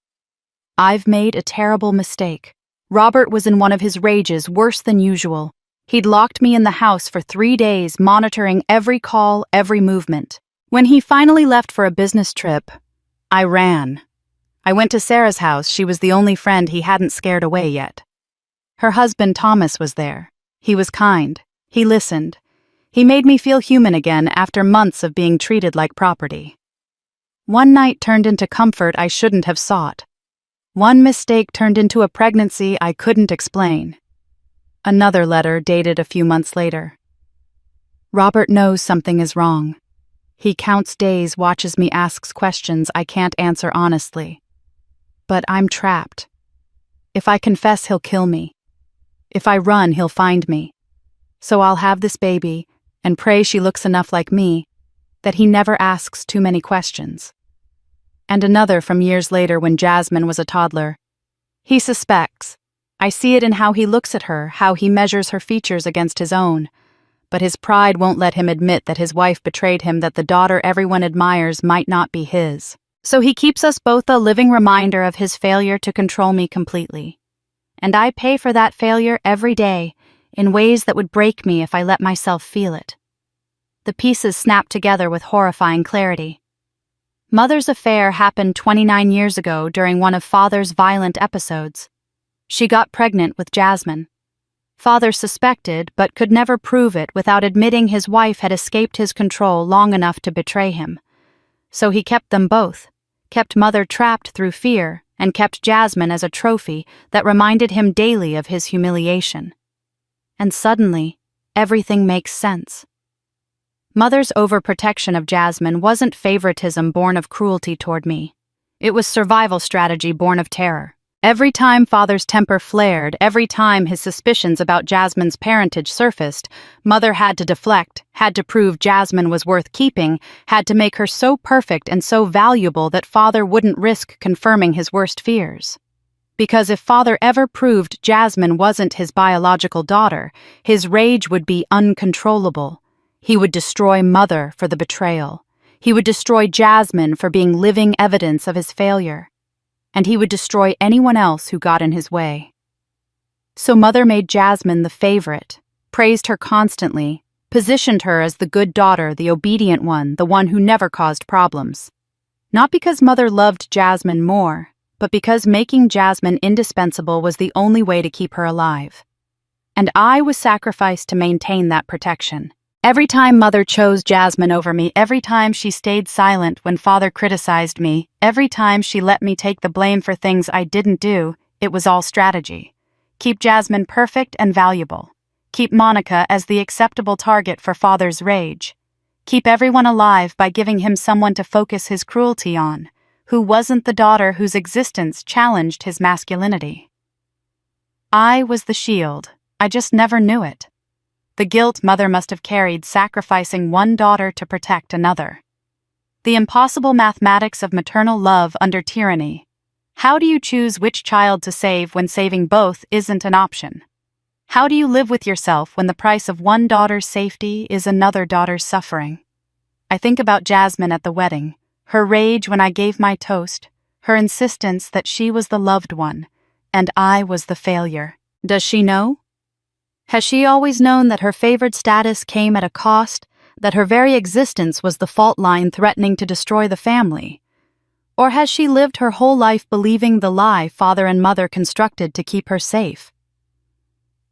I've made a terrible mistake. Robert was in one of his rages, worse than usual. He'd locked me in the house for 3 days, monitoring every call, every movement. When he finally left for a business trip, I ran. I went to Sarah's house. She was the only friend he hadn't scared away yet. Her husband, Thomas, was there. He was kind. He listened. He made me feel human again after months of being treated like property. One night turned into comfort I shouldn't have sought. One mistake turned into a pregnancy I couldn't explain. Another letter dated a few months later. Robert knows something is wrong. He counts days, watches me, asks questions I can't answer honestly. But I'm trapped. If I confess, he'll kill me. If I run, he'll find me. So I'll have this baby and pray she looks enough like me that he never asks too many questions. And another from years later when Jasmine was a toddler. He suspects. I see it in how he looks at her, how he measures her features against his own. But his pride won't let him admit that his wife betrayed him, that the daughter everyone admires might not be his. So he keeps us both a living reminder of his failure to control me completely. And I pay for that failure every day, in ways that would break me if I let myself feel it. The pieces snap together with horrifying clarity. Mother's affair happened 29 years ago during one of Father's violent episodes. She got pregnant with Jasmine. Father suspected, but could never prove it without admitting his wife had escaped his control long enough to betray him. So he kept them both, kept Mother trapped through fear, and kept Jasmine as a trophy that reminded him daily of his humiliation. And suddenly, everything makes sense. Mother's overprotection of Jasmine wasn't favoritism born of cruelty toward me. It was survival strategy born of terror. Every time Father's temper flared, every time his suspicions about Jasmine's parentage surfaced, Mother had to deflect, had to prove Jasmine was worth keeping, had to make her so perfect and so valuable that Father wouldn't risk confirming his worst fears. Because if Father ever proved Jasmine wasn't his biological daughter, his rage would be uncontrollable. He would destroy Mother for the betrayal. He would destroy Jasmine for being living evidence of his failure. And he would destroy anyone else who got in his way. So Mother made Jasmine the favorite, praised her constantly, positioned her as the good daughter, the obedient one, the one who never caused problems. Not because Mother loved Jasmine more, but because making Jasmine indispensable was the only way to keep her alive. And I was sacrificed to maintain that protection. Every time Mother chose Jasmine over me, every time she stayed silent when Father criticized me, every time she let me take the blame for things I didn't do, it was all strategy. Keep Jasmine perfect and valuable. Keep Monica as the acceptable target for Father's rage. Keep everyone alive by giving him someone to focus his cruelty on, who wasn't the daughter whose existence challenged his masculinity. I was the shield. I just never knew it. The guilt Mother must have carried sacrificing one daughter to protect another. The impossible mathematics of maternal love under tyranny. How do you choose which child to save when saving both isn't an option? How do you live with yourself when the price of one daughter's safety is another daughter's suffering? I think about Jasmine at the wedding, her rage when I gave my toast, her insistence that she was the loved one, and I was the failure. Does she know? Has she always known that her favored status came at a cost, that her very existence was the fault line threatening to destroy the family? Or has she lived her whole life believing the lie Father and Mother constructed to keep her safe?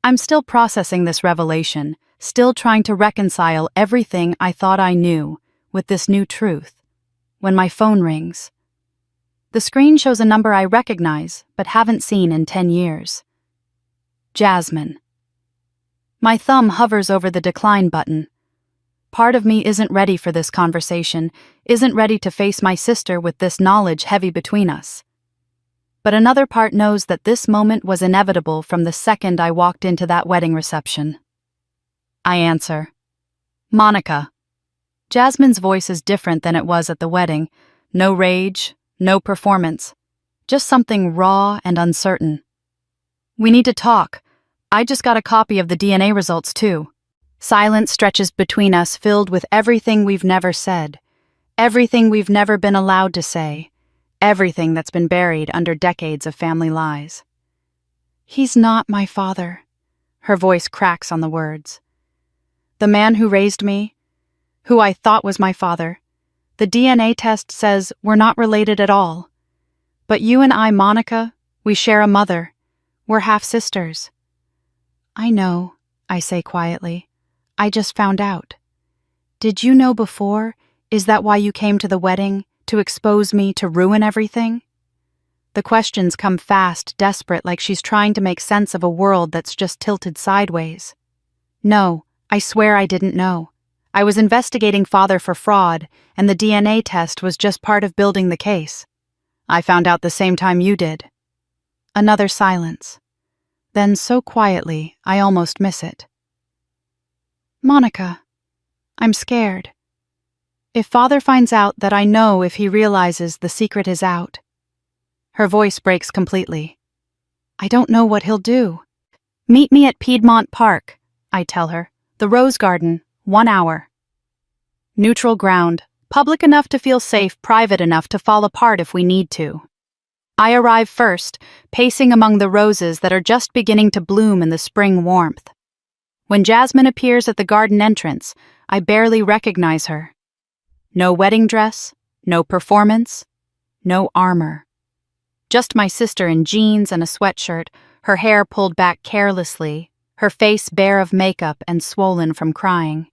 I'm still processing this revelation, still trying to reconcile everything I thought I knew with this new truth, when my phone rings. The screen shows a number I recognize but haven't seen in 10 years. Jasmine. My thumb hovers over the decline button. Part of me isn't ready for this conversation, isn't ready to face my sister with this knowledge heavy between us. But another part knows that this moment was inevitable from the second I walked into that wedding reception. I answer. Monica. Jasmine's voice is different than it was at the wedding. No rage, no performance. Just something raw and uncertain. We need to talk. I just got a copy of the DNA results, too. Silence stretches between us, filled with everything we've never said, everything we've never been allowed to say, everything that's been buried under decades of family lies. "He's not my father." Her voice cracks on the words. "The man who raised me, who I thought was my father, the DNA test says we're not related at all. But you and I, Monica, we share a mother. We're half-sisters." "I know," I say quietly. "I just found out." "Did you know before? Is that why you came to the wedding? To expose me, to ruin everything?" The questions come fast, desperate, like she's trying to make sense of a world that's just tilted sideways. "No, I swear I didn't know. I was investigating father for fraud, and the DNA test was just part of building the case. I found out the same time you did." Another silence. Then, so quietly, I almost miss it. "Monica, I'm scared. If father finds out that I know if he realizes the secret is out." Her voice breaks completely. "I don't know what he'll do." "Meet me at Piedmont Park," I tell her. "The Rose Garden, 1 hour. Neutral ground, public enough to feel safe, private enough to fall apart if we need to." I arrive first, pacing among the roses that are just beginning to bloom in the spring warmth. When Jasmine appears at the garden entrance, I barely recognize her. No wedding dress, no performance, no armor. Just my sister in jeans and a sweatshirt, her hair pulled back carelessly, her face bare of makeup and swollen from crying.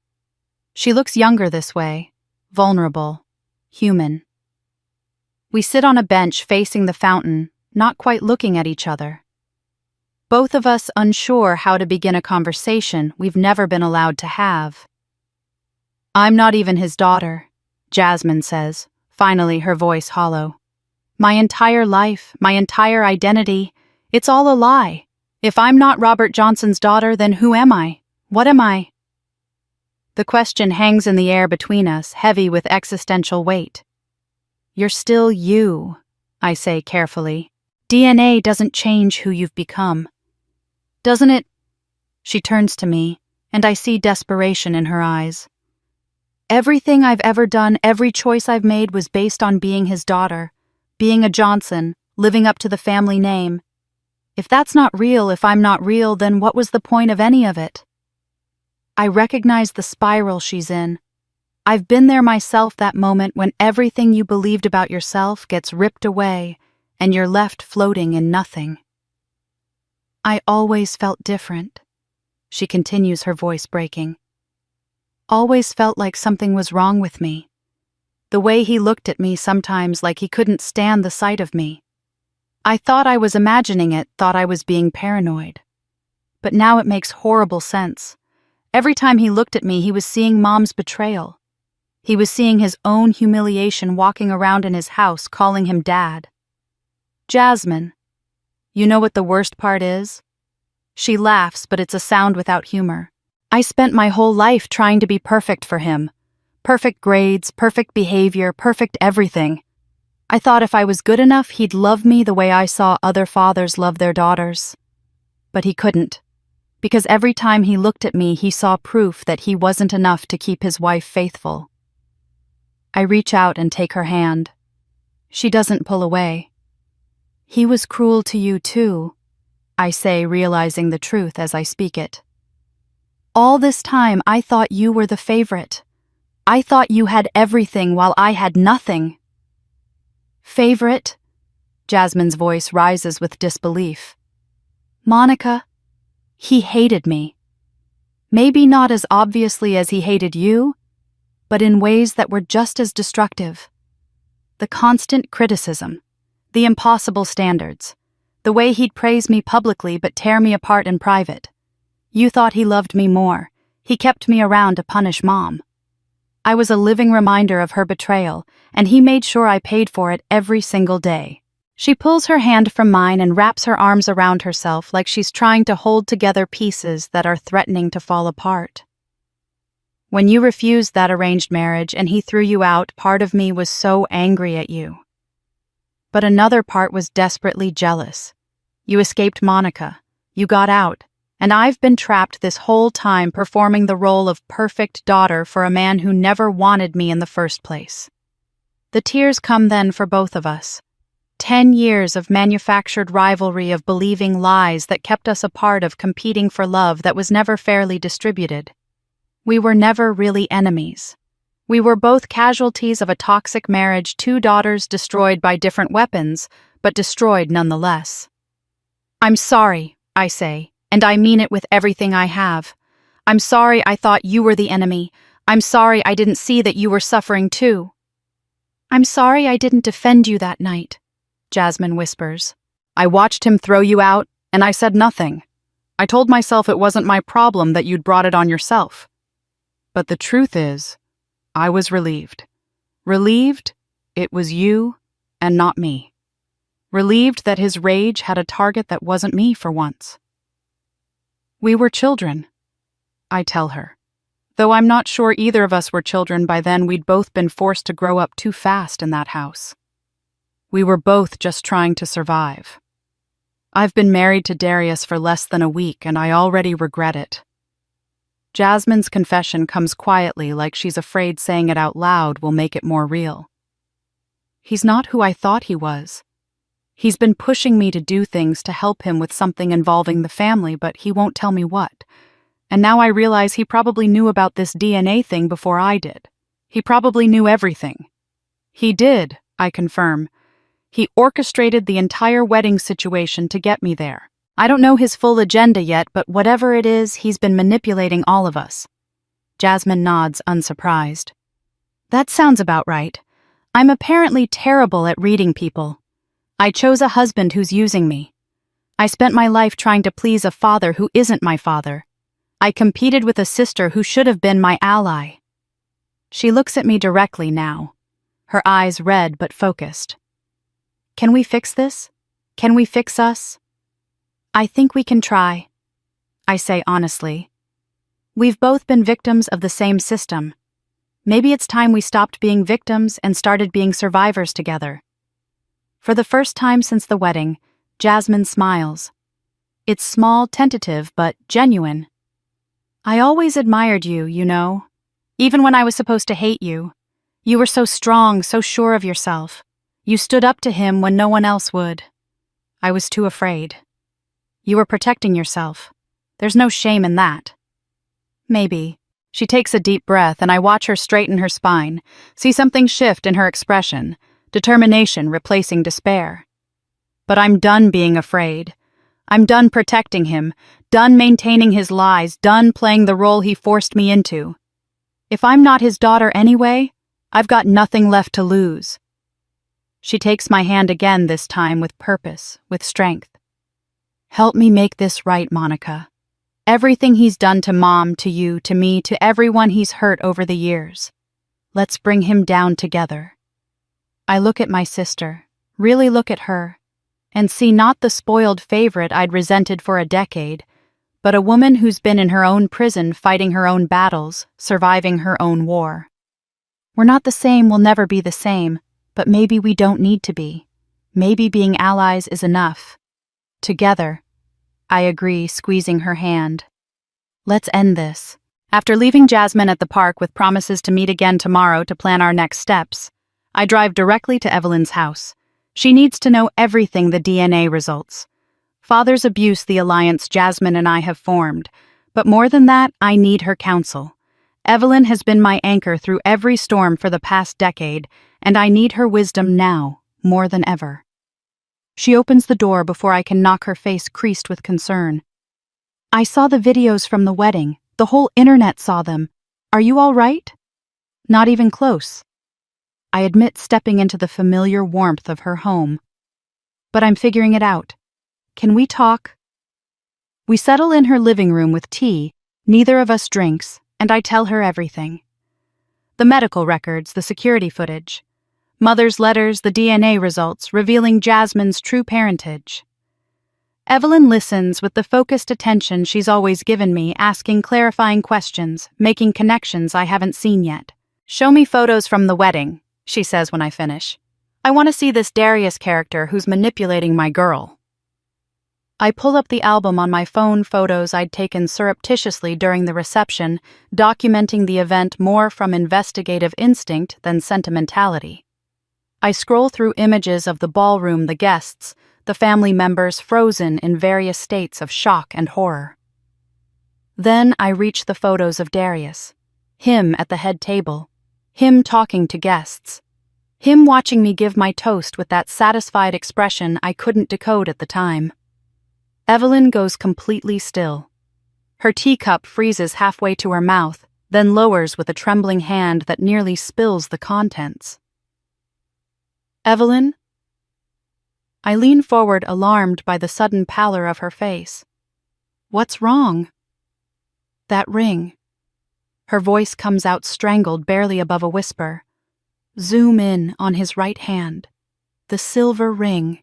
She looks younger this way, vulnerable, human. We sit on a bench facing the fountain, not quite looking at each other. Both of us unsure how to begin a conversation we've never been allowed to have. "I'm not even his daughter," Jasmine says, finally her voice hollow. "My entire life, my entire identity, it's all a lie. If I'm not Robert Johnson's daughter, then who am I? What am I?" The question hangs in the air between us, heavy with existential weight. "You're still you," I say carefully. "DNA doesn't change who you've become. Doesn't it?" She turns to me, and I see desperation in her eyes. "Everything I've ever done, every choice I've made was based on being his daughter, being a Johnson, living up to the family name. If that's not real, if I'm not real, then what was the point of any of it?" I recognize the spiral she's in. I've been there myself, that moment when everything you believed about yourself gets ripped away and you're left floating in nothing. "I always felt different," she continues, her voice breaking. "Always felt like something was wrong with me. The way he looked at me sometimes, like he couldn't stand the sight of me. I thought I was imagining it, thought I was being paranoid. But now it makes horrible sense. Every time he looked at me, he was seeing Mom's betrayal. He was seeing his own humiliation walking around in his house, calling him Dad. Jasmine, you know what the worst part is?" She laughs, but it's a sound without humor. "I spent my whole life trying to be perfect for him. Perfect grades, perfect behavior, perfect everything. I thought if I was good enough, he'd love me the way I saw other fathers love their daughters. But he couldn't. Because every time he looked at me, he saw proof that he wasn't enough to keep his wife faithful." I reach out and take her hand. She doesn't pull away. "He was cruel to you too," I say, realizing the truth as I speak it. "All this time I thought you were the favorite. I thought you had everything while I had nothing." "Favorite?" Jasmine's voice rises with disbelief. "Monica, he hated me. Maybe not as obviously as he hated you, but in ways that were just as destructive. The constant criticism, the impossible standards, the way he'd praise me publicly but tear me apart in private. You thought he loved me more. He kept me around to punish Mom. I was a living reminder of her betrayal, and he made sure I paid for it every single day." She pulls her hand from mine and wraps her arms around herself like she's trying to hold together pieces that are threatening to fall apart. "When you refused that arranged marriage and he threw you out, part of me was so angry at you. But another part was desperately jealous. You escaped Monica. You got out. And I've been trapped this whole time performing the role of perfect daughter for a man who never wanted me in the first place." The tears come then for both of us. 10 years of manufactured rivalry, of believing lies that kept us apart, of competing for love that was never fairly distributed. We were never really enemies. We were both casualties of a toxic marriage, two daughters destroyed by different weapons, but destroyed nonetheless. I'm sorry, I say, and I mean it with everything I have. I'm sorry I thought you were the enemy. I'm sorry I didn't see that you were suffering too. I'm sorry I didn't defend you that night, Jasmine whispers. I watched him throw you out, and I said nothing. I told myself it wasn't my problem, that you'd brought it on yourself. But the truth is, I was relieved. Relieved it was you and not me. Relieved that his rage had a target that wasn't me for once. We were children, I tell her. Though I'm not sure either of us were children by then, we'd both been forced to grow up too fast in that house. We were both just trying to survive. I've been married to Darius for less than a week, and I already regret it. Jasmine's confession comes quietly, like she's afraid saying it out loud will make it more real. He's not who I thought he was. He's been pushing me to do things to help him with something involving the family, but he won't tell me what. And now I realize he probably knew about this DNA thing before I did. He probably knew everything. He did, I confirm. He orchestrated the entire wedding situation to get me there. I don't know his full agenda yet, but whatever it is, he's been manipulating all of us. Jasmine nods, unsurprised. That sounds about right. I'm apparently terrible at reading people. I chose a husband who's using me. I spent my life trying to please a father who isn't my father. I competed with a sister who should have been my ally. She looks at me directly now, her eyes red but focused. Can we fix this? Can we fix us? I think we can try, I say honestly. We've both been victims of the same system. Maybe it's time we stopped being victims and started being survivors together. For the first time since the wedding, Jasmine smiles. It's small, tentative, but genuine. I always admired you, you know. Even when I was supposed to hate you. You were so strong, so sure of yourself. You stood up to him when no one else would. I was too afraid. You were protecting yourself. There's no shame in that. Maybe. She takes a deep breath, and I watch her straighten her spine, see something shift in her expression, determination replacing despair. But I'm done being afraid. I'm done protecting him, done maintaining his lies, done playing the role he forced me into. If I'm not his daughter anyway, I've got nothing left to lose. She takes my hand again, this time with purpose, with strength. Help me make this right, Monica. Everything he's done to Mom, to you, to me, to everyone he's hurt over the years. Let's bring him down together. I look at my sister, really look at her, and see not the spoiled favorite I'd resented for a decade, but a woman who's been in her own prison fighting her own battles, surviving her own war. We're not the same, we'll never be the same, but maybe we don't need to be. Maybe being allies is enough. Together, I agree, squeezing her hand. Let's end this. After leaving Jasmine at the park with promises to meet again tomorrow to plan our next steps, I drive directly to Evelyn's house. She needs to know everything, the DNA results. Father's abuse, the alliance Jasmine and I have formed. But more than that, I need her counsel. Evelyn has been my anchor through every storm for the past decade, and I need her wisdom now, more than ever. She opens the door before I can knock, her face creased with concern. I saw the videos from the wedding. The whole internet saw them. Are you all right? Not even close. I admit, stepping into the familiar warmth of her home. But I'm figuring it out. Can we talk? We settle in her living room with tea, neither of us drinks, and I tell her everything. The medical records, the security footage. Mother's letters, the DNA results, revealing Jasmine's true parentage. Evelyn listens with the focused attention she's always given me, asking clarifying questions, making connections I haven't seen yet. Show me photos from the wedding, she says when I finish. I want to see this Darius character who's manipulating my girl. I pull up the album on my phone, photos I'd taken surreptitiously during the reception, documenting the event more from investigative instinct than sentimentality. I scroll through images of the ballroom, the guests, the family members frozen in various states of shock and horror. Then I reach the photos of Darius, him at the head table, him talking to guests, him watching me give my toast with that satisfied expression I couldn't decode at the time. Evelyn goes completely still. Her teacup freezes halfway to her mouth, then lowers with a trembling hand that nearly spills the contents. Evelyn? I lean forward, alarmed by the sudden pallor of her face. What's wrong? That ring. Her voice comes out strangled, barely above a whisper. Zoom in on his right hand. The silver ring.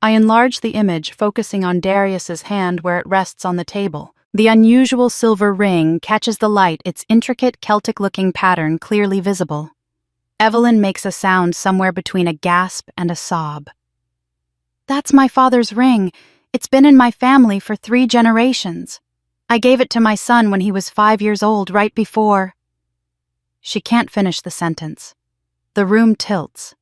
I enlarge the image, focusing on Darius's hand where it rests on the table. The unusual silver ring catches the light, its intricate Celtic-looking pattern clearly visible. Evelyn makes a sound somewhere between a gasp and a sob. That's my father's ring. It's been in my family for 3 generations. I gave it to my son when he was 5 years old, right before. She can't finish the sentence. The room tilts.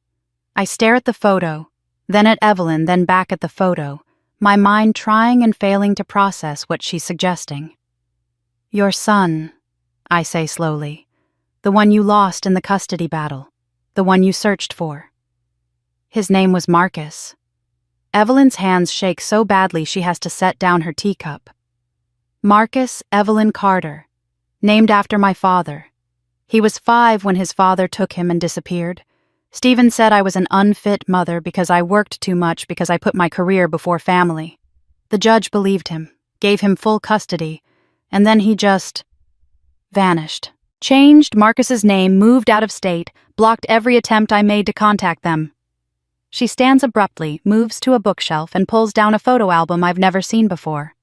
I stare at the photo, then at Evelyn, then back at the photo, my mind trying and failing to process what she's suggesting. Your son, I say slowly. The one you lost in the custody battle. The one you searched for. His name was Marcus. Evelyn's hands shake so badly she has to set down her teacup. Marcus Evelyn Carter, named after my father. He was 5 when his father took him and disappeared. Stephen said I was an unfit mother because I worked too much because I put my career before family. The judge believed him, gave him full custody, and then he just vanished. Changed Marcus's name, moved out of state, blocked every attempt I made to contact them. She stands abruptly, moves to a bookshelf, and pulls down a photo album I've never seen before.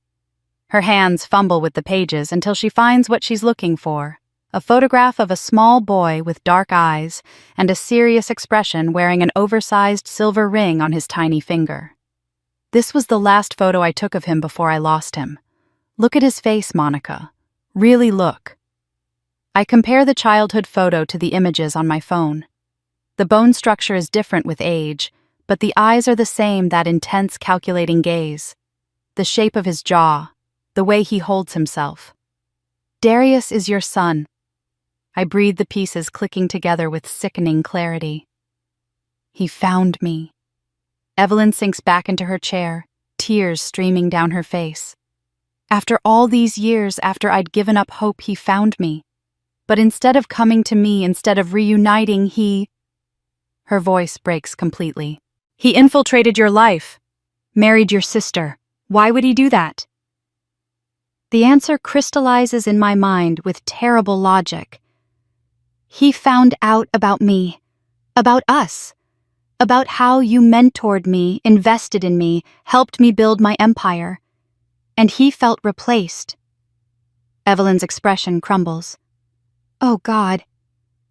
Her hands fumble with the pages until she finds what she's looking for. A photograph of a small boy with dark eyes and a serious expression wearing an oversized silver ring on his tiny finger. This was the last photo I took of him before I lost him. Look at his face, Monica. Really look. I compare the childhood photo to the images on my phone. The bone structure is different with age, but the eyes are the same, that intense, calculating gaze. The shape of his jaw, the way he holds himself. Darius is your son. I breathe the pieces clicking together with sickening clarity. He found me. Evelyn sinks back into her chair, tears streaming down her face. After all these years, after I'd given up hope, he found me. But instead of coming to me, instead of reuniting, he... Her voice breaks completely. He infiltrated your life. Married your sister. Why would he do that? The answer crystallizes in my mind with terrible logic. He found out about me, about us, about how you mentored me, invested in me, helped me build my empire. And he felt replaced. Evelyn's expression crumbles. Oh God.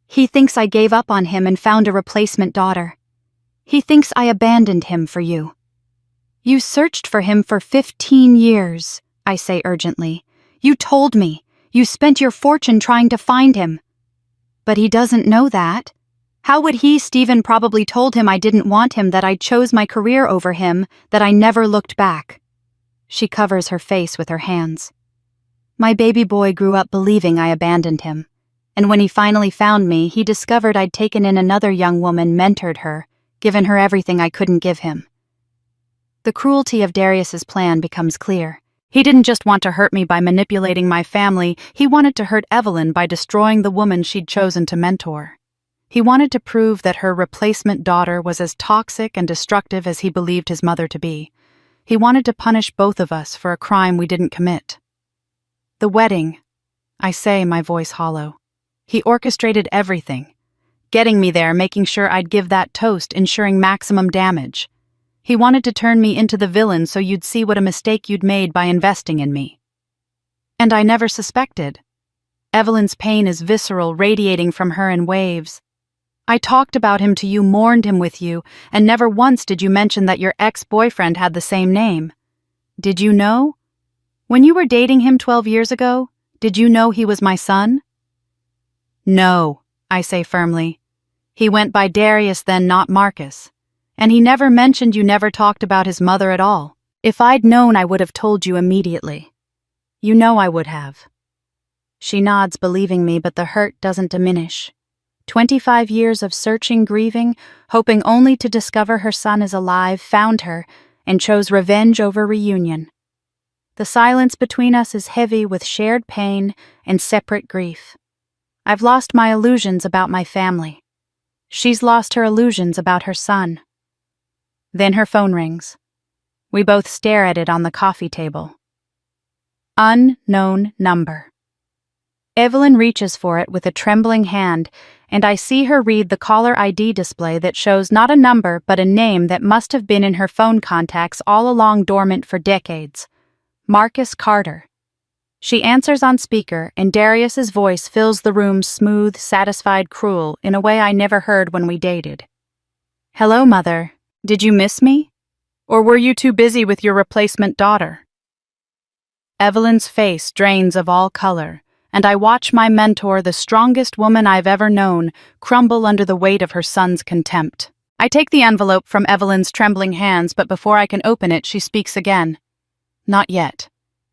He thinks I gave up on him and found a replacement daughter. He thinks I abandoned him for you. You searched for him for 15 years, I say urgently. You told me. You spent your fortune trying to find him. But he doesn't know that. How would he? Stephen probably told him I didn't want him, that I chose my career over him, that I never looked back. She covers her face with her hands. My baby boy grew up believing I abandoned him. And when he finally found me, he discovered I'd taken in another young woman, mentored her, given her everything I couldn't give him. The cruelty of Darius's plan becomes clear. He didn't just want to hurt me by manipulating my family, he wanted to hurt Evelyn by destroying the woman she'd chosen to mentor. He wanted to prove that her replacement daughter was as toxic and destructive as he believed his mother to be. He wanted to punish both of us for a crime we didn't commit. The wedding, I say, my voice hollow. He orchestrated everything. Getting me there, making sure I'd give that toast, ensuring maximum damage. He wanted to turn me into the villain so you'd see what a mistake you'd made by investing in me. And I never suspected. Evelyn's pain is visceral, radiating from her in waves. I talked about him to you, mourned him with you, and never once did you mention that your ex-boyfriend had the same name. Did you know? When you were dating him 12 years ago, did you know he was my son? No, I say firmly. He went by Darius then, not Marcus. And he never mentioned you never talked about his mother at all. If I'd known, I would have told you immediately. You know I would have. She nods, believing me, but the hurt doesn't diminish. 25 years of searching, grieving, hoping only to discover her son is alive, found her, and chose revenge over reunion. The silence between us is heavy with shared pain and separate grief. I've lost my illusions about my family. She's lost her illusions about her son. Then her phone rings. We both stare at it on the coffee table. Unknown number. Evelyn reaches for it with a trembling hand, and I see her read the caller ID display that shows not a number but a name that must have been in her phone contacts all along, dormant for decades. Marcus Carter. She answers on speaker, and Darius's voice fills the room, smooth, satisfied, cruel, in a way I never heard when we dated. Hello, Mother. Did you miss me? Or were you too busy with your replacement daughter? Evelyn's face drains of all color, and I watch my mentor, the strongest woman I've ever known, crumble under the weight of her son's contempt. I take the envelope from Evelyn's trembling hands, but before I can open it, she speaks again. Not yet.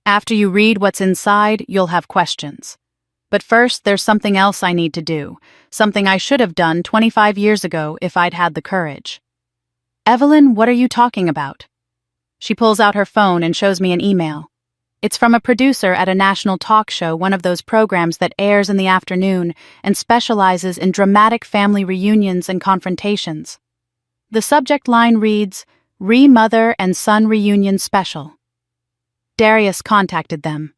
After you read what's inside, you'll have questions. But first, there's something else I need to do, something I should have done 25 years ago if I'd had the courage. Evelyn, what are you talking about? She pulls out her phone and shows me an email. It's from a producer at a national talk show, one of those programs that airs in the afternoon and specializes in dramatic family reunions and confrontations. The subject line reads, Mother and Son Reunion Special. Darius contacted them.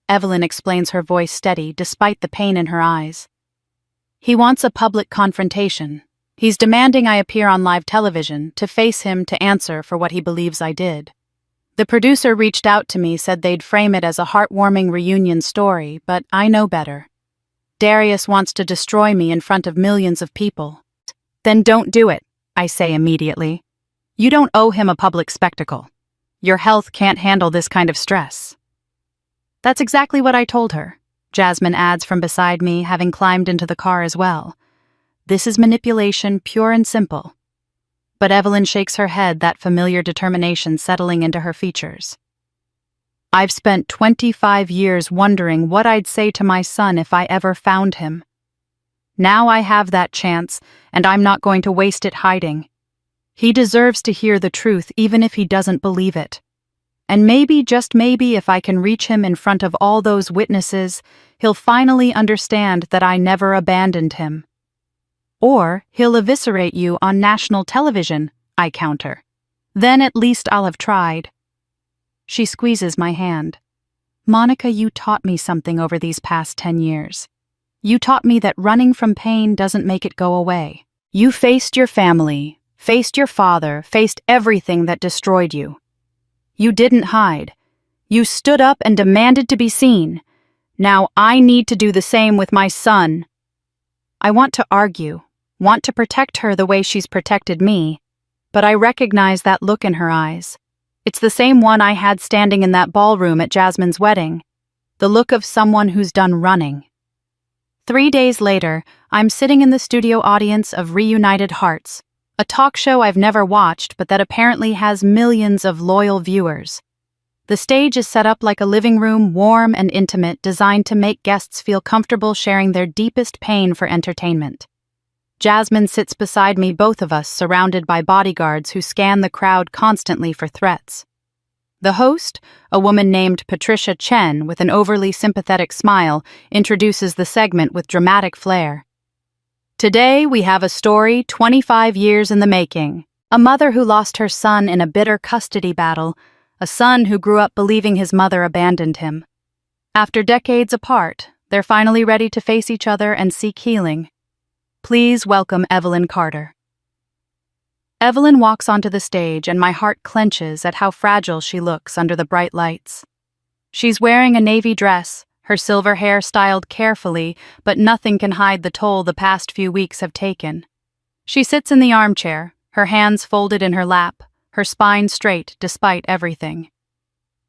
Evelyn explains, her voice steady despite the pain in her eyes. He wants a public confrontation. He's demanding I appear on live television to face him, to answer for what he believes I did. The producer reached out to me, said they'd frame it as a heartwarming reunion story, but I know better. Darius wants to destroy me in front of millions of people. Then don't do it, I say immediately. You don't owe him a public spectacle. Your health can't handle this kind of stress. That's exactly what I told her, Jasmine adds from beside me, having climbed into the car as well. This is manipulation, pure and simple. But Evelyn shakes her head, that familiar determination settling into her features. I've spent 25 years wondering what I'd say to my son if I ever found him. Now I have that chance, and I'm not going to waste it hiding. He deserves to hear the truth, even if he doesn't believe it. And maybe, just maybe, if I can reach him in front of all those witnesses, he'll finally understand that I never abandoned him. Or he'll eviscerate you on national television, I counter. Then at least I'll have tried. She squeezes my hand. Monica, you taught me something over these past 10 years. You taught me that running from pain doesn't make it go away. You faced your family, faced your father, faced everything that destroyed you. You didn't hide. You stood up and demanded to be seen. Now I need to do the same with my son. I want to argue, want to protect her the way she's protected me, but I recognize that look in her eyes. It's the same one I had standing in that ballroom at Jasmine's wedding, the look of someone who's done running. 3 days later, I'm sitting in the studio audience of Reunited Hearts, a talk show I've never watched but that apparently has millions of loyal viewers. The stage is set up like a living room, warm and intimate, designed to make guests feel comfortable sharing their deepest pain for entertainment. Jasmine sits beside me, both of us surrounded by bodyguards who scan the crowd constantly for threats. The host, a woman named Patricia Chen with an overly sympathetic smile, introduces the segment with dramatic flair. Today we have a story 25 years in the making. A mother who lost her son in a bitter custody battle, a son who grew up believing his mother abandoned him. After decades apart, they're finally ready to face each other and seek healing. Please welcome Evelyn Carter. Evelyn walks onto the stage and my heart clenches at how fragile she looks under the bright lights. She's wearing a navy dress, her silver hair styled carefully, but nothing can hide the toll the past few weeks have taken. She sits in the armchair, her hands folded in her lap, her spine straight despite everything.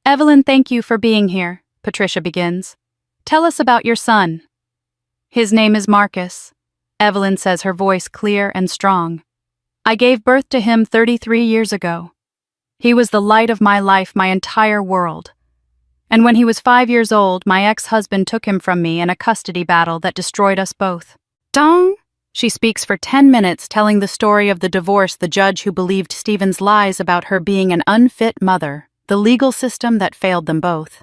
Evelyn, thank you for being here, Patricia begins. Tell us about your son. His name is Marcus. Evelyn says, her voice clear and strong. I gave birth to him 33 years ago. He was the light of my life, my entire world. And when he was 5 years old, my ex-husband took him from me in a custody battle that destroyed us both. Dong! She speaks for 10 minutes, telling the story of the divorce, the judge who believed Stephen's lies about her being an unfit mother, the legal system that failed them both.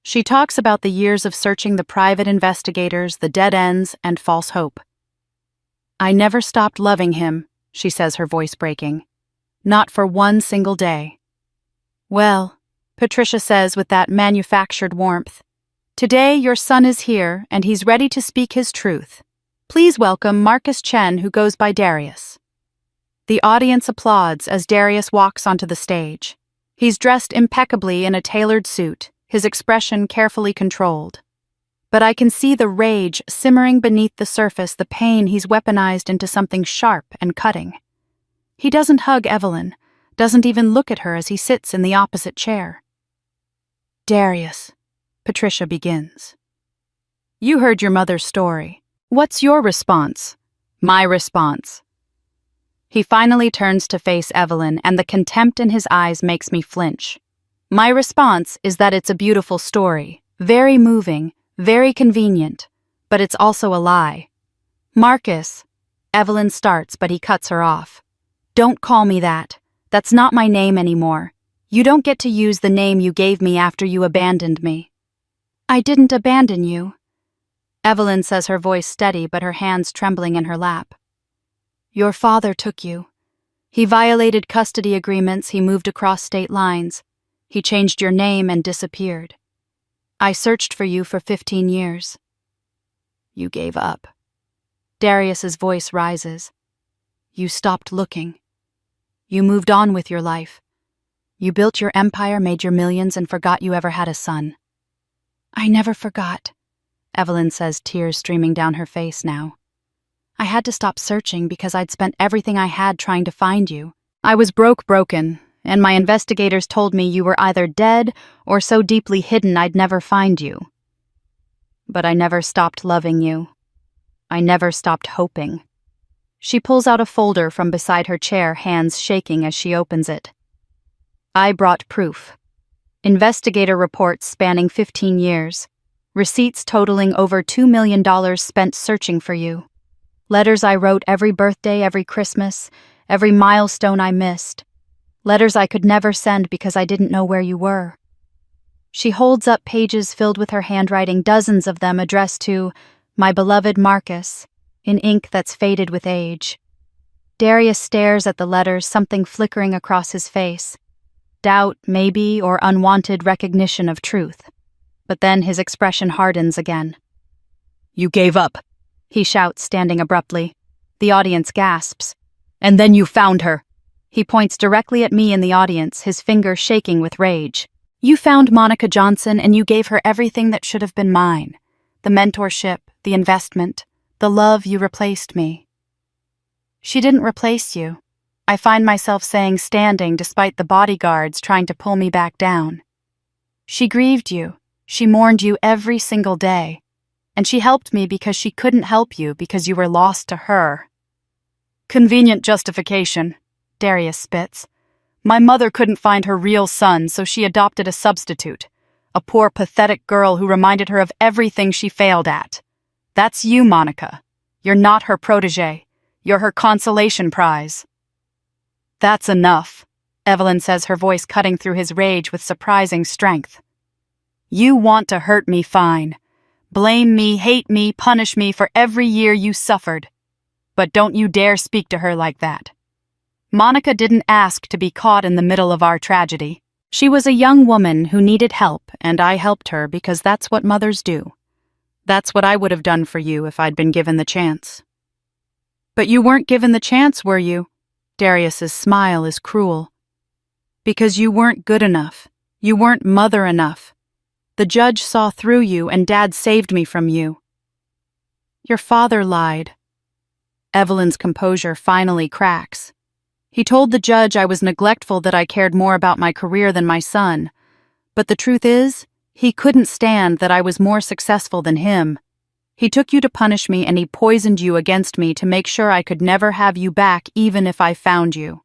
She talks about the years of searching, the private investigators, the dead ends, and false hope. I never stopped loving him, she says, her voice breaking. Not for one single day. Well, Patricia says with that manufactured warmth, today your son is here and he's ready to speak his truth. Please welcome Marcus Chen, who goes by Darius. The audience applauds as Darius walks onto the stage. He's dressed impeccably in a tailored suit, his expression carefully controlled. But I can see the rage simmering beneath the surface, the pain he's weaponized into something sharp and cutting. He doesn't hug Evelyn, doesn't even look at her as he sits in the opposite chair. Darius, Patricia begins. You heard your mother's story. What's your response? My response. He finally turns to face Evelyn, and the contempt in his eyes makes me flinch. My response is that it's a beautiful story, very moving, very convenient, but it's also a lie. Marcus, Evelyn starts, but he cuts her off. Don't call me that. That's not my name anymore. You don't get to use the name you gave me after you abandoned me. I didn't abandon you, Evelyn says, her voice steady but her hands trembling in her lap. Your father took you. He violated custody agreements, he moved across state lines. He changed your name and disappeared. I searched for you for 15 years. You gave up. Darius's voice rises. You stopped looking. You moved on with your life. You built your empire, made your millions, and forgot you ever had a son. I never forgot, Evelyn says, tears streaming down her face now. I had to stop searching because I'd spent everything I had trying to find you. I was broken, and my investigators told me you were either dead or so deeply hidden I'd never find you. But I never stopped loving you. I never stopped hoping. She pulls out a folder from beside her chair, hands shaking as she opens it. I brought proof. Investigator reports spanning 15 years. Receipts totaling over $2 million spent searching for you. Letters I wrote every birthday, every Christmas, every milestone I missed. Letters I could never send because I didn't know where you were. She holds up pages filled with her handwriting, dozens of them addressed to my beloved Marcus, in ink that's faded with age. Darius stares at the letters, something flickering across his face. Doubt, maybe, or unwanted recognition of truth. But then his expression hardens again. You gave up, he shouts, standing abruptly. The audience gasps. And then you found her. He points directly at me in the audience, his finger shaking with rage. You found Monica Johnson and you gave her everything that should have been mine. The mentorship, the investment, the love. You replaced me. She didn't replace you. I find myself saying, standing despite the bodyguards trying to pull me back down. She grieved you. She mourned you every single day. And she helped me because she couldn't help you because you were lost to her. Convenient justification, Darius spits. My mother couldn't find her real son, so she adopted a substitute. A poor, pathetic girl who reminded her of everything she failed at. That's you, Monica. You're not her protege. You're her consolation prize. That's enough, Evelyn says, her voice cutting through his rage with surprising strength. You want to hurt me, fine. Blame me, hate me, punish me for every year you suffered. But don't you dare speak to her like that. Monica didn't ask to be caught in the middle of our tragedy. She was a young woman who needed help, and I helped her because that's what mothers do. That's what I would have done for you if I'd been given the chance. But you weren't given the chance, were you? Darius's smile is cruel. Because you weren't good enough. You weren't mother enough. The judge saw through you, and Dad saved me from you. Your father lied. Evelyn's composure finally cracks. He told the judge I was neglectful, that I cared more about my career than my son. But the truth is, he couldn't stand that I was more successful than him. He took you to punish me and he poisoned you against me to make sure I could never have you back even if I found you."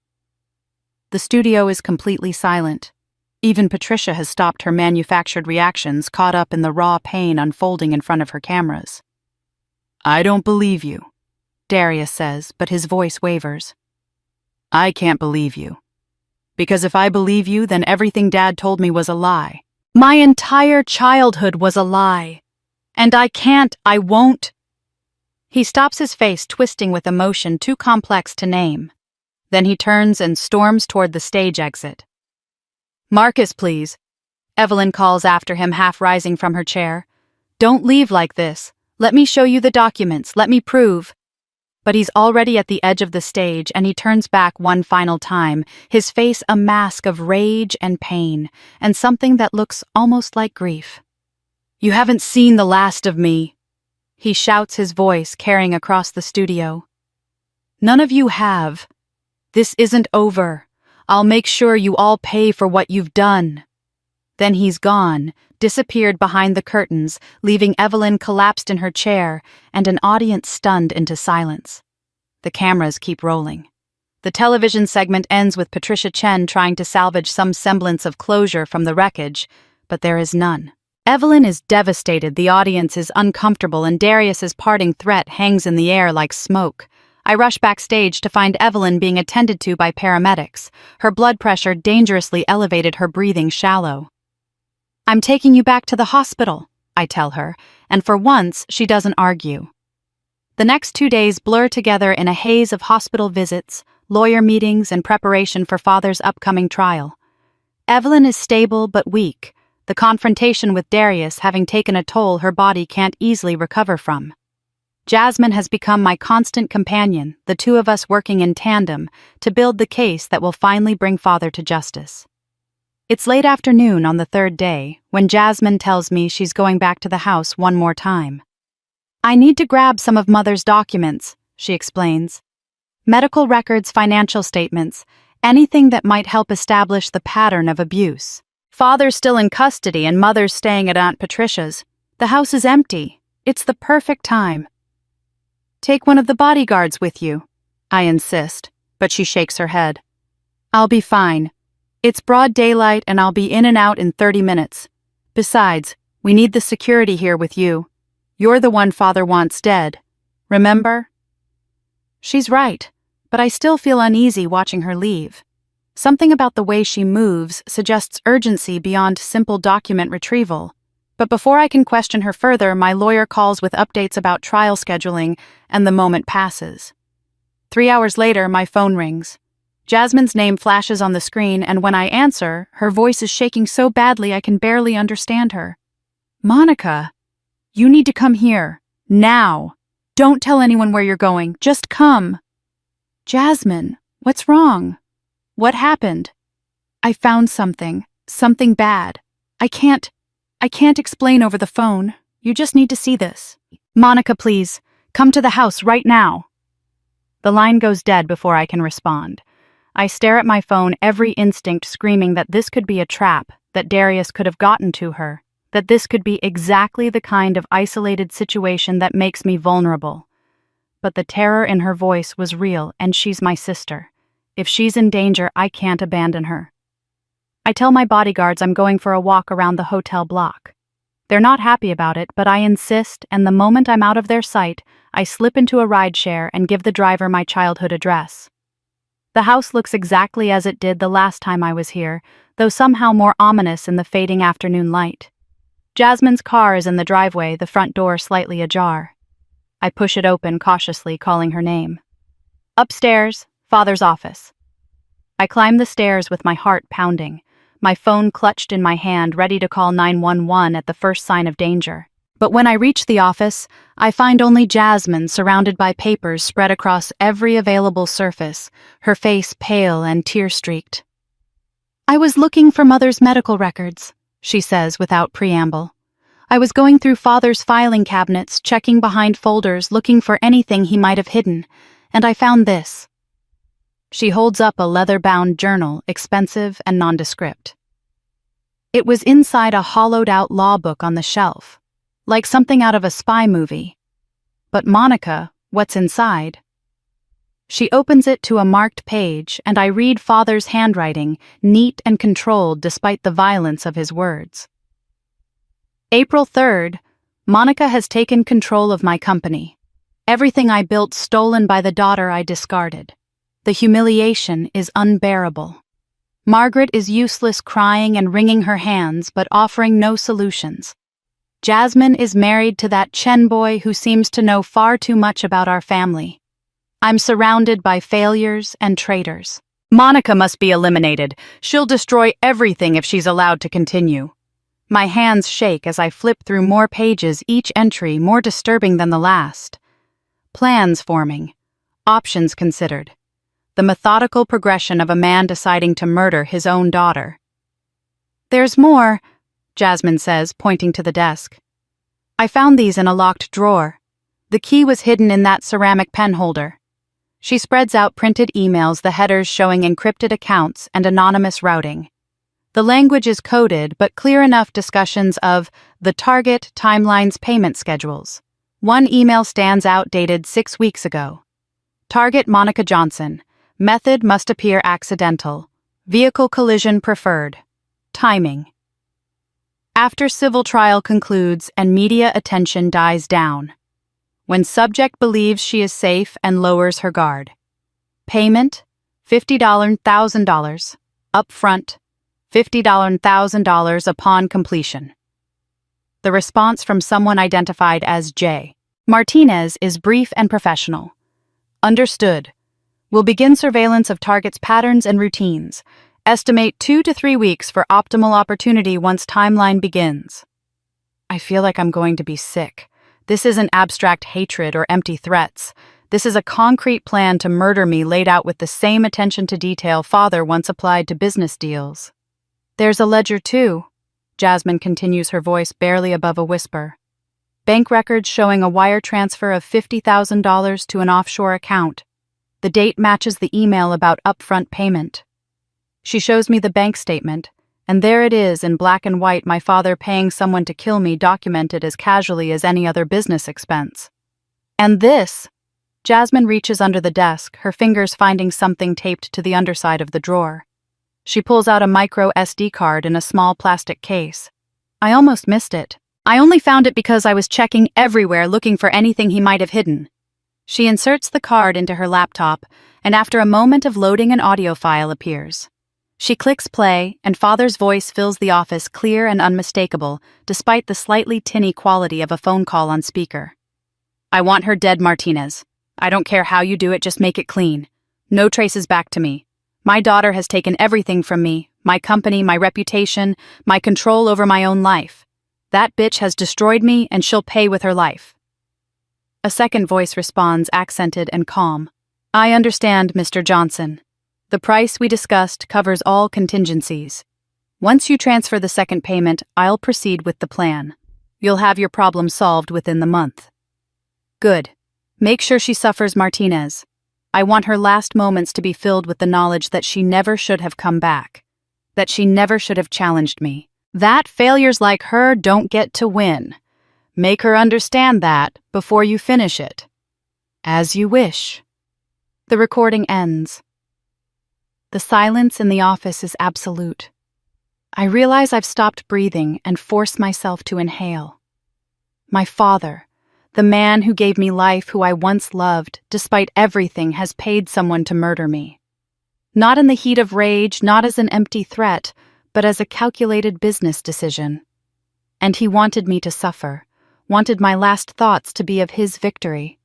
The studio is completely silent. Even Patricia has stopped her manufactured reactions, caught up in the raw pain unfolding in front of her cameras. "I don't believe you," Darius says, but his voice wavers. "I can't believe you. Because if I believe you, then everything Dad told me was a lie. My entire childhood was a lie. And I won't." He stops, his face twisting with emotion too complex to name. Then he turns and storms toward the stage exit. "Marcus, please," Evelyn calls after him, half rising from her chair. "Don't leave like this. Let me show you the documents. Let me prove." But he's already at the edge of the stage, and he turns back one final time, his face a mask of rage and pain, and something that looks almost like grief. "You haven't seen the last of me," he shouts, his voice carrying across the studio. "None of you have. This isn't over. I'll make sure you all pay for what you've done." Then he's gone, disappeared behind the curtains, leaving Evelyn collapsed in her chair and an audience stunned into silence. The cameras keep rolling. The television segment ends with Patricia Chen trying to salvage some semblance of closure from the wreckage, but there is none. Evelyn is devastated, the audience is uncomfortable, and Darius's parting threat hangs in the air like smoke. I rush backstage to find Evelyn being attended to by paramedics. Her blood pressure dangerously elevated, her breathing shallow. "I'm taking you back to the hospital," I tell her, and for once she doesn't argue. The next 2 days blur together in a haze of hospital visits, lawyer meetings, and preparation for Father's upcoming trial. Evelyn is stable but weak, the confrontation with Darius having taken a toll her body can't easily recover from. Jasmine has become my constant companion, the two of us working in tandem to build the case that will finally bring Father to justice. It's late afternoon on the third day when Jasmine tells me she's going back to the house one more time. "I need to grab some of Mother's documents," she explains. "Medical records, financial statements, anything that might help establish the pattern of abuse. Father's still in custody and Mother's staying at Aunt Patricia's. The house is empty. It's the perfect time." "Take one of the bodyguards with you," I insist, but she shakes her head. "I'll be fine. It's broad daylight and I'll be in and out in 30 minutes. Besides, we need the security here with you. You're the one Father wants dead. Remember?" She's right, but I still feel uneasy watching her leave. Something about the way she moves suggests urgency beyond simple document retrieval. But before I can question her further, my lawyer calls with updates about trial scheduling, and the moment passes. 3 hours later, my phone rings. Jasmine's name flashes on the screen, and when I answer, her voice is shaking so badly I can barely understand her. "Monica, you need to come here. Now. Don't tell anyone where you're going. Just come." "Jasmine, what's wrong? What happened?" "I found something bad. I can't explain over the phone. You just need to see this. Monica, please, come to the house right now." The line goes dead before I can respond. I stare at my phone, every instinct screaming that this could be a trap, that Darius could have gotten to her, that this could be exactly the kind of isolated situation that makes me vulnerable. But the terror in her voice was real, and she's my sister. If she's in danger, I can't abandon her. I tell my bodyguards I'm going for a walk around the hotel block. They're not happy about it, but I insist, and the moment I'm out of their sight, I slip into a rideshare and give the driver my childhood address. The house looks exactly as it did the last time I was here, though somehow more ominous in the fading afternoon light. Jasmine's car is in the driveway, the front door slightly ajar. I push it open cautiously, calling her name. "Upstairs, Father's office." I climb the stairs with my heart pounding, my phone clutched in my hand, ready to call 911 at the first sign of danger. But when I reach the office, I find only Jasmine surrounded by papers spread across every available surface, her face pale and tear-streaked. "I was looking for Mother's medical records," she says without preamble. "I was going through Father's filing cabinets, checking behind folders, looking for anything he might have hidden, and I found this." She holds up a leather-bound journal, expensive and nondescript. It was inside a hollowed-out law book on the shelf, like something out of a spy movie. But Monica, what's inside? She opens it to a marked page, and I read Father's handwriting, neat and controlled despite the violence of his words. April 3rd, Monica has taken control of my company. Everything I built stolen by the daughter I discarded. The humiliation is unbearable. Margaret is useless, crying and wringing her hands, but offering no solutions. Jasmine is married to that Chen boy who seems to know far too much about our family. I'm surrounded by failures and traitors. Monica must be eliminated. She'll destroy everything if she's allowed to continue. My hands shake as I flip through more pages, each entry more disturbing than the last. Plans forming. Options considered. The methodical progression of a man deciding to murder his own daughter. "There's more," Jasmine says, pointing to the desk. "I found these in a locked drawer. The key was hidden in that ceramic pen holder." She spreads out printed emails, the headers showing encrypted accounts and anonymous routing. The language is coded, but clear enough discussions of the target, timelines, payment schedules. One email stands out, dated 6 weeks ago. Target Monica Johnson. Method must appear accidental. Vehicle collision preferred. Timing. After civil trial concludes and media attention dies down. When subject believes she is safe and lowers her guard. Payment, $50,000. Upfront, $50,000 upon completion. The response from someone identified as J. Martinez is brief and professional. Understood. Will begin surveillance of target's patterns and routines. Estimate 2 to 3 weeks for optimal opportunity once timeline begins. I feel like I'm going to be sick. This isn't abstract hatred or empty threats. This is a concrete plan to murder me, laid out with the same attention to detail Father once applied to business deals. There's a ledger too. Jasmine continues, her voice barely above a whisper. Bank records showing a wire transfer of $50,000 to an offshore account. The date matches the email about upfront payment. She shows me the bank statement, and there it is in black and white, my father paying someone to kill me, documented as casually as any other business expense. And this, Jasmine reaches under the desk, her fingers finding something taped to the underside of the drawer. She pulls out a micro SD card in a small plastic case. I almost missed it. I only found it because I was checking everywhere looking for anything he might have hidden. She inserts the card into her laptop, and after a moment of loading, an audio file appears. She clicks play, and Father's voice fills the office, clear and unmistakable, despite the slightly tinny quality of a phone call on speaker. I want her dead, Martinez. I don't care how you do it, just make it clean. No traces back to me. My daughter has taken everything from me, my company, my reputation, my control over my own life. That bitch has destroyed me, and she'll pay with her life. A second voice responds, accented and calm. I understand, Mr. Johnson. The price we discussed covers all contingencies. Once you transfer the second payment, I'll proceed with the plan. You'll have your problem solved within the month. Good. Make sure she suffers, Martinez. I want her last moments to be filled with the knowledge that she never should have come back. That she never should have challenged me. That failures like her don't get to win. Make her understand that before you finish it. As you wish. The recording ends. The silence in the office is absolute. I realize I've stopped breathing and force myself to inhale. My father, the man who gave me life, who I once loved, despite everything, has paid someone to murder me. Not in the heat of rage, not as an empty threat, but as a calculated business decision. And he wanted me to suffer. Wanted my last thoughts to be of his victory.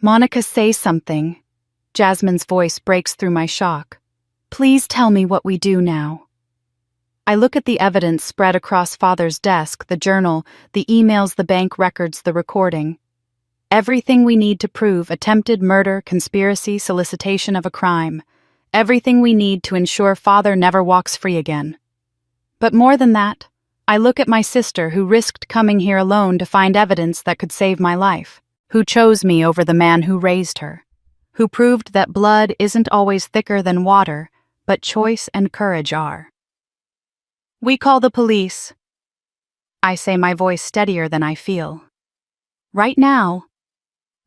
Monica, say something. Jasmine's voice breaks through my shock. Please tell me what we do now. I look at the evidence spread across Father's desk, the journal, the emails, the bank records, the recording. Everything we need to prove attempted murder, conspiracy, solicitation of a crime. Everything we need to ensure Father never walks free again. But more than that, I look at my sister, who risked coming here alone to find evidence that could save my life, who chose me over the man who raised her, who proved that blood isn't always thicker than water, but choice and courage are. We call the police. I say, my voice steadier than I feel. Right now,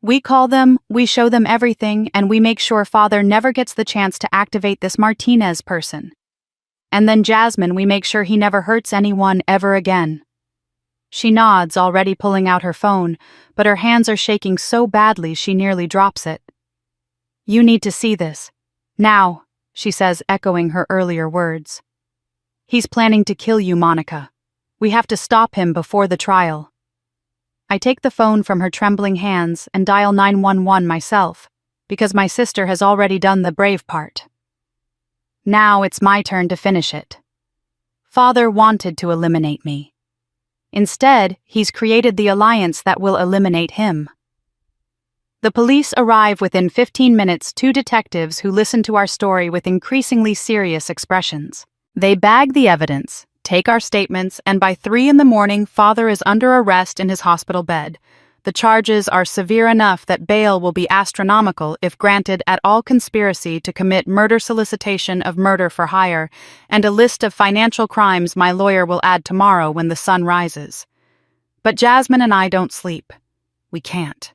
We call them, we show them everything, and we make sure father never gets the chance to activate this Martinez person. And then Jasmine, we make sure he never hurts anyone ever again. She nods, already pulling out her phone, but her hands are shaking so badly she nearly drops it. You need to see this. Now, she says, echoing her earlier words. He's planning to kill you, Monica. We have to stop him before the trial. I take the phone from her trembling hands and dial 911 myself, because my sister has already done the brave part. Now it's my turn to finish it. Father wanted to eliminate me. Instead, he's created the alliance that will eliminate him. The police arrive within 15 minutes, 2 detectives who listen to our story with increasingly serious expressions. They bag the evidence, take our statements, and by 3 a.m, father is under arrest in his hospital bed. The charges are severe enough that bail will be astronomical if granted at all. Conspiracy to commit murder, solicitation of murder for hire, and a list of financial crimes my lawyer will add tomorrow when the sun rises. But Jasmine and I don't sleep. We can't.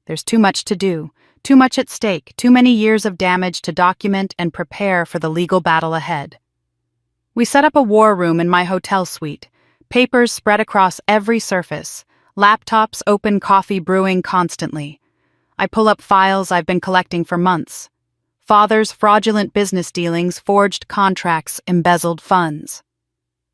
There's too much to do, too much at stake, too many years of damage to document and prepare for the legal battle ahead. We set up a war room in my hotel suite, papers spread across every surface, laptops open, coffee brewing constantly. I pull up files I've been collecting for months. Father's fraudulent business dealings, forged contracts, embezzled funds.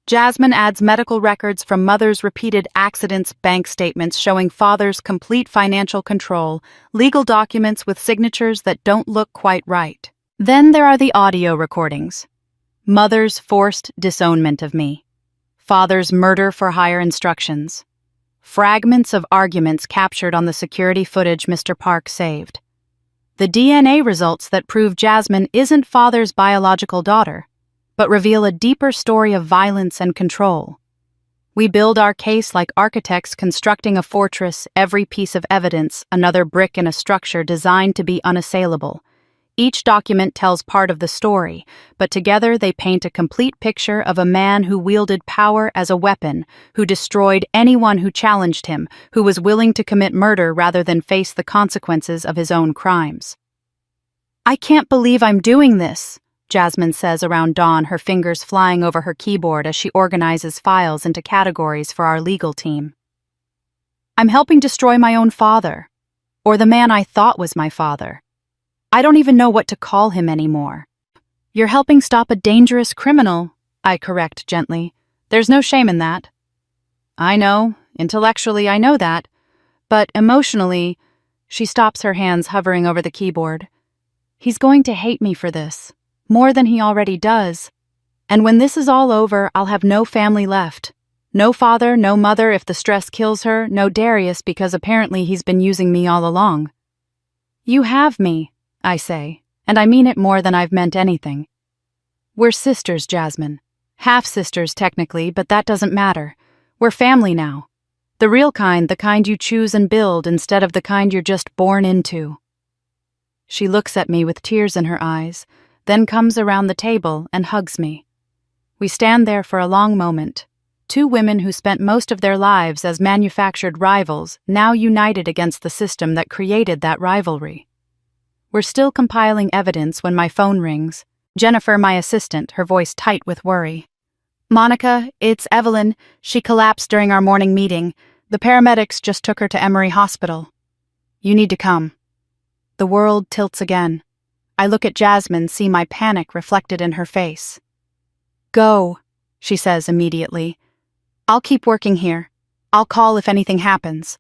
Jasmine adds medical records from mother's repeated accidents, bank statements showing father's complete financial control, legal documents with signatures that don't look quite right. Then there are the audio recordings. Mother's forced disownment of me. Father's murder for hire instructions. Fragments of arguments captured on the security footage Mr. Park saved. The DNA results that prove Jasmine isn't father's biological daughter, but reveal a deeper story of violence and control. We build our case like architects constructing a fortress, every piece of evidence, another brick in a structure designed to be unassailable. Each document tells part of the story, but together they paint a complete picture of a man who wielded power as a weapon, who destroyed anyone who challenged him, who was willing to commit murder rather than face the consequences of his own crimes. I can't believe I'm doing this, Jasmine says around dawn, her fingers flying over her keyboard as she organizes files into categories for our legal team. I'm helping destroy my own father, or the man I thought was my father. I don't even know what to call him anymore. You're helping stop a dangerous criminal, I correct gently. There's no shame in that. I know, intellectually I know that, but emotionally, she stops, her hands hovering over the keyboard. He's going to hate me for this, more than he already does. And when this is all over, I'll have no family left. No father, no mother if the stress kills her, no Darius because apparently he's been using me all along. You have me, I say, and I mean it more than I've meant anything. We're sisters, Jasmine. Half-sisters, technically, but that doesn't matter. We're family now. The real kind, the kind you choose and build instead of the kind you're just born into. She looks at me with tears in her eyes, then comes around the table and hugs me. We stand there for a long moment, 2 women who spent most of their lives as manufactured rivals, now united against the system that created that rivalry. We're still compiling evidence when my phone rings. Jennifer, my assistant, her voice tight with worry. Monica, it's Evelyn. She collapsed during our morning meeting. The paramedics just took her to Emory Hospital. You need to come. The world tilts again. I look at Jasmine, see my panic reflected in her face. Go, she says immediately. I'll keep working here. I'll call if anything happens.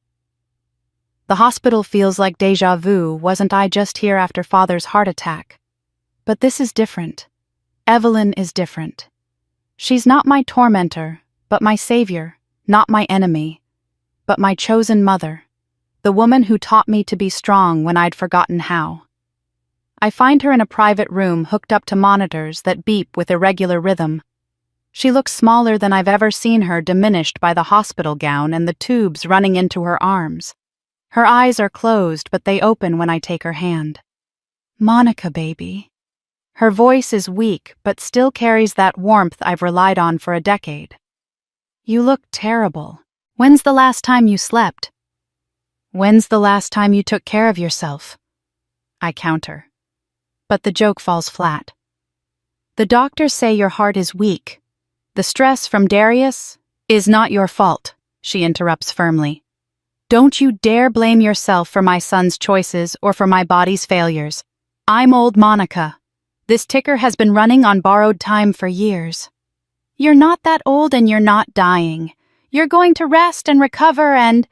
The hospital feels like déjà vu. Wasn't I just here after Father's heart attack? But this is different. Evelyn is different. She's not my tormentor, but my savior, not my enemy, but my chosen mother, the woman who taught me to be strong when I'd forgotten how. I find her in a private room hooked up to monitors that beep with irregular rhythm. She looks smaller than I've ever seen her, diminished by the hospital gown and the tubes running into her arms. Her eyes are closed, but they open when I take her hand. Monica, baby. Her voice is weak, but still carries that warmth I've relied on for a decade. You look terrible. When's the last time you slept? When's the last time you took care of yourself? I counter. But the joke falls flat. The doctors say your heart is weak. The stress from Darius is not your fault, she interrupts firmly. Don't you dare blame yourself for my son's choices or for my body's failures. I'm old Monica. This ticker has been running on borrowed time for years. You're not that old and you're not dying. You're going to rest and recover and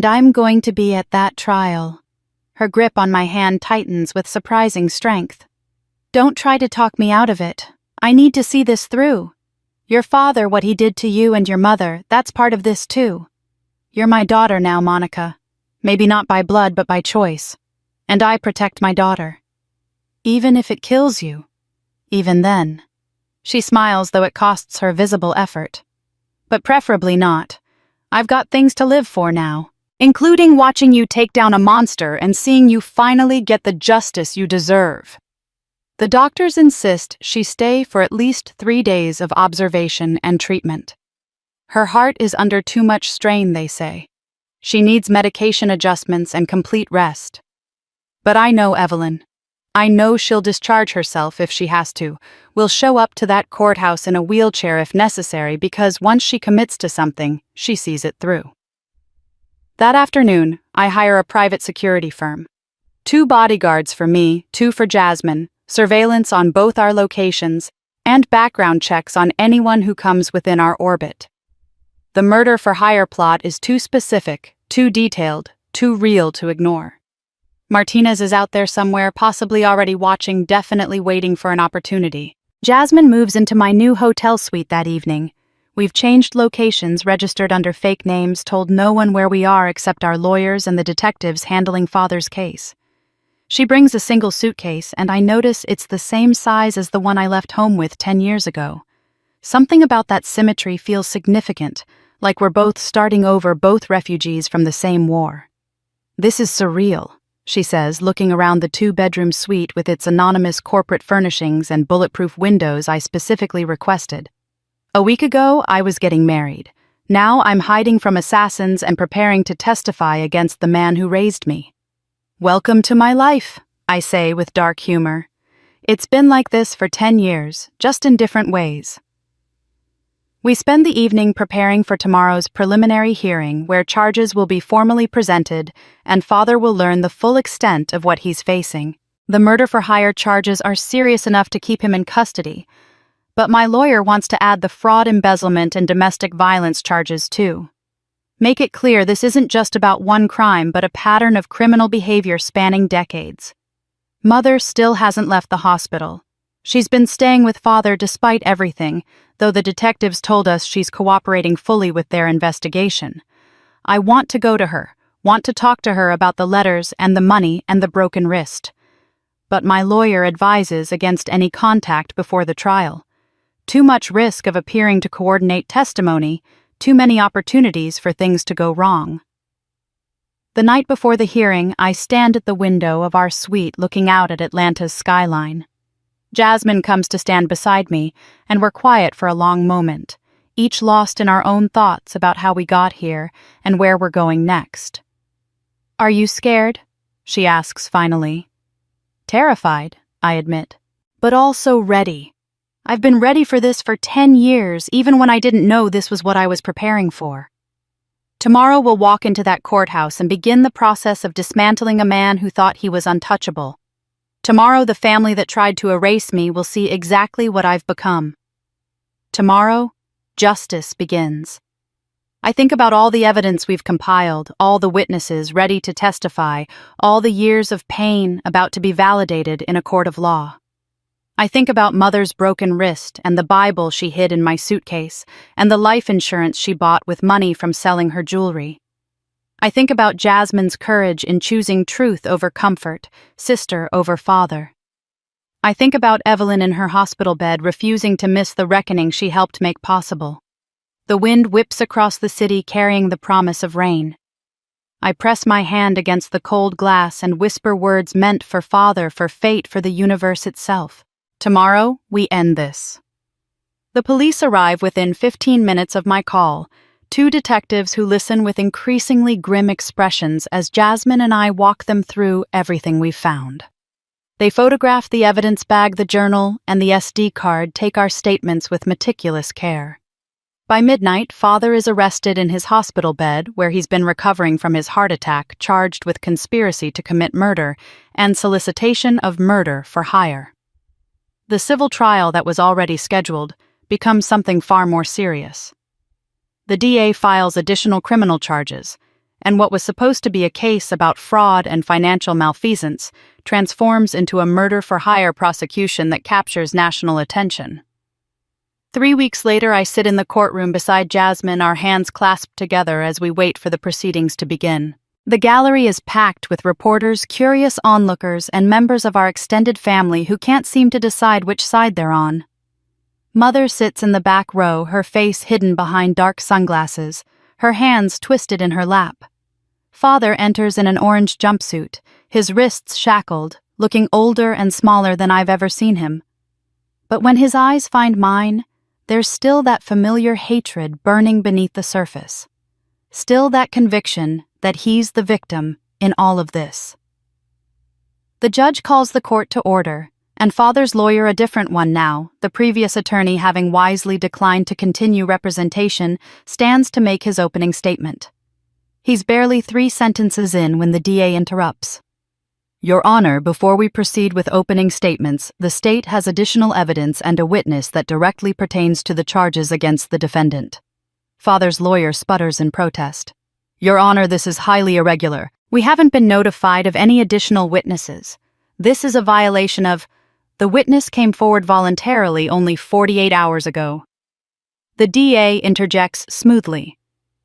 I'm going to be at that trial. Her grip on my hand tightens with surprising strength. Don't try to talk me out of it. I need to see this through. Your father, what he did to you and your mother, that's part of this too. You're my daughter now, Monica. Maybe not by blood, but by choice. And I protect my daughter. Even if it kills you. Even then. She smiles, though it costs her visible effort. But preferably not. I've got things to live for now, including watching you take down a monster and seeing you finally get the justice you deserve. The doctors insist she stay for at least 3 days of observation and treatment. Her heart is under too much strain, they say. She needs medication adjustments and complete rest. But I know Evelyn. I know she'll discharge herself if she has to. Will show up to that courthouse in a wheelchair if necessary, because once she commits to something, she sees it through. That afternoon, I hire a private security firm. 2 bodyguards for me, 2 for Jasmine, surveillance on both our locations, and background checks on anyone who comes within our orbit. The murder-for-hire plot is too specific, too detailed, too real to ignore. Martinez is out there somewhere, possibly already watching, definitely waiting for an opportunity. Jasmine moves into my new hotel suite that evening. We've changed locations, registered under fake names, told no one where we are except our lawyers and the detectives handling Father's case. She brings a single suitcase, and I notice it's the same size as the one I left home with 10 years ago. Something about that symmetry feels significant, like we're both starting over, both refugees from the same war. This is surreal, she says, looking around the 2-bedroom suite with its anonymous corporate furnishings and bulletproof windows I specifically requested. A week ago, I was getting married. Now I'm hiding from assassins and preparing to testify against the man who raised me. Welcome to my life, I say with dark humor. It's been like this for 10 years, just in different ways. We spend the evening preparing for tomorrow's preliminary hearing, where charges will be formally presented and Father will learn the full extent of what he's facing. The murder-for-hire charges are serious enough to keep him in custody, but my lawyer wants to add the fraud, embezzlement, and domestic violence charges too. Make it clear this isn't just about one crime, but a pattern of criminal behavior spanning decades. Mother still hasn't left the hospital. She's been staying with Father despite everything, though the detectives told us she's cooperating fully with their investigation. I want to go to her, want to talk to her about the letters and the money and the broken wrist. But my lawyer advises against any contact before the trial. Too much risk of appearing to coordinate testimony, too many opportunities for things to go wrong. The night before the hearing, I stand at the window of our suite looking out at Atlanta's skyline. Jasmine comes to stand beside me, and we're quiet for a long moment, each lost in our own thoughts about how we got here and where we're going next. Are you scared? She asks finally. Terrified, I admit, but also ready. I've been ready for this for 10 years, even when I didn't know this was what I was preparing for. Tomorrow we'll walk into that courthouse and begin the process of dismantling a man who thought he was untouchable. Tomorrow the family that tried to erase me will see exactly what I've become. Tomorrow, justice begins. I think about all the evidence we've compiled, all the witnesses ready to testify, all the years of pain about to be validated in a court of law. I think about Mother's broken wrist and the Bible she hid in my suitcase and the life insurance she bought with money from selling her jewelry. I think about Jasmine's courage in choosing truth over comfort, sister over father. I think about Evelyn in her hospital bed refusing to miss the reckoning she helped make possible. The wind whips across the city carrying the promise of rain. I press my hand against the cold glass and whisper words meant for Father, for fate, for the universe itself. Tomorrow, we end this. The police arrive within 15 minutes of my call, two detectives who listen with increasingly grim expressions as Jasmine and I walk them through everything we've found. They photograph the evidence bag, the journal, and the SD card, take our statements with meticulous care. By midnight, Father is arrested in his hospital bed, where he's been recovering from his heart attack, charged with conspiracy to commit murder and solicitation of murder for hire. The civil trial that was already scheduled becomes something far more serious. The DA files additional criminal charges, and what was supposed to be a case about fraud and financial malfeasance transforms into a murder-for-hire prosecution that captures national attention. 3 weeks later, I sit in the courtroom beside Jasmine, our hands clasped together as we wait for the proceedings to begin. The gallery is packed with reporters, curious onlookers, and members of our extended family who can't seem to decide which side they're on. Mother sits in the back row, her face hidden behind dark sunglasses, her hands twisted in her lap. Father enters in an orange jumpsuit, his wrists shackled, looking older and smaller than I've ever seen him. But when his eyes find mine, there's still that familiar hatred burning beneath the surface. Still that conviction that he's the victim in all of this. The judge calls the court to order, and Father's lawyer, a different one now, the previous attorney having wisely declined to continue representation, stands to make his opening statement. He's barely 3 sentences in when the DA interrupts. Your Honor, before we proceed with opening statements, the state has additional evidence and a witness that directly pertains to the charges against the defendant. Father's lawyer sputters in protest. Your Honor, this is highly irregular. We haven't been notified of any additional witnesses. This is a violation of... The witness came forward voluntarily only 48 hours ago. The DA interjects smoothly.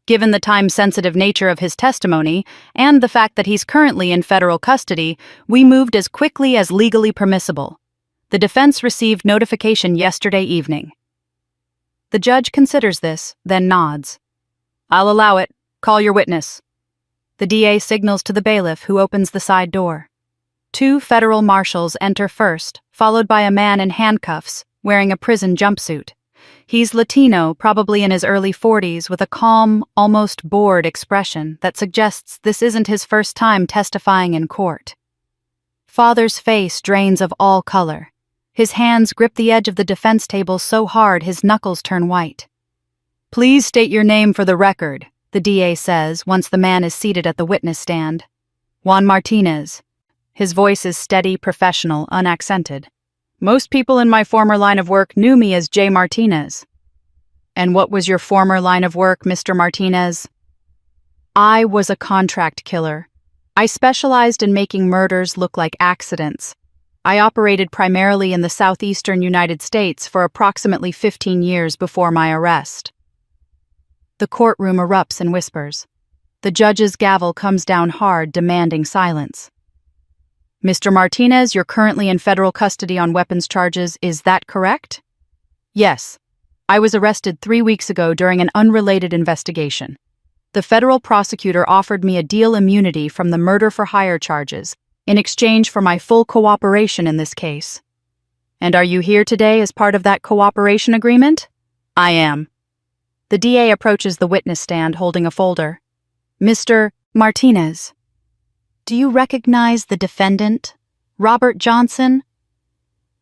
Given the time-sensitive nature of his testimony and the fact that he's currently in federal custody, we moved as quickly as legally permissible. The defense received notification yesterday evening. The judge considers this, then nods. I'll allow it. Call your witness. The DA signals to the bailiff, who opens the side door. 2 federal marshals enter first, followed by a man in handcuffs, wearing a prison jumpsuit. He's Latino, probably in his early 40s, with a calm, almost bored expression that suggests this isn't his first time testifying in court. Father's face drains of all color. His hands grip the edge of the defense table so hard his knuckles turn white. Please state your name for the record, the DA says once the man is seated at the witness stand. Juan Martinez. His voice is steady, professional, unaccented. Most people in my former line of work knew me as J. Martinez. And what was your former line of work, Mr. Martinez? I was a contract killer. I specialized in making murders look like accidents. I operated primarily in the southeastern United States for approximately 15 years before my arrest. The courtroom erupts in whispers. The judge's gavel comes down hard, demanding silence. Mr. Martinez, you're currently in federal custody on weapons charges, is that correct? Yes. I was arrested 3 weeks ago during an unrelated investigation. The federal prosecutor offered me a deal immunity from the murder-for-hire charges in exchange for my full cooperation in this case. And are you here today as part of that cooperation agreement? I am. The DA approaches the witness stand holding a folder. Mr. Martinez. Do you recognize the defendant, Robert Johnson?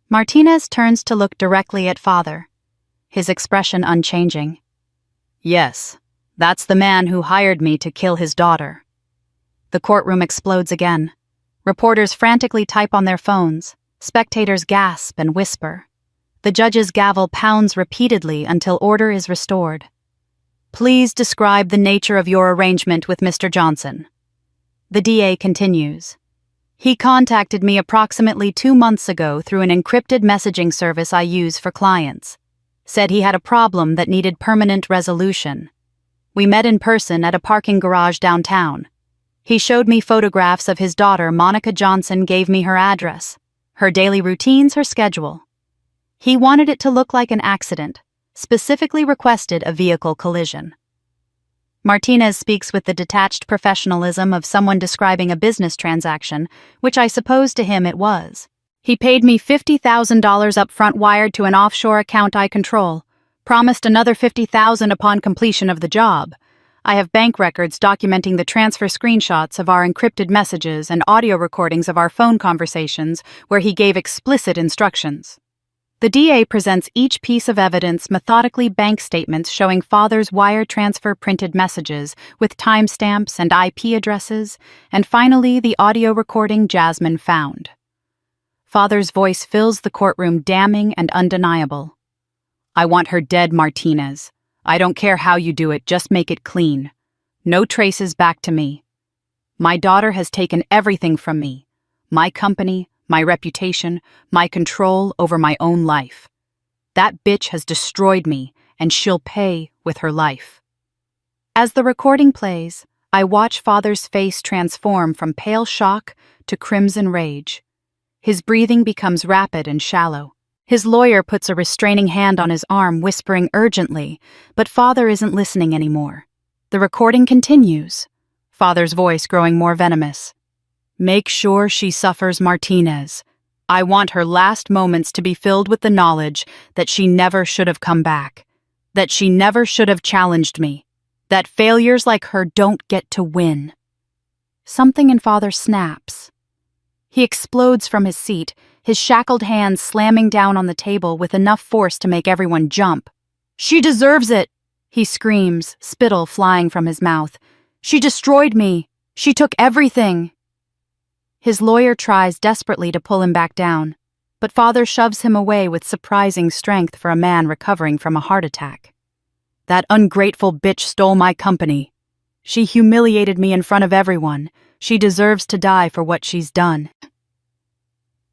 Martinez turns to look directly at Father, his expression unchanging. Yes, that's the man who hired me to kill his daughter. The courtroom explodes again. Reporters frantically type on their phones. Spectators gasp and whisper. The judge's gavel pounds repeatedly until order is restored. Please describe the nature of your arrangement with Mr. Johnson. The DA continues. He contacted me approximately 2 months ago through an encrypted messaging service I use for clients. Said he had a problem that needed permanent resolution. We met in person at a parking garage downtown. He showed me photographs of his daughter, Monica Johnson, gave me her address, her daily routines, her schedule. He wanted it to look like an accident, specifically requested a vehicle collision. Martinez speaks with the detached professionalism of someone describing a business transaction, which I suppose to him it was. He paid me $50,000 upfront wired to an offshore account I control, Promised another 50,000 upon completion of the job. I have bank records documenting the transfer screenshots of our encrypted messages and audio recordings of our phone conversations where he gave explicit instructions. The DA presents each piece of evidence, methodically bank statements showing father's wire transfer printed messages with timestamps and IP addresses, and finally the audio recording Jasmine found. Father's voice fills the courtroom, damning and undeniable. I want her dead, Martinez. I don't care how you do it, just make it clean. No traces back to me. My daughter has taken everything from me. My company, my reputation, my control over my own life. That bitch has destroyed me, and she'll pay with her life. As the recording plays, I watch father's face transform from pale shock to crimson rage. His breathing becomes rapid and shallow. His lawyer puts a restraining hand on his arm, whispering urgently, but father isn't listening anymore. The recording continues, father's voice growing more venomous. Make sure she suffers, Martinez. I want her last moments to be filled with the knowledge that she never should have come back, that she never should have challenged me, that failures like her don't get to win. Something in father snaps. He explodes from his seat, his shackled hands slamming down on the table with enough force to make everyone jump. She deserves it, he screams, spittle flying from his mouth. She destroyed me. She took everything. His lawyer tries desperately to pull him back down, but father shoves him away with surprising strength for a man recovering from a heart attack. That ungrateful bitch stole my company. She humiliated me in front of everyone. She deserves to die for what she's done.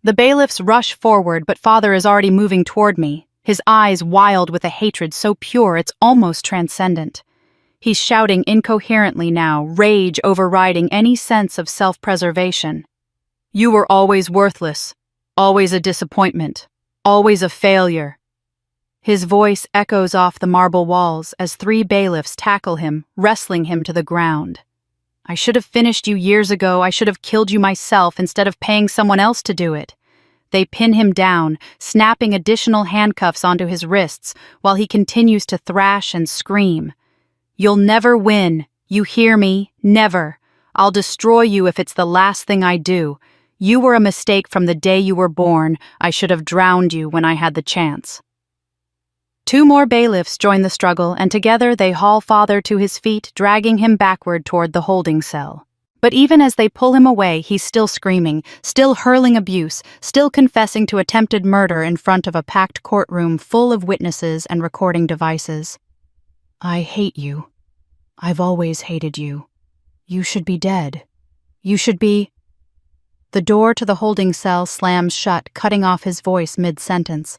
The bailiffs rush forward, but father is already moving toward me, his eyes wild with a hatred so pure it's almost transcendent. He's shouting incoherently now, rage overriding any sense of self-preservation. You were always worthless, always a disappointment, always a failure. His voice echoes off the marble walls as 3 bailiffs tackle him, wrestling him to the ground. I should have finished you years ago. I should have killed you myself instead of paying someone else to do it. They pin him down, snapping additional handcuffs onto his wrists while he continues to thrash and scream. You'll never win. You hear me? Never. I'll destroy you if it's the last thing I do. You were a mistake from the day you were born. I should have drowned you when I had the chance. 2 more bailiffs join the struggle, and together they haul father to his feet, dragging him backward toward the holding cell. But even as they pull him away, he's still screaming, still hurling abuse, still confessing to attempted murder in front of a packed courtroom full of witnesses and recording devices. I hate you. I've always hated you. You should be dead. You should be... The door to the holding cell slams shut, cutting off his voice mid-sentence.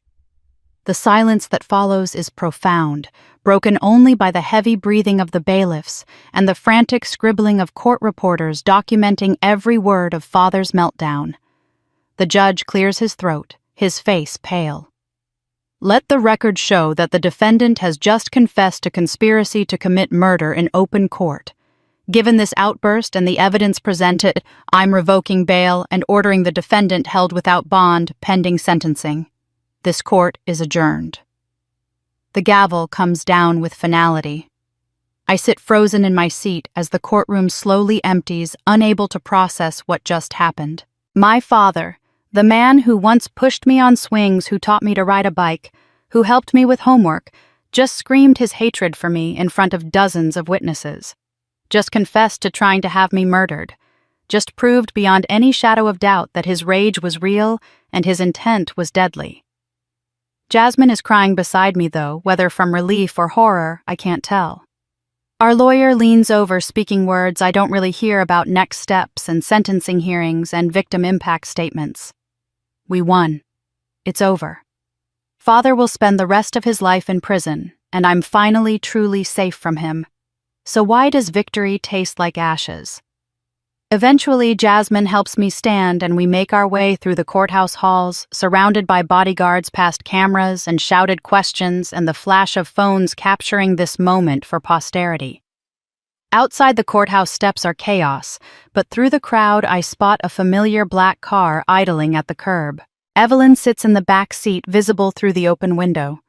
The silence that follows is profound, broken only by the heavy breathing of the bailiffs and the frantic scribbling of court reporters documenting every word of father's meltdown. The judge clears his throat, his face pale. Let the record show that the defendant has just confessed to conspiracy to commit murder in open court. Given this outburst and the evidence presented, I'm revoking bail and ordering the defendant held without bond pending sentencing. This court is adjourned. The gavel comes down with finality. I sit frozen in my seat as the courtroom slowly empties, unable to process what just happened. My father, the man who once pushed me on swings, who taught me to ride a bike, who helped me with homework, just screamed his hatred for me in front of dozens of witnesses. Just confessed to trying to have me murdered. Just proved beyond any shadow of doubt that his rage was real and his intent was deadly. Jasmine is crying beside me, though, whether from relief or horror, I can't tell. Our lawyer leans over, speaking words I don't really hear about next steps and sentencing hearings and victim impact statements. We won. It's over. Father will spend the rest of his life in prison, and I'm finally truly safe from him. So why does victory taste like ashes? Eventually, Jasmine helps me stand and we make our way through the courthouse halls, surrounded by bodyguards past cameras and shouted questions and the flash of phones capturing this moment for posterity. Outside the courthouse steps are chaos, but through the crowd I spot a familiar black car idling at the curb. Evelyn sits in the back seat, visible through the open window.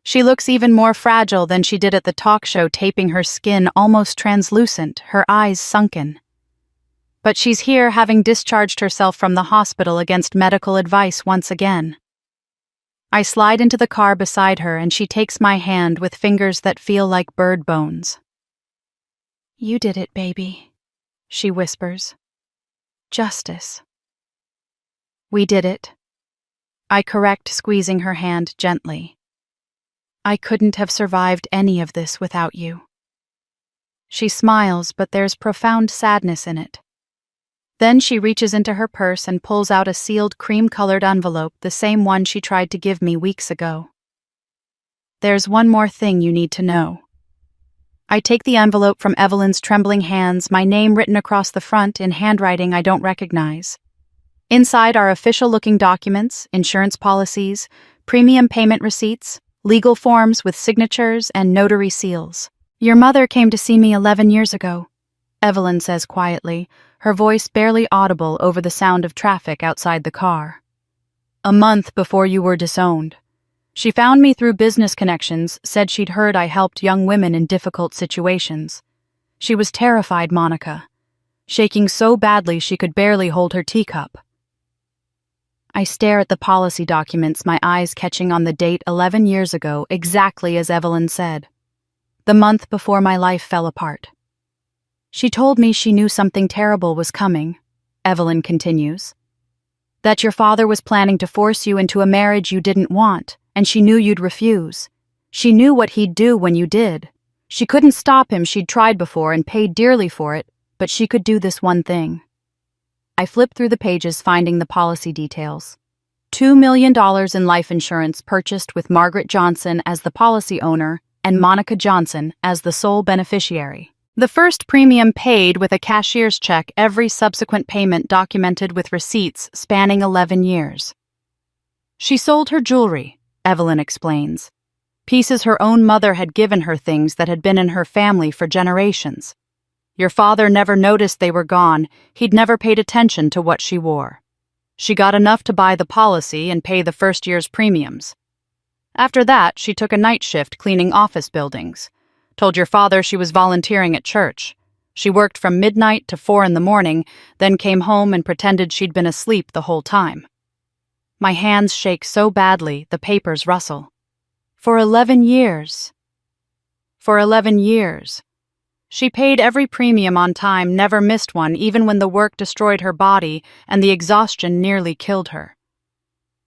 She looks even more fragile than she did at the talk show taping, her skin almost translucent, her eyes sunken. But she's here, having discharged herself from the hospital against medical advice once again. I slide into the car beside her and she takes my hand with fingers that feel like bird bones. "You did it, baby," she whispers. "Justice." "We did it," I correct, squeezing her hand gently. "I couldn't have survived any of this without you." She smiles, but there's profound sadness in it. Then she reaches into her purse and pulls out a sealed cream-colored envelope, the same one she tried to give me weeks ago. "There's one more thing you need to know." I take the envelope from Evelyn's trembling hands, my name written across the front in handwriting I don't recognize. Inside are official-looking documents, insurance policies, premium payment receipts, legal forms with signatures and notary seals. "Your mother came to see me 11 years ago," Evelyn says quietly, her voice barely audible over the sound of traffic outside the car. "A month before you were disowned. She found me through business connections, said she'd heard I helped young women in difficult situations. She was terrified, Monica, shaking so badly she could barely hold her teacup." I stare at the policy documents, my eyes catching on the date 11 years ago, exactly as Evelyn said. The month before my life fell apart. "She told me she knew something terrible was coming," Evelyn continues. "That your father was planning to force you into a marriage you didn't want, and she knew you'd refuse. She knew what he'd do when you did. She couldn't stop him, she'd tried before and paid dearly for it, but she could do this one thing." I flip through the pages, finding the policy details. $2 million in life insurance purchased with Margaret Johnson as the policy owner and Monica Johnson as the sole beneficiary. The first premium paid with a cashier's check, every subsequent payment documented with receipts spanning 11 years. "She sold her jewelry," Evelyn explains. "Pieces her own mother had given her, things that had been in her family for generations. Your father never noticed they were gone, he'd never paid attention to what she wore. She got enough to buy the policy and pay the first year's premiums. After that, she took a night shift cleaning office buildings. Told your father she was volunteering at church. She worked from midnight to 4 in the morning, then came home and pretended she'd been asleep the whole time." My hands shake so badly, the papers rustle. For 11 years. For 11 years. She paid every premium on time, never missed one, even when the work destroyed her body and the exhaustion nearly killed her.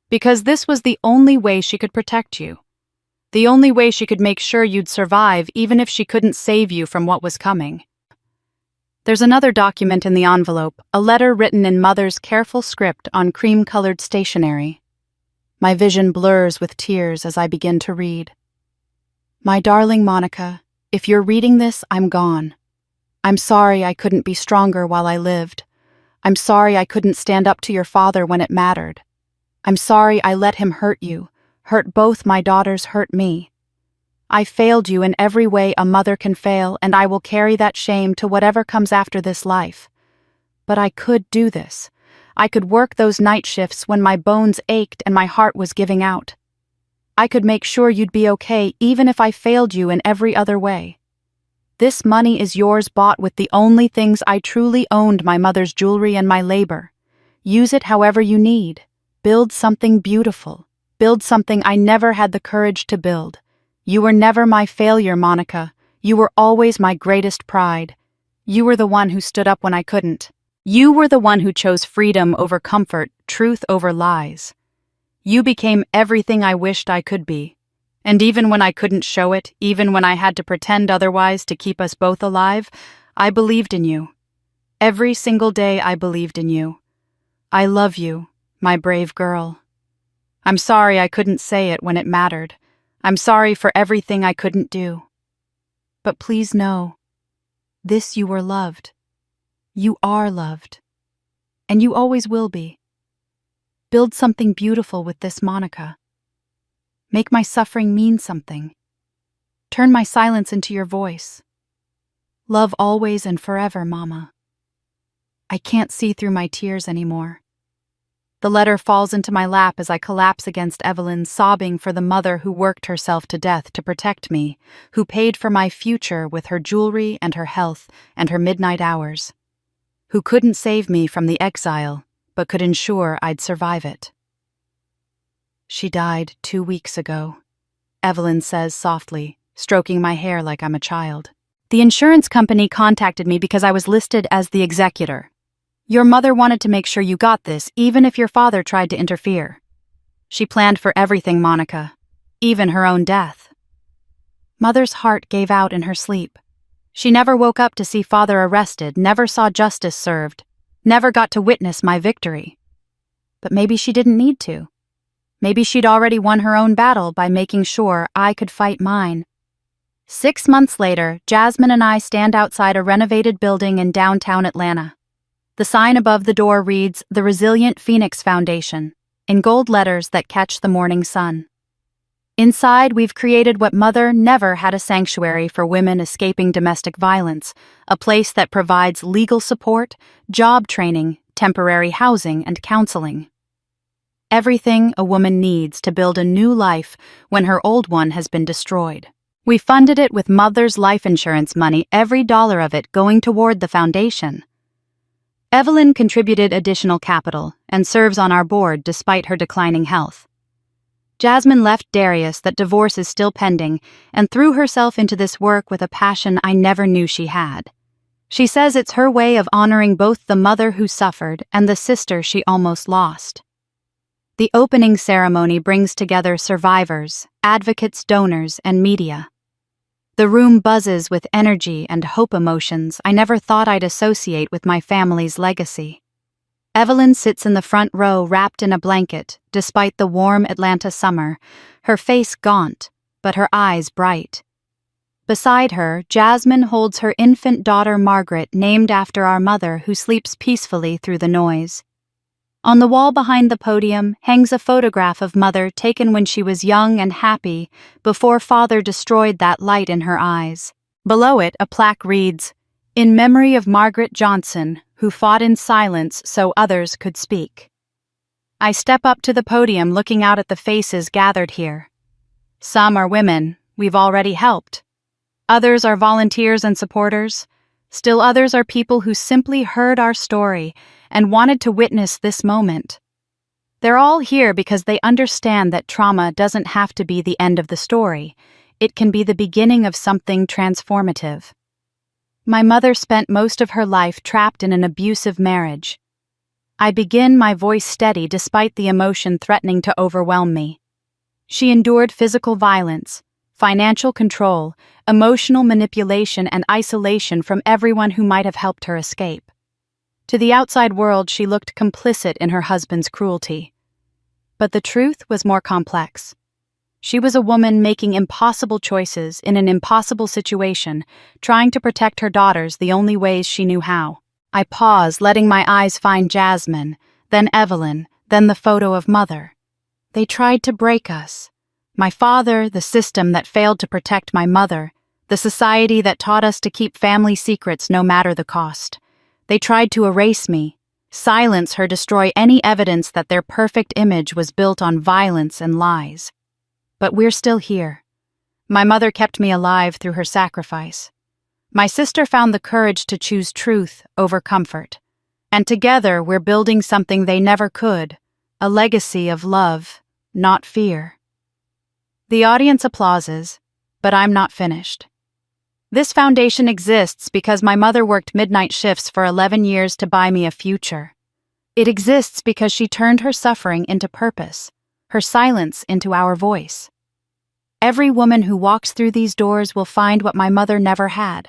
Because this was the only way she could protect you. The only way she could make sure you'd survive, even if she couldn't save you from what was coming. There's another document in the envelope, a letter written in Mother's careful script on cream-colored stationery. My vision blurs with tears as I begin to read. "My darling Monica, if you're reading this, I'm gone. I'm sorry I couldn't be stronger while I lived. I'm sorry I couldn't stand up to your father when it mattered. I'm sorry I let him hurt you, hurt both my daughters, hurt me. I failed you in every way a mother can fail, and I will carry that shame to whatever comes after this life. But I could do this. I could work those night shifts when my bones ached and my heart was giving out. I could make sure you'd be okay even if I failed you in every other way. This money is yours, bought with the only things I truly owned, my mother's jewelry and my labor. Use it however you need. Build something beautiful. Build something I never had the courage to build. You were never my failure, Monica. You were always my greatest pride. You were the one who stood up when I couldn't. You were the one who chose freedom over comfort, truth over lies. You became everything I wished I could be. And even when I couldn't show it, even when I had to pretend otherwise to keep us both alive, I believed in you. Every single day I believed in you. I love you, my brave girl. I'm sorry I couldn't say it when it mattered. I'm sorry for everything I couldn't do. But please know, this you were loved. You are loved. And you always will be. Build something beautiful with this, Monica. Make my suffering mean something. Turn my silence into your voice. Love always and forever, Mama. I can't see through my tears anymore. The letter falls into my lap as I collapse against Evelyn, sobbing for the mother who worked herself to death to protect me, who paid for my future with her jewelry and her health and her midnight hours, who couldn't save me from the exile, but could ensure I'd survive it. She died 2 weeks ago, Evelyn says softly, stroking my hair like I'm a child. The insurance company contacted me because I was listed as the executor. Your mother wanted to make sure you got this, even if your father tried to interfere. She planned for everything, Monica, even her own death. Mother's heart gave out in her sleep. She never woke up to see father arrested, never saw justice served, never got to witness my victory. But maybe she didn't need to. Maybe she'd already won her own battle by making sure I could fight mine. 6 months later, Jasmine and I stand outside a renovated building in downtown Atlanta. The sign above the door reads, "The Resilient Phoenix Foundation," in gold letters that catch the morning sun. Inside, we've created what Mother never had, a sanctuary for women escaping domestic violence, a place that provides legal support, job training, temporary housing, and counseling. Everything a woman needs to build a new life when her old one has been destroyed. We funded it with Mother's life insurance money, every dollar of it going toward the foundation. Evelyn contributed additional capital and serves on our board despite her declining health. Jasmine left Darius, that divorce is still pending, and threw herself into this work with a passion I never knew she had. She says it's her way of honoring both the mother who suffered and the sister she almost lost. The opening ceremony brings together survivors, advocates, donors, and media. The room buzzes with energy and hope, emotions I never thought I'd associate with my family's legacy. Evelyn sits in the front row wrapped in a blanket, despite the warm Atlanta summer, her face gaunt, but her eyes bright. Beside her, Jasmine holds her infant daughter Margaret, named after our mother, who sleeps peacefully through the noise. On the wall behind the podium hangs a photograph of Mother taken when she was young and happy, before Father destroyed that light in her eyes. Below it, a plaque reads, "In memory of Margaret Johnson, who fought in silence so others could speak." I step up to the podium, looking out at the faces gathered here. Some are women we've already helped. Others are volunteers and supporters. Still others are people who simply heard our story and wanted to witness this moment. They're all here because they understand that trauma doesn't have to be the end of the story. It can be the beginning of something transformative. My mother spent most of her life trapped in an abusive marriage. I begin, my voice steady despite the emotion threatening to overwhelm me. She endured physical violence, financial control, emotional manipulation, and isolation from everyone who might have helped her escape. To the outside world, she looked complicit in her husband's cruelty. But the truth was more complex. She was a woman making impossible choices in an impossible situation, trying to protect her daughters the only ways she knew how. I pause, letting my eyes find Jasmine, then Evelyn, then the photo of Mother. They tried to break us. My father, the system that failed to protect my mother, the society that taught us to keep family secrets no matter the cost. They tried to erase me, silence her, destroy any evidence that their perfect image was built on violence and lies. But we're still here. My mother kept me alive through her sacrifice. My sister found the courage to choose truth over comfort. And together we're building something they never could, a legacy of love, not fear. The audience applauses, but I'm not finished. This foundation exists because my mother worked midnight shifts for 11 years to buy me a future. It exists because she turned her suffering into purpose, her silence into our voice. Every woman who walks through these doors will find what my mother never had: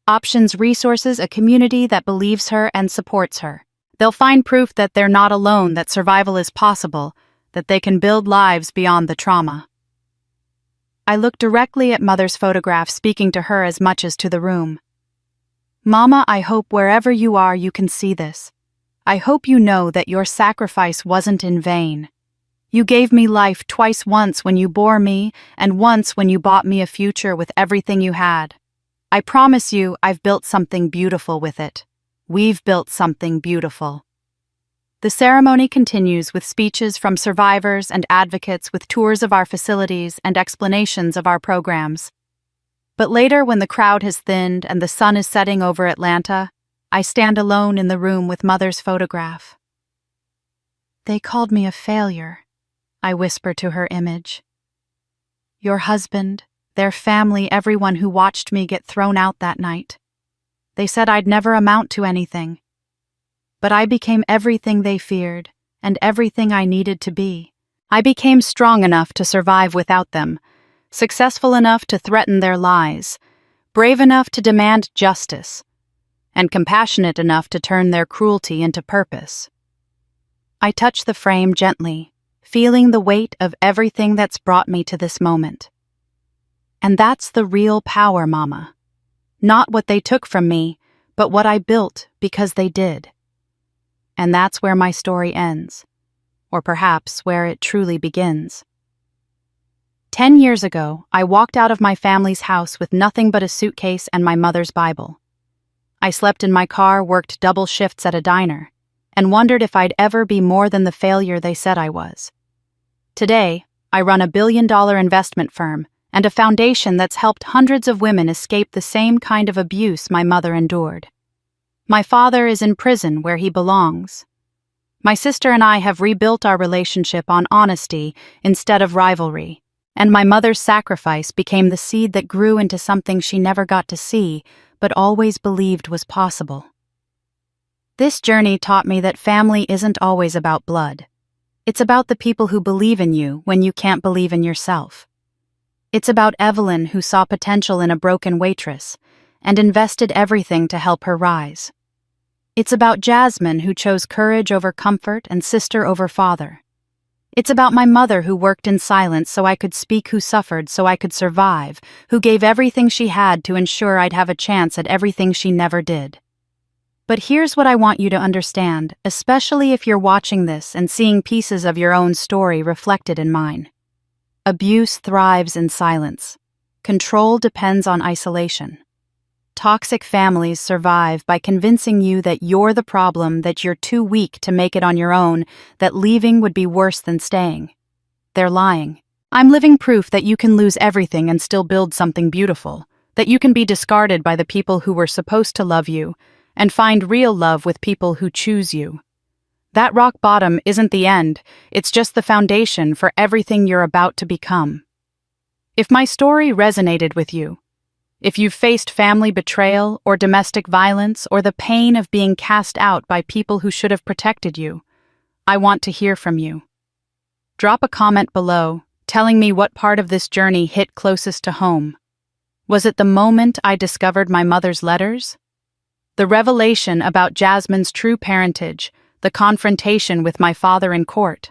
options, resources, a community that believes her and supports her. They'll find proof that they're not alone, that survival is possible, that they can build lives beyond the trauma. I look directly at Mother's photograph, speaking to her as much as to the room. Mama, I hope wherever you are you can see this. I hope you know that your sacrifice wasn't in vain. You gave me life twice, once when you bore me, and once when you bought me a future with everything you had. I promise you I've built something beautiful with it. We've built something beautiful. The ceremony continues with speeches from survivors and advocates, with tours of our facilities and explanations of our programs. But later, when the crowd has thinned and the sun is setting over Atlanta, I stand alone in the room with Mother's photograph. "They called me a failure," I whisper to her image. "Your husband, their family, everyone who watched me get thrown out that night. They said I'd never amount to anything. But I became everything they feared, and everything I needed to be. I became strong enough to survive without them, successful enough to threaten their lies, brave enough to demand justice, and compassionate enough to turn their cruelty into purpose." I touch the frame gently, feeling the weight of everything that's brought me to this moment. And that's the real power, Mama. Not what they took from me, but what I built because they did. And that's where my story ends, or perhaps where it truly begins. 10 years ago, I walked out of my family's house with nothing but a suitcase and my mother's Bible. I slept in my car, worked double shifts at a diner, and wondered if I'd ever be more than the failure they said I was. Today, I run a billion-dollar investment firm and a foundation that's helped hundreds of women escape the same kind of abuse my mother endured. My father is in prison where he belongs. My sister and I have rebuilt our relationship on honesty instead of rivalry, and my mother's sacrifice became the seed that grew into something she never got to see, but always believed was possible. This journey taught me that family isn't always about blood. It's about the people who believe in you when you can't believe in yourself. It's about Evelyn, who saw potential in a broken waitress and invested everything to help her rise. It's about Jasmine, who chose courage over comfort and sister over father. It's about my mother, who worked in silence so I could speak, who suffered so I could survive, who gave everything she had to ensure I'd have a chance at everything she never did. But here's what I want you to understand, especially if you're watching this and seeing pieces of your own story reflected in mine. Abuse thrives in silence. Control depends on isolation. Toxic families survive by convincing you that you're the problem, that you're too weak to make it on your own, that leaving would be worse than staying. They're lying. I'm living proof that you can lose everything and still build something beautiful, that you can be discarded by the people who were supposed to love you, and find real love with people who choose you. That rock bottom isn't the end, it's just the foundation for everything you're about to become. If my story resonated with you, if you've faced family betrayal or domestic violence or the pain of being cast out by people who should have protected you, I want to hear from you. Drop a comment below, telling me what part of this journey hit closest to home. Was it the moment I discovered my mother's letters? The revelation about Jasmine's true parentage, the confrontation with my father in court?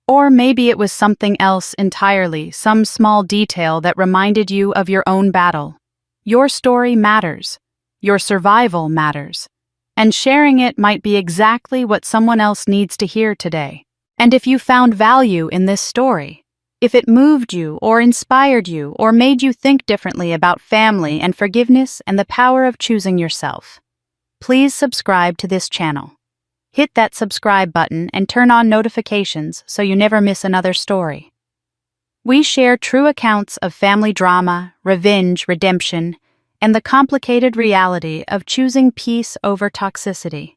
Or maybe it was something else entirely, some small detail that reminded you of your own battle. Your story matters. Your survival matters. And sharing it might be exactly what someone else needs to hear today. And if you found value in this story, if it moved you or inspired you or made you think differently about family and forgiveness and the power of choosing yourself, please subscribe to this channel. Hit that subscribe button and turn on notifications so you never miss another story. We share true accounts of family drama, revenge, redemption, and the complicated reality of choosing peace over toxicity.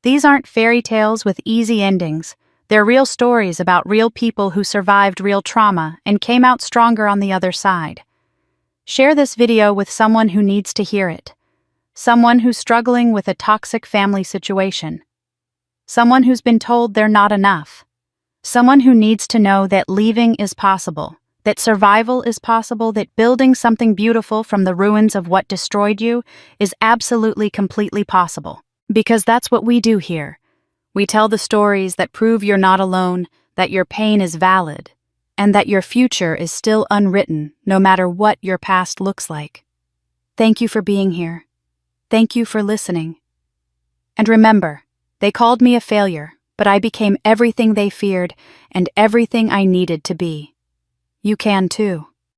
These aren't fairy tales with easy endings. They're real stories about real people who survived real trauma and came out stronger on the other side. Share this video with someone who needs to hear it. Someone who's struggling with a toxic family situation. Someone who's been told they're not enough. Someone who needs to know that leaving is possible, that survival is possible, that building something beautiful from the ruins of what destroyed you is absolutely, completely possible. Because that's what we do here. We tell the stories that prove you're not alone, that your pain is valid, and that your future is still unwritten, no matter what your past looks like. Thank you for being here. Thank you for listening. And remember, they called me a failure, but I became everything they feared and everything I needed to be. You can too.